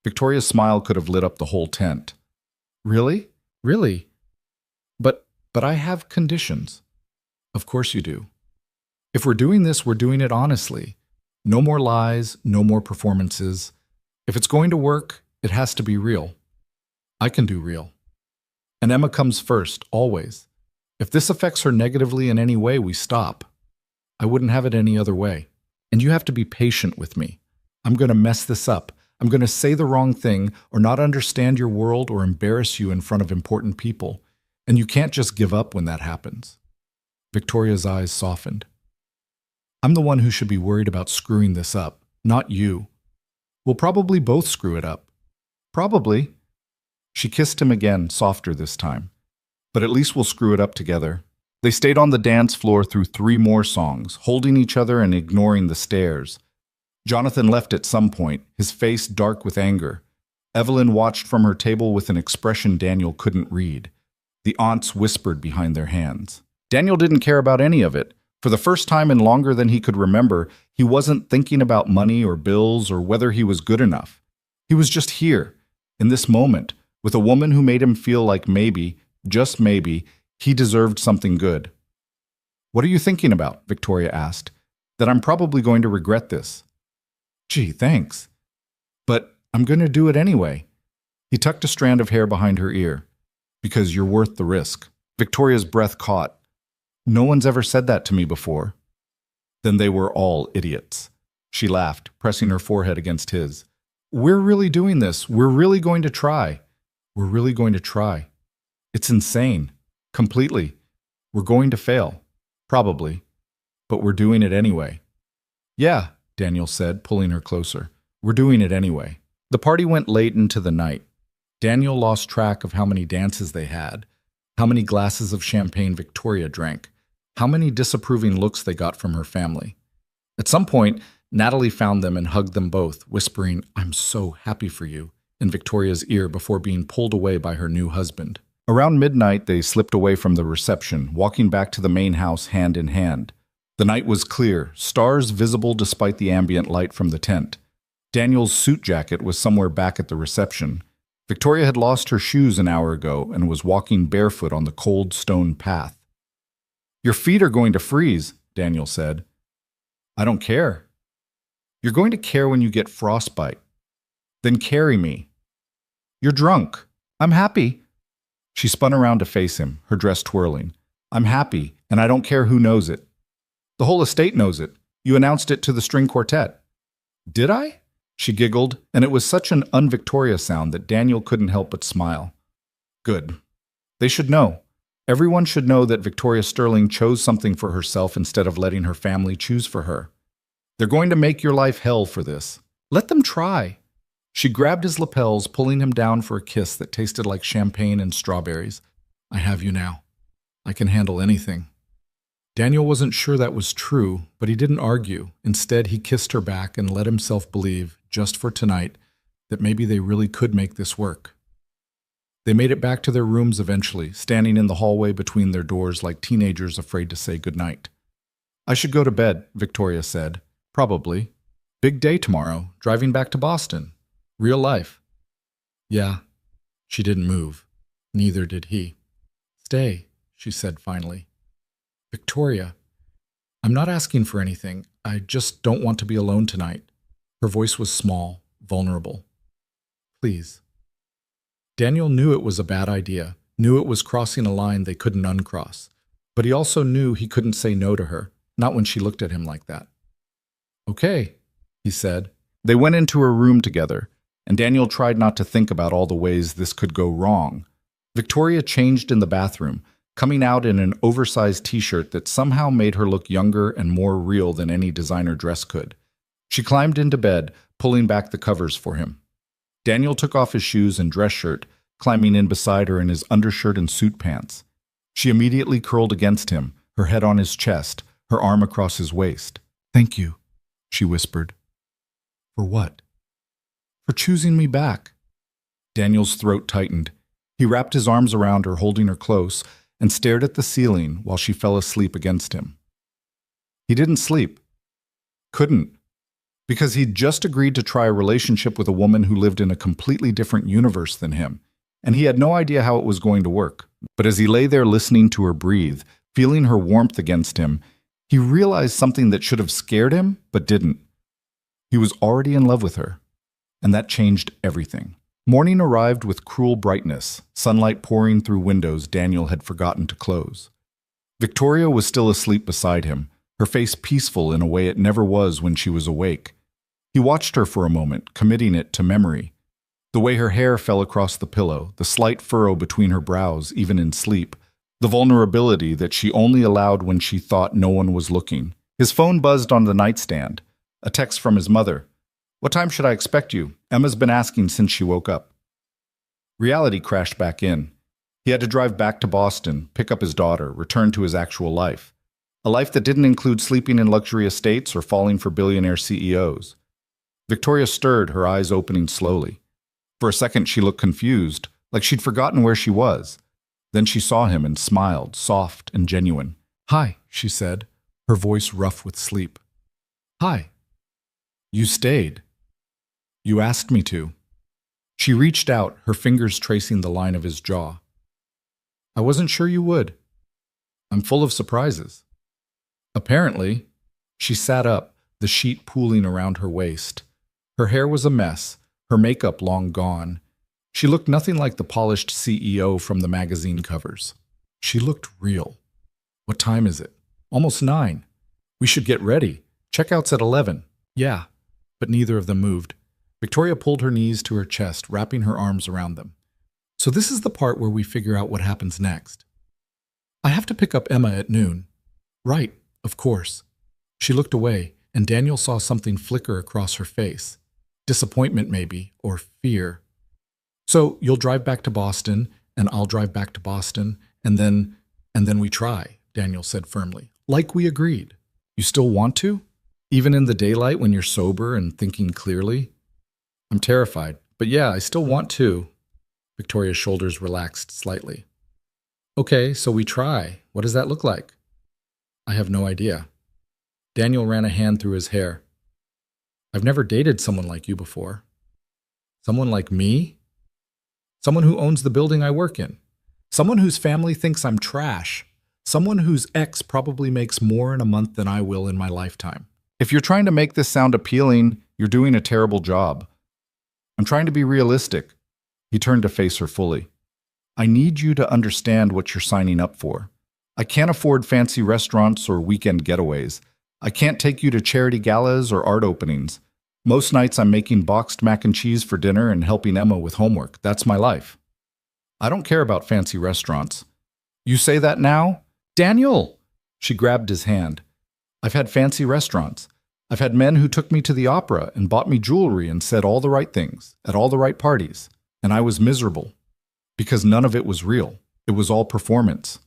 Victoria's smile could have lit up the whole tent. "Really? Really? But I have conditions." "Of course you do. If we're doing this, we're doing it honestly. No more lies, no more performances. If it's going to work, it has to be real. I can do real. And Emma comes first, always. If this affects her negatively in any way, we stop. I wouldn't have it any other way. And you have to be patient with me. I'm going to mess this up. I'm going to say the wrong thing or not understand your world or embarrass you in front of important people. And you can't just give up when that happens." Victoria's eyes softened. "I'm the one who should be worried about screwing this up, not you. We'll probably both screw it up." "Probably." She kissed him again, softer this time. "But at least we'll screw it up together." They stayed on the dance floor through 3 more songs, holding each other and ignoring the stares. Jonathan left at some point, his face dark with anger. Evelyn watched from her table with an expression Daniel couldn't read. The aunts whispered behind their hands. Daniel didn't care about any of it. For the first time in longer than he could remember, he wasn't thinking about money or bills or whether he was good enough. He was just here, in this moment, with a woman who made him feel like maybe, just maybe, he deserved something good. "What are you thinking about?" Victoria asked. "That I'm probably going to regret this." "Gee, thanks. But I'm going to do it anyway." He tucked a strand of hair behind her ear. "Because you're worth the risk." Victoria's breath caught. "No one's ever said that to me before." Then they were all idiots. She laughed, pressing her forehead against his. "We're really doing this. We're really going to try. We're really going to try. It's insane. Completely. We're going to fail. Probably. But we're doing it anyway." "Yeah," Daniel said, pulling her closer. "We're doing it anyway." The party went late into the night. Daniel lost track of how many dances they had, how many glasses of champagne Victoria drank, how many disapproving looks they got from her family. At some point, Natalie found them and hugged them both, whispering, "I'm so happy for you," in Victoria's ear before being pulled away by her new husband. Around midnight, they slipped away from the reception, walking back to the main house hand in hand. The night was clear, stars visible despite the ambient light from the tent. Daniel's suit jacket was somewhere back at the reception. Victoria had lost her shoes an hour ago and was walking barefoot on the cold stone path. "Your feet are going to freeze," Daniel said. "I don't care." "You're going to care when you get frostbite." "Then carry me." "You're drunk." "I'm happy." She spun around to face him, her dress twirling. "I'm happy, and I don't care who knows it." "The whole estate knows it. You announced it to the string quartet." "Did I?" She giggled, and it was such an un-Victoria sound that Daniel couldn't help but smile. "Good. They should know. Everyone should know that Victoria Sterling chose something for herself instead of letting her family choose for her. They're going to make your life hell for this. Let them try." She grabbed his lapels, pulling him down for a kiss that tasted like champagne and strawberries. "I have you now. I can handle anything." Daniel wasn't sure that was true, but he didn't argue. Instead, he kissed her back and let himself believe, just for tonight, that maybe they really could make this work. They made it back to their rooms eventually, standing in the hallway between their doors like teenagers afraid to say goodnight. "I should go to bed," Victoria said. "Probably. Big day tomorrow, driving back to Boston. Real life." "Yeah." She didn't move. Neither did he. "Stay," she said finally. "Victoria, I'm not asking for anything. I just don't want to be alone tonight." Her voice was small, vulnerable. "Please." Daniel knew it was a bad idea, knew it was crossing a line they couldn't uncross, but he also knew he couldn't say no to her, not when she looked at him like that. "Okay," he said. They went into her room together, and Daniel tried not to think about all the ways this could go wrong. Victoria changed in the bathroom, coming out in an oversized t-shirt that somehow made her look younger and more real than any designer dress could. She climbed into bed, pulling back the covers for him. Daniel took off his shoes and dress shirt, climbing in beside her in his undershirt and suit pants. She immediately curled against him, her head on his chest, her arm across his waist. "Thank you," she whispered. "For what?" "For choosing me back." Daniel's throat tightened. He wrapped his arms around her, holding her close, and stared at the ceiling while she fell asleep against him. He didn't sleep. Couldn't. Because he'd just agreed to try a relationship with a woman who lived in a completely different universe than him, and he had no idea how it was going to work. But as he lay there listening to her breathe, feeling her warmth against him, he realized something that should have scared him, but didn't. He was already in love with her, and that changed everything. Morning arrived with cruel brightness, sunlight pouring through windows Daniel had forgotten to close. Victoria was still asleep beside him, her face peaceful in a way it never was when she was awake. He watched her for a moment, committing it to memory. The way her hair fell across the pillow, the slight furrow between her brows, even in sleep, the vulnerability that she only allowed when she thought no one was looking. His phone buzzed on the nightstand. A text from his mother. "What time should I expect you? Emma's been asking since she woke up." Reality crashed back in. He had to drive back to Boston, pick up his daughter, return to his actual life. A life that didn't include sleeping in luxury estates or falling for billionaire CEOs. Victoria stirred, her eyes opening slowly. For a second, she looked confused, like she'd forgotten where she was. Then she saw him and smiled, soft and genuine. "Hi," she said, her voice rough with sleep. "Hi. You stayed. You asked me to." She reached out, her fingers tracing the line of his jaw. "I wasn't sure you would. I'm full of surprises." Apparently, she sat up, the sheet pooling around her waist. Her hair was a mess, her makeup long gone. She looked nothing like the polished CEO from the magazine covers. She looked real. "What time is it?" "Almost 9. We should get ready. Checkout's at 11. "Yeah." But neither of them moved. Victoria pulled her knees to her chest, wrapping her arms around them. "So this is the part where we figure out what happens next. I have to pick up Emma at noon." "Right, of course." She looked away, and Daniel saw something flicker across her face. Disappointment, maybe, or fear. "So you'll drive back to Boston, and I'll drive back to Boston, and then we try," Daniel said firmly. "Like we agreed." "You still want to? Even in the daylight when you're sober and thinking clearly?" "I'm terrified, but yeah, I still want to." Victoria's shoulders relaxed slightly. "Okay, so we try. What does that look like?" "I have no idea." Daniel ran a hand through his hair. "I've never dated someone like you before." "Someone like me?" "Someone who owns the building I work in. Someone whose family thinks I'm trash. Someone whose ex probably makes more in a month than I will in my lifetime." If you're trying to make this sound appealing, you're doing a terrible job. I'm trying to be realistic. He turned to face her fully. I need you to understand what you're signing up for. I can't afford fancy restaurants or weekend getaways. I can't take you to charity galas or art openings. Most nights I'm making boxed mac and cheese for dinner and helping Emma with homework. That's my life. I don't care about fancy restaurants. You say that now? Daniel! She grabbed his hand. I've had fancy restaurants. I've had men who took me to the opera and bought me jewelry and said all the right things at all the right parties. And I was miserable. Because none of it was real. It was all performance.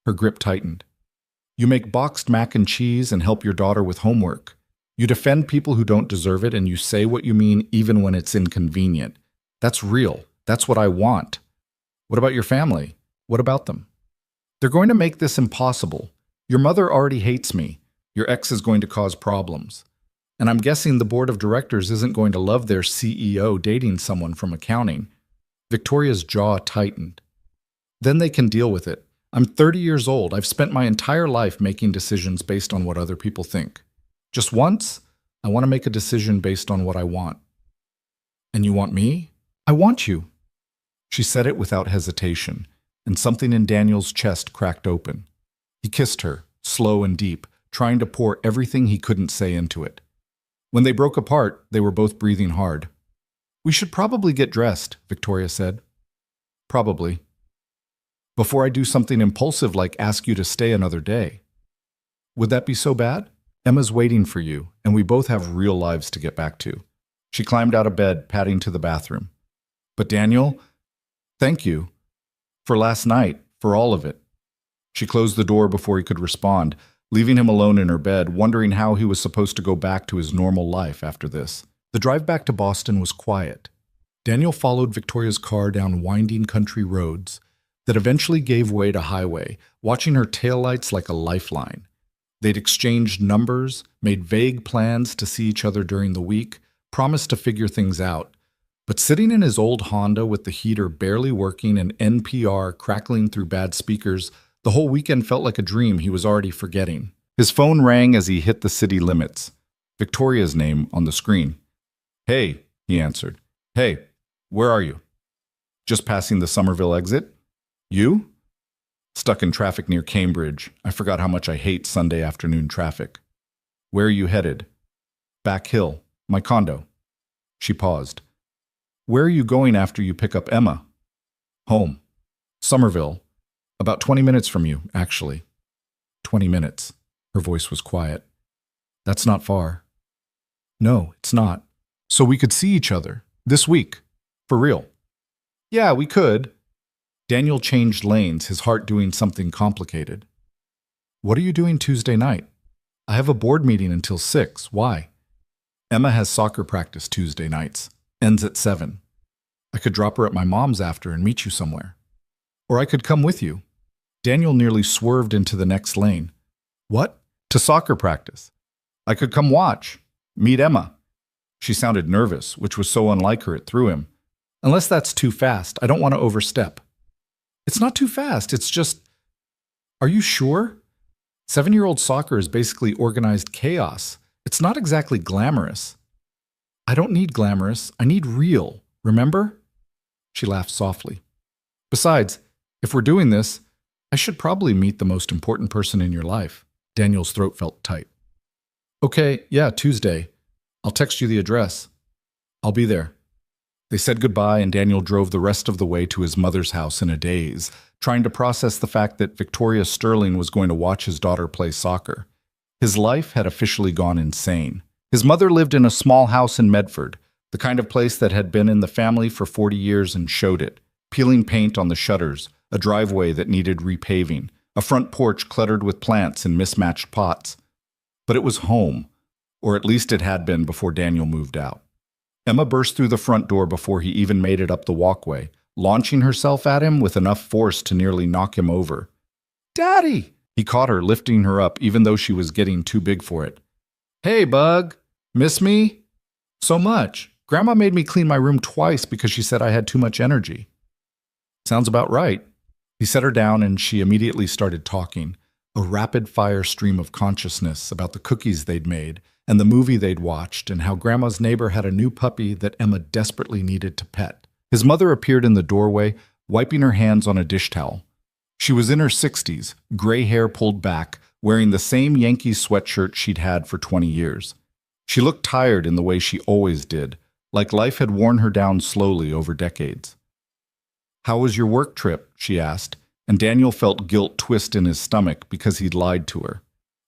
Her grip tightened. You make boxed mac and cheese and help your daughter with homework. You defend people who don't deserve it and you say what you mean even when it's inconvenient. That's real. That's what I want. What about your family? What about them? They're going to make this impossible. Your mother already hates me. Your ex is going to cause problems. And I'm guessing the board of directors isn't going to love their CEO dating someone from accounting. Victoria's jaw tightened. Then they can deal with it. I'm 30 years old. I've spent my entire life making decisions based on what other people think. Just once, I want to make a decision based on what I want. And you want me? I want you. She said it without hesitation, and something in Daniel's chest cracked open. He kissed her, slow and deep, trying to pour everything he couldn't say into it. When they broke apart, they were both breathing hard. We should probably get dressed, Victoria said. Probably. Before I do something impulsive like ask you to stay another day. Would that be so bad? Emma's waiting for you, and we both have real lives to get back to. She climbed out of bed, padding to the bathroom. But Daniel, thank you. For last night, for all of it. She closed the door before he could respond, leaving him alone in her bed, wondering how he was supposed to go back to his normal life after this. The drive back to Boston was quiet. Daniel followed Victoria's car down winding country roads that eventually gave way to highway, watching her taillights like a lifeline. They'd exchanged numbers, made vague plans to see each other during the week, promised to figure things out. But sitting in his old Honda with the heater barely working and NPR crackling through bad speakers, the whole weekend felt like a dream he was already forgetting. His phone rang as he hit the city limits. Victoria's name on the screen. Hey, he answered. Hey, where are you? Just passing the Somerville exit? You? Stuck in traffic near Cambridge. I forgot how much I hate Sunday afternoon traffic. Where are you headed? Back Hill, my condo. She paused. Where are you going after you pick up Emma? Home. Somerville. About 20 minutes from you, actually. 20 minutes. Her voice was quiet. That's not far. No, it's not. So we could see each other. This week. For real. Yeah, we could. Daniel changed lanes, his heart doing something complicated. What are you doing Tuesday night? I have a board meeting until 6. Why? Emma has soccer practice Tuesday nights. Ends at 7. I could drop her at my mom's after and meet you somewhere. Or I could come with you. Daniel nearly swerved into the next lane. What? To soccer practice. I could come watch. Meet Emma. She sounded nervous, which was so unlike her it threw him. Unless that's too fast, I don't want to overstep. It's not too fast, it's just... Are you sure? 7-year-old soccer is basically organized chaos. It's not exactly glamorous. I don't need glamorous, I need real, remember? She laughed softly. Besides, if we're doing this, I should probably meet the most important person in your life. Daniel's throat felt tight. Okay, yeah, Tuesday. I'll text you the address. I'll be there. They said goodbye, and Daniel drove the rest of the way to his mother's house in a daze, trying to process the fact that Victoria Sterling was going to watch his daughter play soccer. His life had officially gone insane. His mother lived in a small house in Medford, the kind of place that had been in the family for 40 years and showed it, peeling paint on the shutters, a driveway that needed repaving, a front porch cluttered with plants in mismatched pots. But it was home, or at least it had been before Daniel moved out. Emma burst through the front door before he even made it up the walkway, launching herself at him with enough force to nearly knock him over. Daddy! He caught her, lifting her up even though she was getting too big for it. Hey, Bug! Miss me? So much. Grandma made me clean my room twice because she said I had too much energy. Sounds about right. He set her down and she immediately started talking, a rapid-fire stream of consciousness about the cookies they'd made and the movie they'd watched and how Grandma's neighbor had a new puppy that Emma desperately needed to pet. His mother appeared in the doorway, wiping her hands on a dish towel. She was in her 60s, gray hair pulled back, wearing the same Yankees sweatshirt she'd had for 20 years. She looked tired in the way she always did, like life had worn her down slowly over decades. How was your work trip? She asked, and Daniel felt guilt twist in his stomach because he'd lied to her.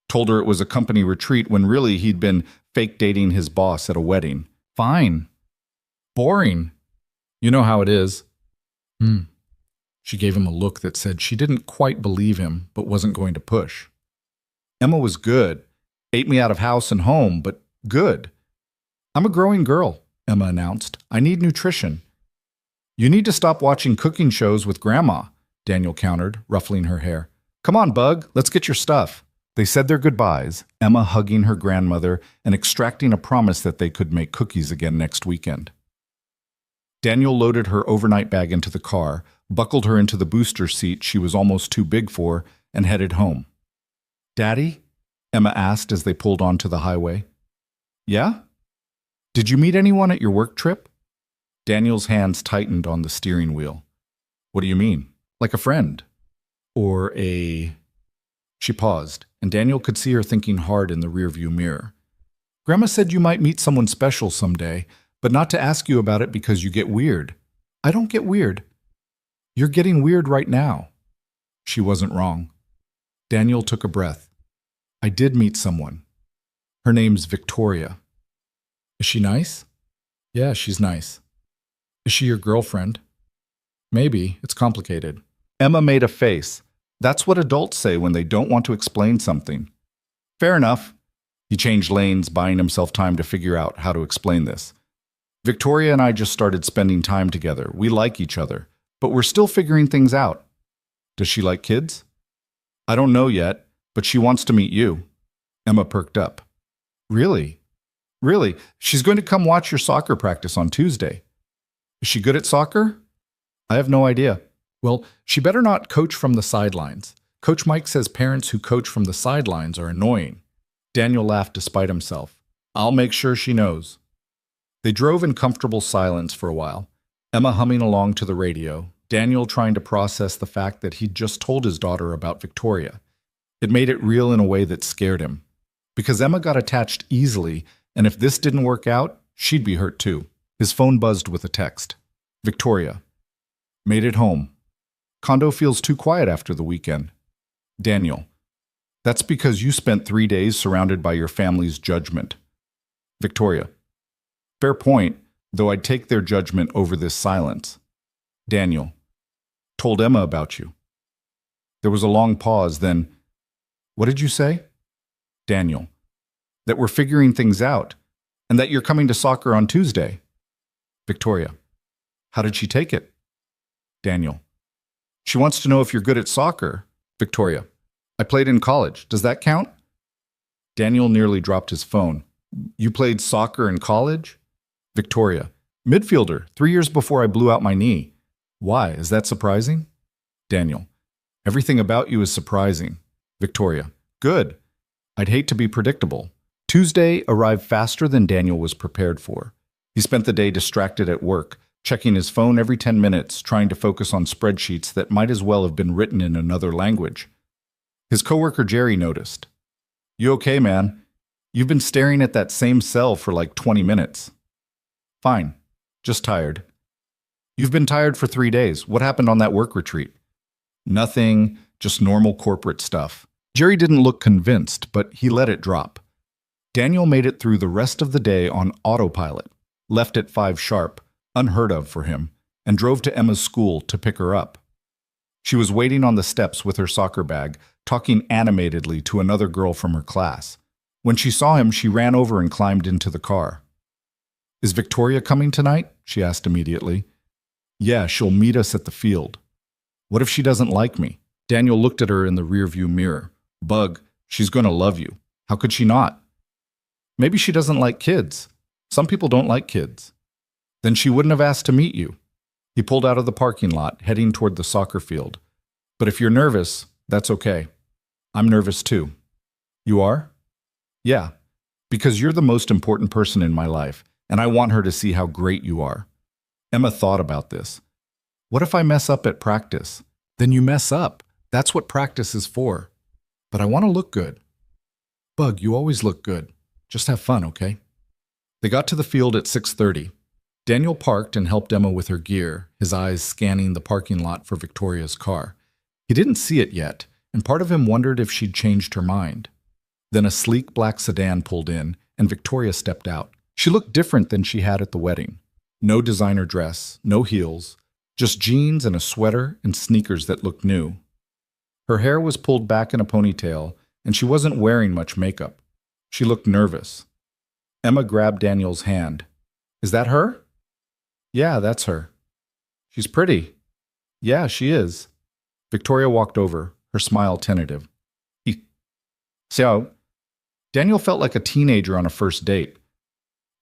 Told her it was a company retreat when really he'd been fake dating his boss at a wedding. Fine. Boring. You know how it is. She gave him a look that said she didn't quite believe him, but wasn't going to push. Emma was good. Ate me out of house and home, but good. I'm a growing girl, Emma announced. I need nutrition. You need to stop watching cooking shows with Grandma, Daniel countered, ruffling her hair. Come on, Bug, let's get your stuff. They said their goodbyes, Emma hugging her grandmother and extracting a promise that they could make cookies again next weekend. Daniel loaded her overnight bag into the car, buckled her into the booster seat she was almost too big for, and headed home. "Daddy?" Emma asked as they pulled onto the highway. "Yeah? Did you meet anyone at your work trip?" Daniel's hands tightened on the steering wheel. "What do you mean? Like a friend? Or a—" She paused, and Daniel could see her thinking hard in the rearview mirror. "Grandma said you might meet someone special someday, but not to ask you about it because you get weird." "I don't get weird." "You're getting weird right now." She wasn't wrong. Daniel took a breath. "I did meet someone. Her name's Victoria." "Is she nice?" "Yeah, she's nice." "Is she your girlfriend?" "Maybe. It's complicated." Emma made a face. That's what adults say when they don't want to explain something. "Fair enough." He changed lanes, buying himself time to figure out how to explain this. "Victoria and I just started spending time together. We like each other, but we're still figuring things out." "Does she like kids?" "I don't know yet, but she wants to meet you." Emma perked up. "Really? Really? She's going to come watch your soccer practice on Tuesday." "Is she good at soccer?" "I have no idea." "Well, she better not coach from the sidelines. Coach Mike says parents who coach from the sidelines are annoying." Daniel laughed despite himself. "I'll make sure she knows." They drove in comfortable silence for a while, Emma humming along to the radio, Daniel trying to process the fact that he'd just told his daughter about Victoria. It made it real in a way that scared him. Because Emma got attached easily, and if this didn't work out, she'd be hurt too. His phone buzzed with a text. "Victoria. Made it home. Condo feels too quiet after the weekend. Daniel. That's because you spent 3 days surrounded by your family's judgment. Victoria. Fair point, though I'd take their judgment over this silence. Daniel. Told Emma about you." There was a long pause, then, "What did you say?" Daniel. "That we're figuring things out, and that you're coming to soccer on Tuesday." Victoria. "How did she take it?" Daniel. "She wants to know if you're good at soccer." Victoria. "I played in college. Does that count?" Daniel nearly dropped his phone. "You played soccer in college?" Victoria. "Midfielder, 3 years before I blew out my knee." "Why? Is that surprising?" Daniel. "Everything about you is surprising." Victoria. "Good. I'd hate to be predictable." Tuesday arrived faster than Daniel was prepared for. He spent the day distracted at work, checking his phone every 10 minutes, trying to focus on spreadsheets that might as well have been written in another language. His coworker Jerry noticed. "You okay, man? You've been staring at that same cell for like 20 minutes. "Fine. Just tired." "You've been tired for 3 days. What happened on that work retreat?" "Nothing. Just normal corporate stuff." Jerry didn't look convinced, but he let it drop. Daniel made it through the rest of the day on autopilot, left at 5 sharp, unheard of for him, and drove to Emma's school to pick her up. She was waiting on the steps with her soccer bag, talking animatedly to another girl from her class. When she saw him, she ran over and climbed into the car. "Is Victoria coming tonight?" she asked immediately. "Yeah, she'll meet us at the field." "What if she doesn't like me?" Daniel looked at her in the rearview mirror. "Bug, she's going to love you. How could she not?" "Maybe she doesn't like kids. Some people don't like kids." "Then she wouldn't have asked to meet you." He pulled out of the parking lot, heading toward the soccer field. "But if you're nervous, that's okay. I'm nervous too." "You are?" "Yeah, because you're the most important person in my life, and I want her to see how great you are." Emma thought about this. "What if I mess up at practice?" "Then you mess up. That's what practice is for." "But I want to look good." "Bug, you always look good. Just have fun, okay?" They got to the field at 6:30. Daniel parked and helped Emma with her gear, his eyes scanning the parking lot for Victoria's car. He didn't see it yet, and part of him wondered if she'd changed her mind. Then a sleek black sedan pulled in, and Victoria stepped out. She looked different than she had at the wedding. No designer dress, no heels, just jeans and a sweater and sneakers that looked new. Her hair was pulled back in a ponytail, and she wasn't wearing much makeup. She looked nervous. Emma grabbed Daniel's hand. "Is that her?" "Yeah, that's her." "She's pretty." "Yeah, she is." Victoria walked over, her smile tentative. So, Daniel felt like a teenager on a first date.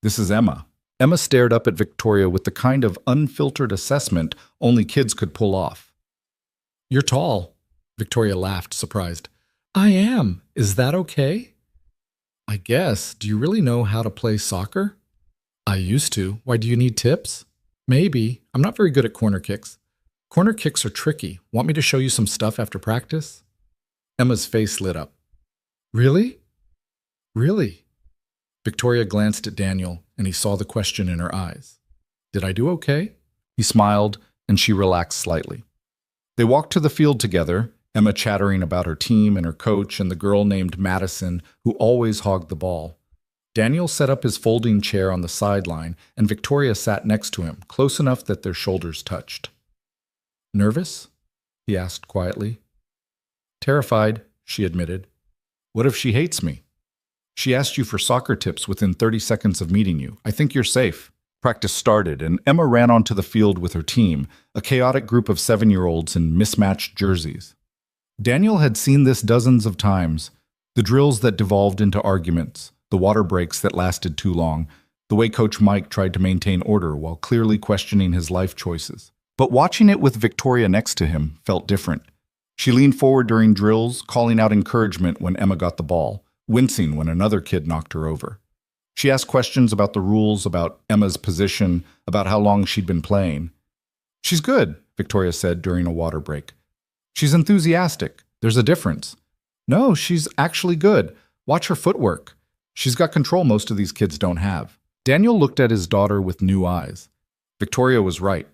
"This is Emma." Emma stared up at Victoria with the kind of unfiltered assessment only kids could pull off. "You're tall." Victoria laughed, surprised. "I am. Is that okay?" "I guess. Do you really know how to play soccer?" "I used to. Why, do you need tips?" "Maybe. I'm not very good at corner kicks." "Corner kicks are tricky. Want me to show you some stuff after practice?" Emma's face lit up. "Really? Really?" Victoria glanced at Daniel, and he saw the question in her eyes. "Did I do okay?" He smiled, and she relaxed slightly. They walked to the field together, Emma chattering about her team and her coach and the girl named Madison who always hogged the ball. Daniel set up his folding chair on the sideline, and Victoria sat next to him, close enough that their shoulders touched. "Nervous?" he asked quietly. "Terrified," she admitted. "What if she hates me? She asked you for soccer tips within 30 seconds of meeting you. I think you're safe." Practice started, and Emma ran onto the field with her team, a chaotic group of 7-year-olds in mismatched jerseys. Daniel had seen this dozens of times, the drills that devolved into arguments, the water breaks that lasted too long, the way Coach Mike tried to maintain order while clearly questioning his life choices. But watching it with Victoria next to him felt different. She leaned forward during drills, calling out encouragement when Emma got the ball, wincing when another kid knocked her over. She asked questions about the rules, about Emma's position, about how long she'd been playing. "She's good," Victoria said during a water break. "She's enthusiastic. There's a difference." "No, she's actually good. Watch her footwork. She's got control most of these kids don't have." Daniel looked at his daughter with new eyes. Victoria was right.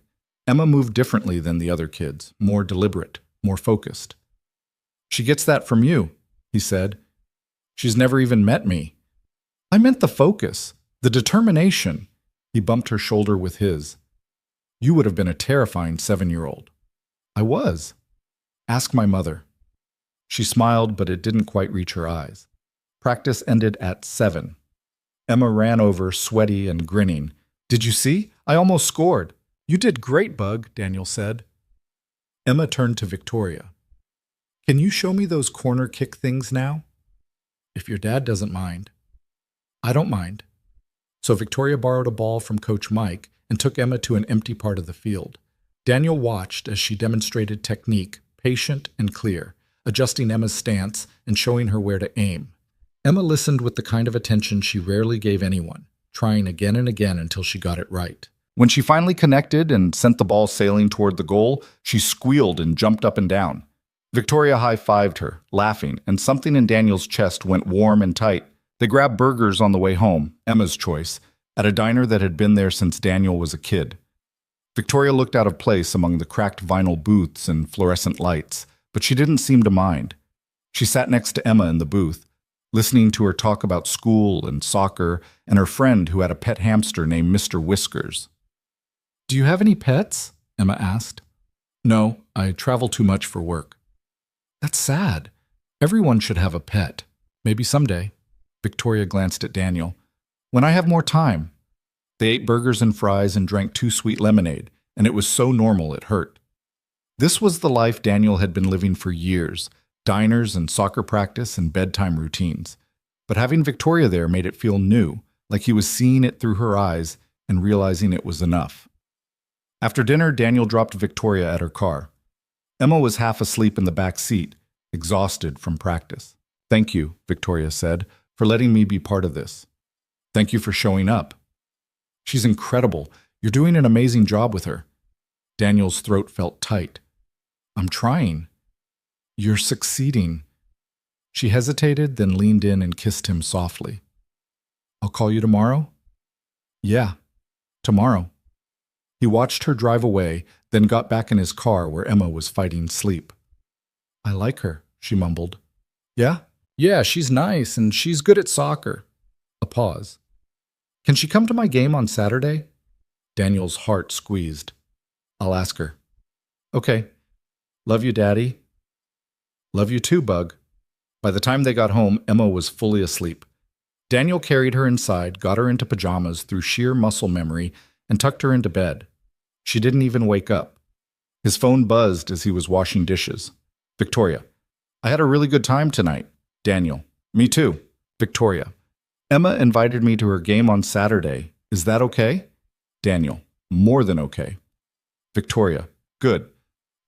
Emma moved differently than the other kids, more deliberate, more focused. "She gets that from you," he said. "She's never even met me." "I meant the focus, the determination." He bumped her shoulder with his. "You would have been a terrifying 7-year-old." "I was. Ask my mother." She smiled, but it didn't quite reach her eyes. Practice ended at 7. Emma ran over, sweaty and grinning. "Did you see? I almost scored." "You did great, Bug," Daniel said. Emma turned to Victoria. "Can you show me those corner kick things now?" "If your dad doesn't mind." "I don't mind." So Victoria borrowed a ball from Coach Mike and took Emma to an empty part of the field. Daniel watched as she demonstrated technique, patient and clear, adjusting Emma's stance and showing her where to aim. Emma listened with the kind of attention she rarely gave anyone, trying again and again until she got it right. When she finally connected and sent the ball sailing toward the goal, she squealed and jumped up and down. Victoria high-fived her, laughing, and something in Daniel's chest went warm and tight. They grabbed burgers on the way home, Emma's choice, at a diner that had been there since Daniel was a kid. Victoria looked out of place among the cracked vinyl booths and fluorescent lights, but she didn't seem to mind. She sat next to Emma in the booth, listening to her talk about school and soccer and her friend who had a pet hamster named Mr. Whiskers. "Do you have any pets?" Emma asked. "No, I travel too much for work." "That's sad. Everyone should have a pet. Maybe someday." Victoria glanced at Daniel. "When I have more time." They ate burgers and fries and drank 2 sweet lemonade, and it was so normal it hurt. This was the life Daniel had been living for years, diners and soccer practice and bedtime routines. But having Victoria there made it feel new, like he was seeing it through her eyes and realizing it was enough. After dinner, Daniel dropped Victoria at her car. Emma was half asleep in the back seat, exhausted from practice. "Thank you," Victoria said, "for letting me be part of this. Thank you for showing up." "She's incredible. You're doing an amazing job with her." Daniel's throat felt tight. "I'm trying." "You're succeeding." She hesitated, then leaned in and kissed him softly. "I'll call you tomorrow?" "Yeah, tomorrow." He watched her drive away, then got back in his car where Emma was fighting sleep. "I like her," she mumbled. "Yeah?" "Yeah, she's nice, and she's good at soccer." A pause. "Can she come to my game on Saturday?" Daniel's heart squeezed. "I'll ask her." "Okay. Love you, Daddy." "Love you too, Bug." By the time they got home, Emma was fully asleep. Daniel carried her inside, got her into pajamas through sheer muscle memory, and tucked her into bed. She didn't even wake up. His phone buzzed as he was washing dishes. Victoria. "I had a really good time tonight." Daniel. "Me too." Victoria. "Emma invited me to her game on Saturday. Is that okay? Daniel, more than okay. Victoria, good,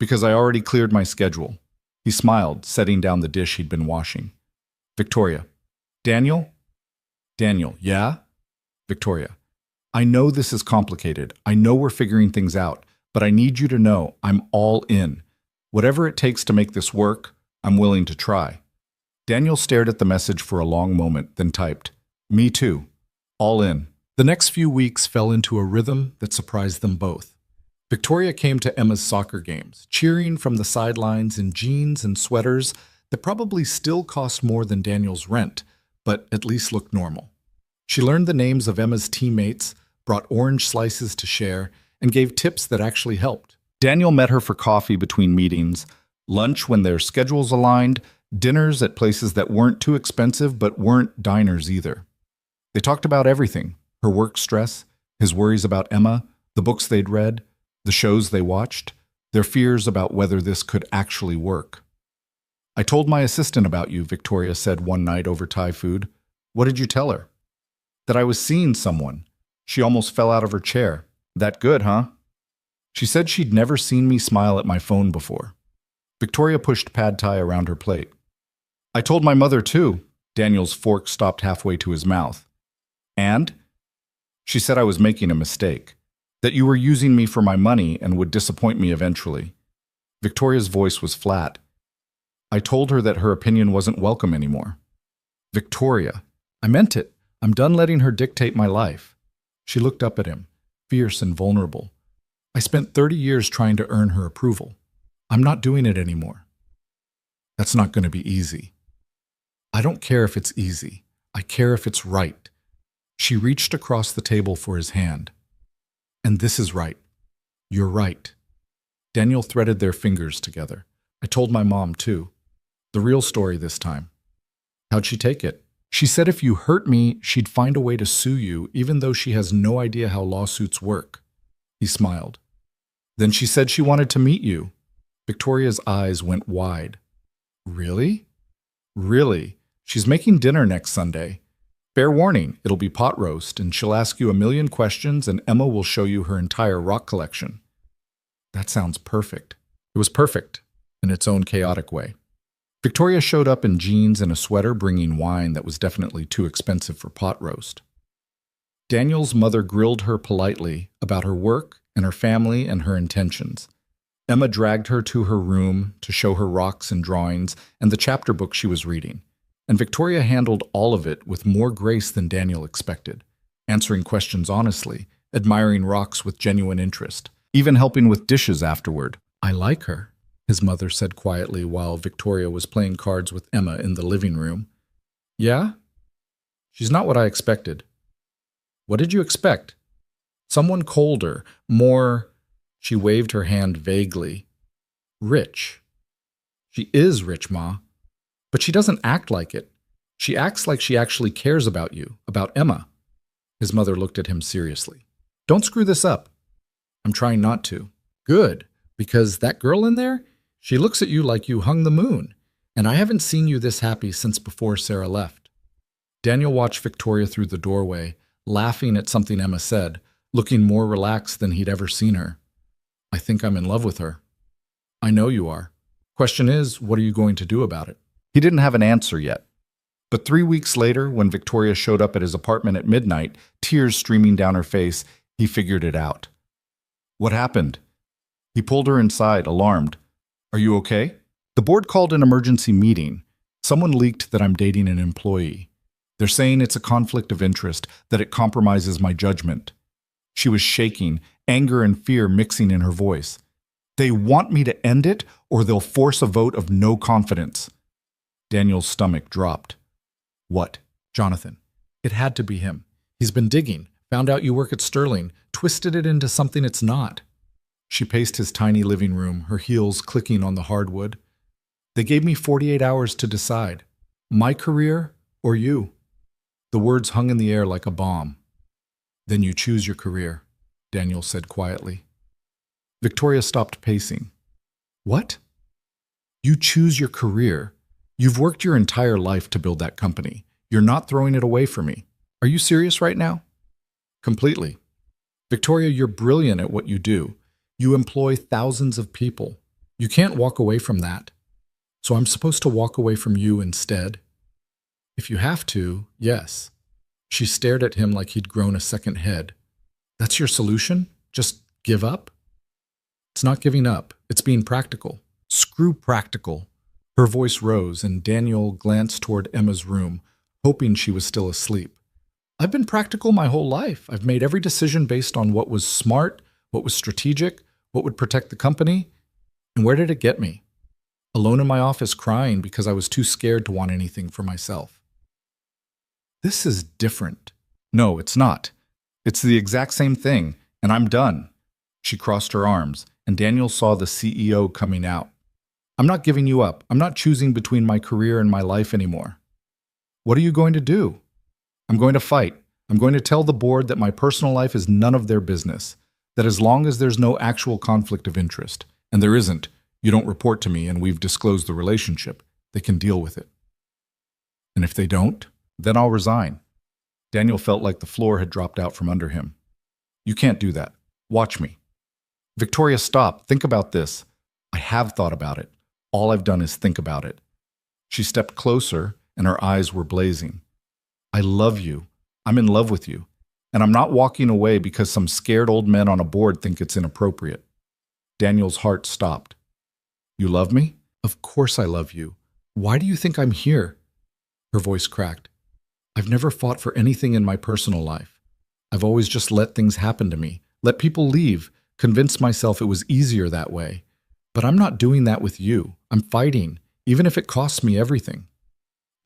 because I already cleared my schedule. He smiled, setting down the dish he'd been washing. Victoria, Daniel? Daniel, yeah? Victoria, I know this is complicated. I know we're figuring things out, but I need you to know I'm all in. Whatever it takes to make this work, I'm willing to try. Daniel stared at the message for a long moment, then typed, Me too. All in. The next few weeks fell into a rhythm that surprised them both. Victoria came to Emma's soccer games, cheering from the sidelines in jeans and sweaters that probably still cost more than Daniel's rent, but at least looked normal. She learned the names of Emma's teammates, brought orange slices to share, and gave tips that actually helped. Daniel met her for coffee between meetings, lunch when their schedules aligned, dinners at places that weren't too expensive but weren't diners either. They talked about everything, her work stress, his worries about Emma, the books they'd read, the shows they watched, their fears about whether this could actually work. I told my assistant about you, Victoria said one night over Thai food. What did you tell her? That I was seeing someone. She almost fell out of her chair. That good, huh? She said she'd never seen me smile at my phone before. Victoria pushed pad thai around her plate. I told my mother too. Daniel's fork stopped halfway to his mouth. And? She said I was making a mistake. That you were using me for my money and would disappoint me eventually. Victoria's voice was flat. I told her that her opinion wasn't welcome anymore. Victoria, I meant it. I'm done letting her dictate my life. She looked up at him, fierce and vulnerable. I spent 30 years trying to earn her approval. I'm not doing it anymore. That's not going to be easy. I don't care if it's easy. I care if it's right. She reached across the table for his hand. And this is right. You're right. Daniel threaded their fingers together. I told my mom, too. The real story this time. How'd she take it? She said if you hurt me, she'd find a way to sue you, even though she has no idea how lawsuits work. He smiled. Then she said she wanted to meet you. Victoria's eyes went wide. Really? Really? She's making dinner next Sunday. Fair warning, it'll be pot roast, and she'll ask you a million questions, and Emma will show you her entire rock collection. That sounds perfect. It was perfect, in its own chaotic way. Victoria showed up in jeans and a sweater, bringing wine that was definitely too expensive for pot roast. Daniel's mother grilled her politely about her work and her family and her intentions. Emma dragged her to her room to show her rocks and drawings and the chapter book she was reading, and Victoria handled all of it with more grace than Daniel expected, answering questions honestly, admiring rocks with genuine interest, even helping with dishes afterward. I like her, his mother said quietly while Victoria was playing cards with Emma in the living room. Yeah? She's not what I expected. What did you expect? Someone colder, more... She waved her hand vaguely. Rich. She is rich, Ma. But she doesn't act like it. She acts like she actually cares about you, about Emma. His mother looked at him seriously. Don't screw this up. I'm trying not to. Good, because that girl in there, she looks at you like you hung the moon, and I haven't seen you this happy since before Sarah left. Daniel watched Victoria through the doorway, laughing at something Emma said, looking more relaxed than he'd ever seen her. I think I'm in love with her. I know you are. Question is, what are you going to do about it? He didn't have an answer yet. But 3 weeks later, when Victoria showed up at his apartment at midnight, tears streaming down her face, he figured it out. What happened? He pulled her inside, alarmed. Are you okay? The board called an emergency meeting. Someone leaked that I'm dating an employee. They're saying it's a conflict of interest, that it compromises my judgment. She was shaking, anger and fear mixing in her voice. They want me to end it, or they'll force a vote of no confidence. Daniel's stomach dropped. What? Jonathan. It had to be him. He's been digging, found out you work at Sterling, twisted it into something it's not. She paced his tiny living room, her heels clicking on the hardwood. They gave me 48 hours to decide. My career or you? The words hung in the air like a bomb. Then you choose your career, Daniel said quietly. Victoria stopped pacing. What? You choose your career. You've worked your entire life to build that company. You're not throwing it away for me. Are you serious right now? Completely. Victoria, you're brilliant at what you do. You employ thousands of people. You can't walk away from that. So I'm supposed to walk away from you instead? If you have to, yes. She stared at him like he'd grown a second head. That's your solution? Just give up? It's not giving up. It's being practical. Screw practical. Her voice rose, and Daniel glanced toward Emma's room, hoping she was still asleep. I've been practical my whole life. I've made every decision based on what was smart, what was strategic, what would protect the company. And where did it get me? Alone in my office crying because I was too scared to want anything for myself. This is different. No, it's not. It's the exact same thing, and I'm done. She crossed her arms, and Daniel saw the CEO coming out. I'm not giving you up. I'm not choosing between my career and my life anymore. What are you going to do? I'm going to fight. I'm going to tell the board that my personal life is none of their business, that as long as there's no actual conflict of interest, and there isn't, you don't report to me and we've disclosed the relationship, they can deal with it. And if they don't, then I'll resign. Daniel felt like the floor had dropped out from under him. You can't do that. Watch me. Victoria, stop. Think about this. I have thought about it. All I've done is think about it. She stepped closer, and her eyes were blazing. I love you. I'm in love with you. And I'm not walking away because some scared old men on a board think it's inappropriate. Daniel's heart stopped. You love me? Of course I love you. Why do you think I'm here? Her voice cracked. I've never fought for anything in my personal life. I've always just let things happen to me, let people leave, convinced myself it was easier that way. But I'm not doing that with you. I'm fighting, even if it costs me everything.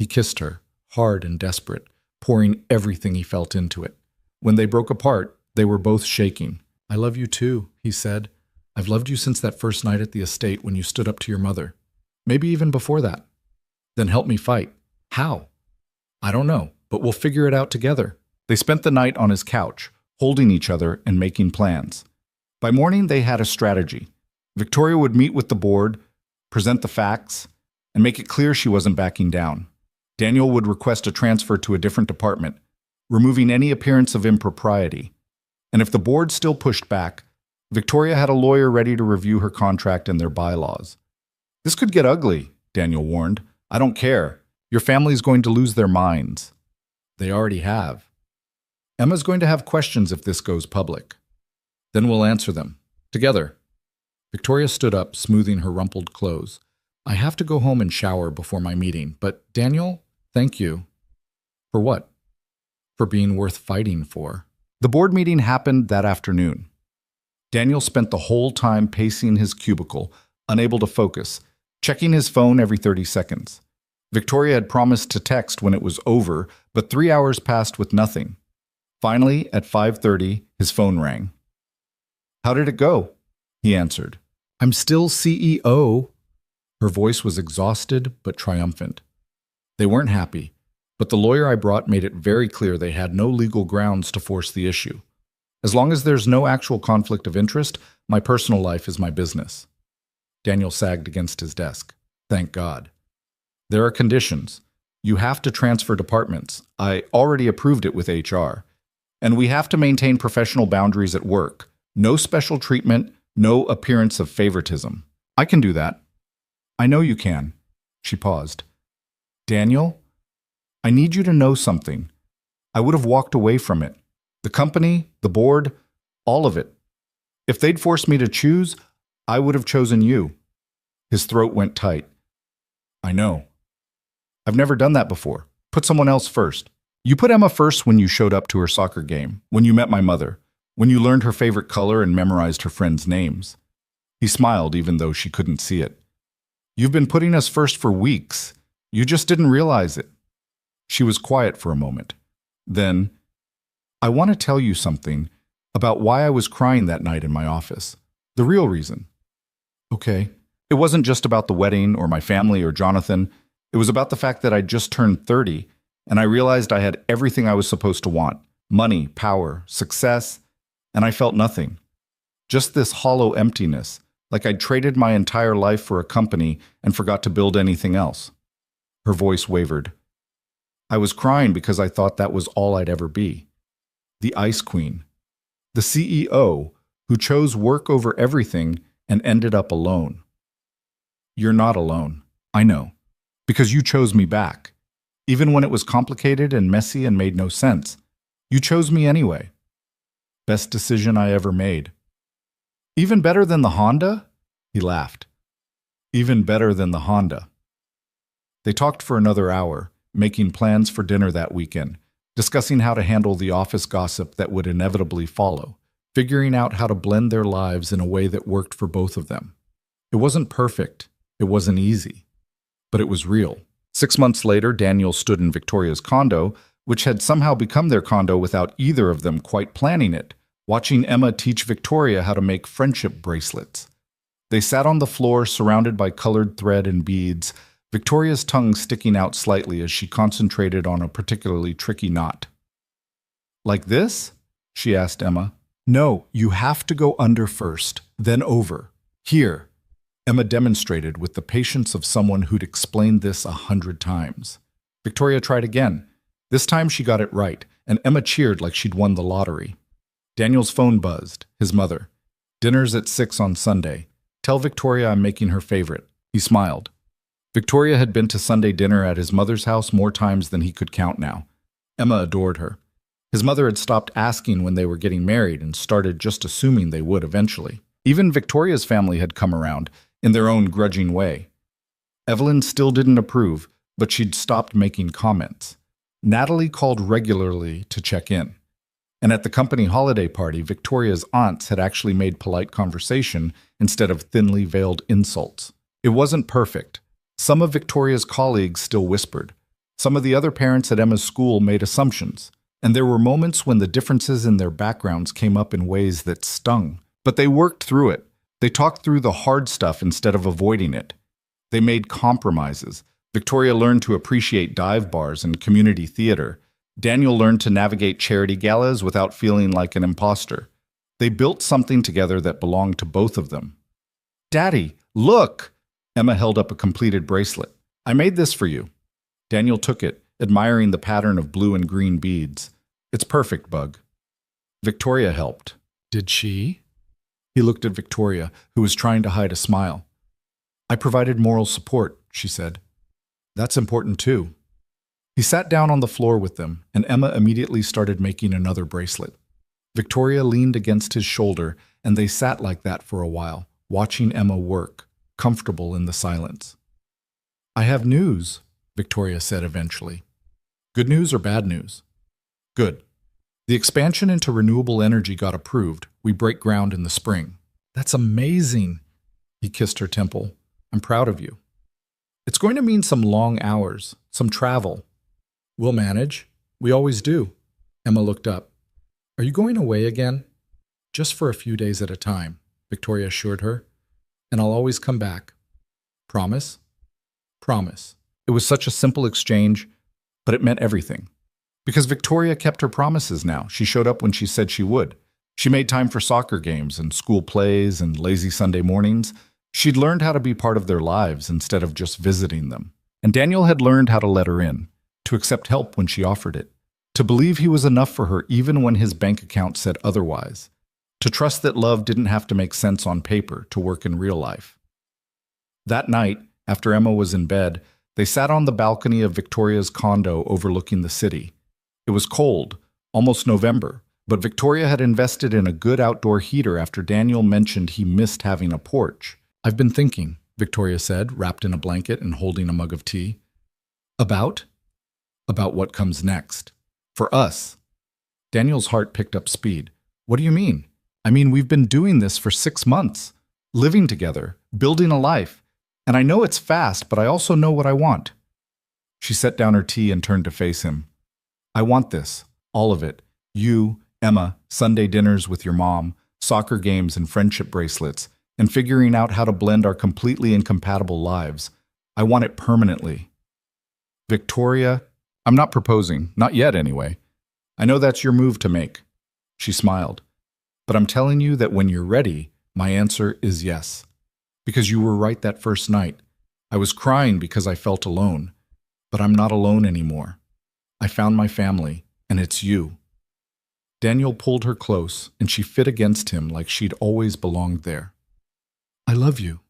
He kissed her, hard and desperate, pouring everything he felt into it. When they broke apart, they were both shaking. I love you too, he said. I've loved you since that first night at the estate when you stood up to your mother. Maybe even before that. Then help me fight. How? I don't know, but we'll figure it out together. They spent the night on his couch, holding each other and making plans. By morning, they had a strategy. Victoria would meet with the board, present the facts, and make it clear she wasn't backing down. Daniel would request a transfer to a different department, removing any appearance of impropriety. And if the board still pushed back, Victoria had a lawyer ready to review her contract and their bylaws. This could get ugly, Daniel warned. I don't care. Your family's going to lose their minds. They already have. Emma's going to have questions if this goes public. Then we'll answer them. Together. Victoria stood up, smoothing her rumpled clothes. I have to go home and shower before my meeting, but Daniel, thank you. For what? For being worth fighting for. The board meeting happened that afternoon. Daniel spent the whole time pacing his cubicle, unable to focus, checking his phone every 30 seconds. Victoria had promised to text when it was over, but 3 hours passed with nothing. Finally, at 5:30, his phone rang. How did it go? He answered. I'm still CEO. Her voice was exhausted but triumphant. They weren't happy, but the lawyer I brought made it very clear they had no legal grounds to force the issue. As long as there's no actual conflict of interest, my personal life is my business. Daniel sagged against his desk. Thank God. There are conditions. You have to transfer departments. I already approved it with HR. And we have to maintain professional boundaries at work. No special treatment, no appearance of favoritism. I can do that. I know you can. She paused. Daniel, I need you to know something. I would have walked away from it. The company, the board, all of it. If they'd forced me to choose, I would have chosen you. His throat went tight. I know. I've never done that before. Put someone else first. You put Emma first when you showed up to her soccer game, when you met my mother, when you learned her favorite color and memorized her friends' names. He smiled even though she couldn't see it. You've been putting us first for weeks. You just didn't realize it. She was quiet for a moment. Then, I want to tell you something about why I was crying that night in my office. The real reason. Okay. It wasn't just about the wedding or my family or Jonathan. It was about the fact that I'd just turned 30 and I realized I had everything I was supposed to want. Money, power, success, and I felt nothing. Just this hollow emptiness, like I'd traded my entire life for a company and forgot to build anything else. Her voice wavered. I was crying because I thought that was all I'd ever be. the Ice Queen, the CEO who chose work over everything and ended up alone. You're not alone, I know, because you chose me back. Even when it was complicated and messy and made no sense, you chose me anyway. Best decision I ever made. Even better than the Honda? He laughed. Even better than the Honda. They talked for another hour, making plans for dinner that weekend, discussing how to handle the office gossip that would inevitably follow, figuring out how to blend their lives in a way that worked for both of them. It wasn't perfect, it wasn't easy, but it was real. 6 months later, Daniel stood in Victoria's condo, which had somehow become their condo without either of them quite planning it, watching Emma teach Victoria how to make friendship bracelets. They sat on the floor surrounded by colored thread and beads, Victoria's tongue sticking out slightly as she concentrated on a particularly tricky knot. Like this? She asked Emma. No, you have to go under first, then over. Here. Emma demonstrated with the patience of someone who'd explained this 100 times. Victoria tried again. This time she got it right, and Emma cheered like she'd won the lottery. Daniel's phone buzzed, his mother. Dinner's at 6 on Sunday. Tell Victoria I'm making her favorite. He smiled. Victoria had been to Sunday dinner at his mother's house more times than he could count now. Emma adored her. His mother had stopped asking when they were getting married and started just assuming they would eventually. Even Victoria's family had come around, in their own grudging way. Evelyn still didn't approve, but she'd stopped making comments. Natalie called regularly to check in. And at the company holiday party, Victoria's aunts had actually made polite conversation instead of thinly veiled insults. It wasn't perfect. Some of Victoria's colleagues still whispered. Some of the other parents at Emma's school made assumptions. And there were moments when the differences in their backgrounds came up in ways that stung. But they worked through it. They talked through the hard stuff instead of avoiding it. They made compromises. Victoria learned to appreciate dive bars and community theater. Daniel learned to navigate charity galas without feeling like an imposter. They built something together that belonged to both of them. Daddy, look! Emma held up a completed bracelet. I made this for you. Daniel took it, admiring the pattern of blue and green beads. It's perfect, Bug. Victoria helped. Did she? He looked at Victoria, who was trying to hide a smile. I provided moral support, she said. That's important too. He sat down on the floor with them, and Emma immediately started making another bracelet. Victoria leaned against his shoulder, and they sat like that for a while, watching Emma work, comfortable in the silence. I have news, Victoria said eventually. Good news or bad news? Good. The expansion into renewable energy got approved. We break ground in the spring. That's amazing. He kissed her temple. I'm proud of you. It's going to mean some long hours, some travel. We'll manage. We always do. Emma looked up. Are you going away again? Just for a few days at a time, Victoria assured her. And I'll always come back. Promise? Promise. It was such a simple exchange, but it meant everything. Because Victoria kept her promises now. She showed up when she said she would. She made time for soccer games and school plays and lazy Sunday mornings. She'd learned how to be part of their lives instead of just visiting them. And Daniel had learned how to let her in, to accept help when she offered it, to believe he was enough for her even when his bank account said otherwise, to trust that love didn't have to make sense on paper to work in real life. That night, after Emma was in bed, they sat on the balcony of Victoria's condo overlooking the city. It was cold, almost November, but Victoria had invested in a good outdoor heater after Daniel mentioned he missed having a porch. I've been thinking, Victoria said, wrapped in a blanket and holding a mug of tea. About what comes next. For us. Daniel's heart picked up speed. What do you mean? I mean, we've been doing this for 6 months, living together, building a life. And I know it's fast, but I also know what I want. She set down her tea and turned to face him. I want this, all of it. You, Emma, Sunday dinners with your mom, soccer games and friendship bracelets, and figuring out how to blend our completely incompatible lives. I want it permanently. Victoria, I'm not proposing, not yet anyway. I know that's your move to make. She smiled. But I'm telling you that when you're ready, my answer is yes. Because you were right that first night. I was crying because I felt alone. But I'm not alone anymore. I found my family, and it's you. Daniel pulled her close, and she fit against him like she'd always belonged there. I love you.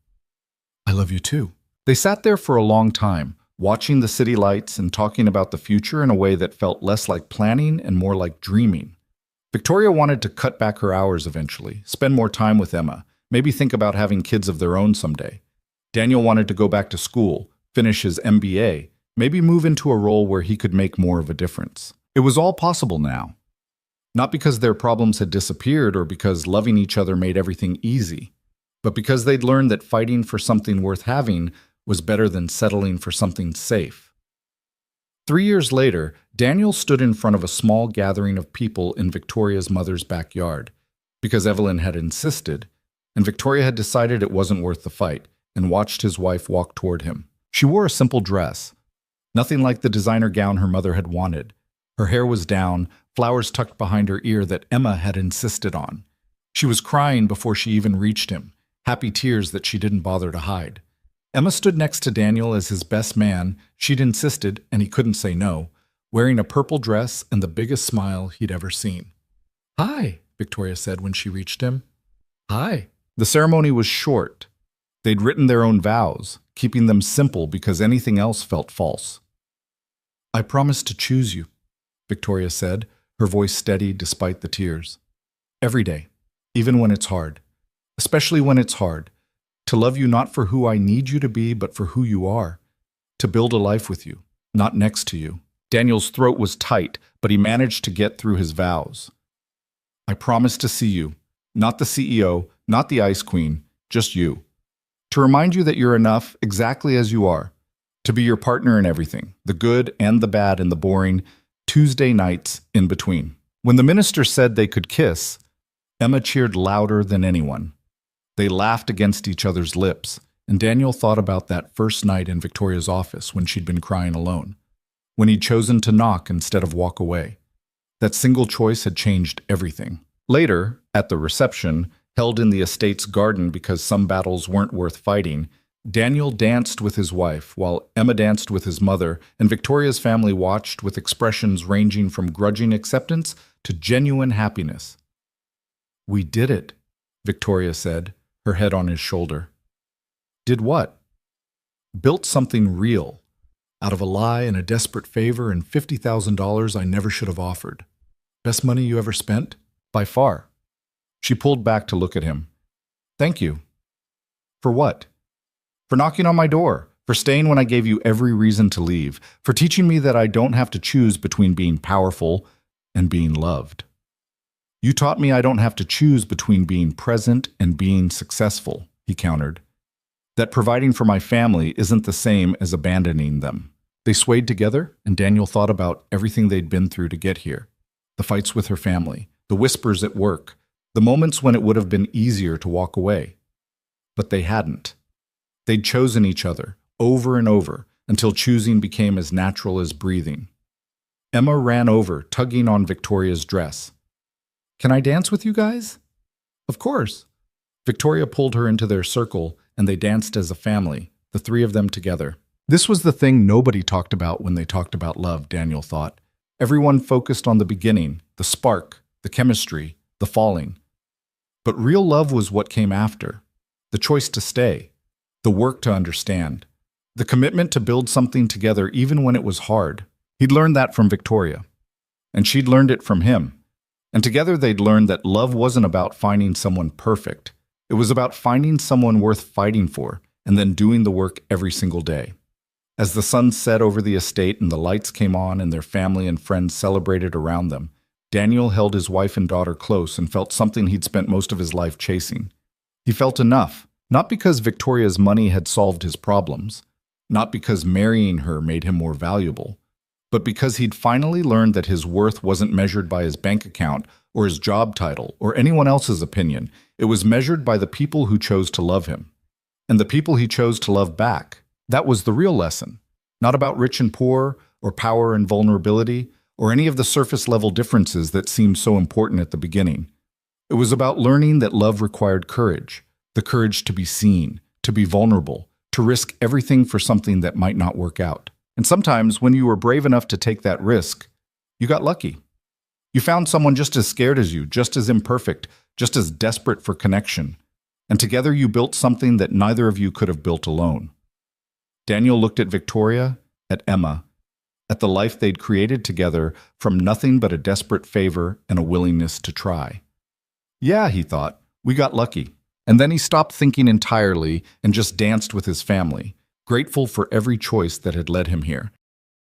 I love you too. They sat there for a long time, watching the city lights and talking about the future in a way that felt less like planning and more like dreaming. Victoria wanted to cut back her hours eventually, spend more time with Emma, maybe think about having kids of their own someday. Daniel wanted to go back to school, finish his MBA, maybe move into a role where he could make more of a difference. It was all possible now. Not because their problems had disappeared or because loving each other made everything easy, but because they'd learned that fighting for something worth having was better than settling for something safe. 3 years later, Daniel stood in front of a small gathering of people in Victoria's mother's backyard, because Evelyn had insisted, and Victoria had decided it wasn't worth the fight, and watched his wife walk toward him. She wore a simple dress, nothing like the designer gown her mother had wanted. Her hair was down, flowers tucked behind her ear that Emma had insisted on. She was crying before she even reached him, happy tears that she didn't bother to hide. Emma stood next to Daniel as his best man. She'd insisted, and he couldn't say no, wearing a purple dress and the biggest smile he'd ever seen. Hi, Victoria said when she reached him. Hi. The ceremony was short. They'd written their own vows, keeping them simple because anything else felt false. I promise to choose you, Victoria said, her voice steady despite the tears. Every day, even when it's hard. Especially when it's hard. To love you not for who I need you to be, but for who you are. To build a life with you, not next to you. Daniel's throat was tight, but he managed to get through his vows. I promise to see you, not the CEO, not the Ice Queen, just you. To remind you that you're enough exactly as you are. To be your partner in everything, the good and the bad and the boring, Tuesday nights in between. When the minister said they could kiss, Emma cheered louder than anyone. They laughed against each other's lips, and Daniel thought about that first night in Victoria's office when she'd been crying alone, when he'd chosen to knock instead of walk away. That single choice had changed everything. Later, at the reception, held in the estate's garden because some battles weren't worth fighting, Daniel danced with his wife, while Emma danced with his mother, and Victoria's family watched with expressions ranging from grudging acceptance to genuine happiness. We did it, Victoria said, her head on his shoulder. Did what? Built something real, out of a lie and a desperate favor and $50,000 I never should have offered. Best money you ever spent? By far. She pulled back to look at him. Thank you. For what? For knocking on my door, for staying when I gave you every reason to leave, for teaching me that I don't have to choose between being powerful and being loved. You taught me I don't have to choose between being present and being successful, he countered. That providing for my family isn't the same as abandoning them. They swayed together, and Daniel thought about everything they'd been through to get here. The fights with her family, the whispers at work, the moments when it would have been easier to walk away. But they hadn't. They'd chosen each other, over and over, until choosing became as natural as breathing. Emma ran over, tugging on Victoria's dress. Can I dance with you guys? Of course. Victoria pulled her into their circle, and they danced as a family, the three of them together. This was the thing nobody talked about when they talked about love, Daniel thought. Everyone focused on the beginning, the spark, the chemistry, the falling. But real love was what came after. The choice to stay, the work to understand, the commitment to build something together even when it was hard. He'd learned that from Victoria, and she'd learned it from him. And together they'd learned that love wasn't about finding someone perfect. It was about finding someone worth fighting for and then doing the work every single day. As the sun set over the estate and the lights came on and their family and friends celebrated around them, Daniel held his wife and daughter close and felt something he'd spent most of his life chasing. He felt enough, not because Victoria's money had solved his problems, not because marrying her made him more valuable, but because he'd finally learned that his worth wasn't measured by his bank account or his job title or anyone else's opinion. It was measured by the people who chose to love him. And the people he chose to love back. That was the real lesson. Not about rich and poor, or power and vulnerability, or any of the surface-level differences that seemed so important at the beginning. It was about learning that love required courage, the courage to be seen, to be vulnerable, to risk everything for something that might not work out. And sometimes, when you were brave enough to take that risk, you got lucky. You found someone just as scared as you, just as imperfect, just as desperate for connection. And together you built something that neither of you could have built alone. Daniel looked at Victoria, at Emma, at the life they'd created together from nothing but a desperate favor and a willingness to try. Yeah, he thought, we got lucky. And then he stopped thinking entirely and just danced with his family, grateful for every choice that had led him here.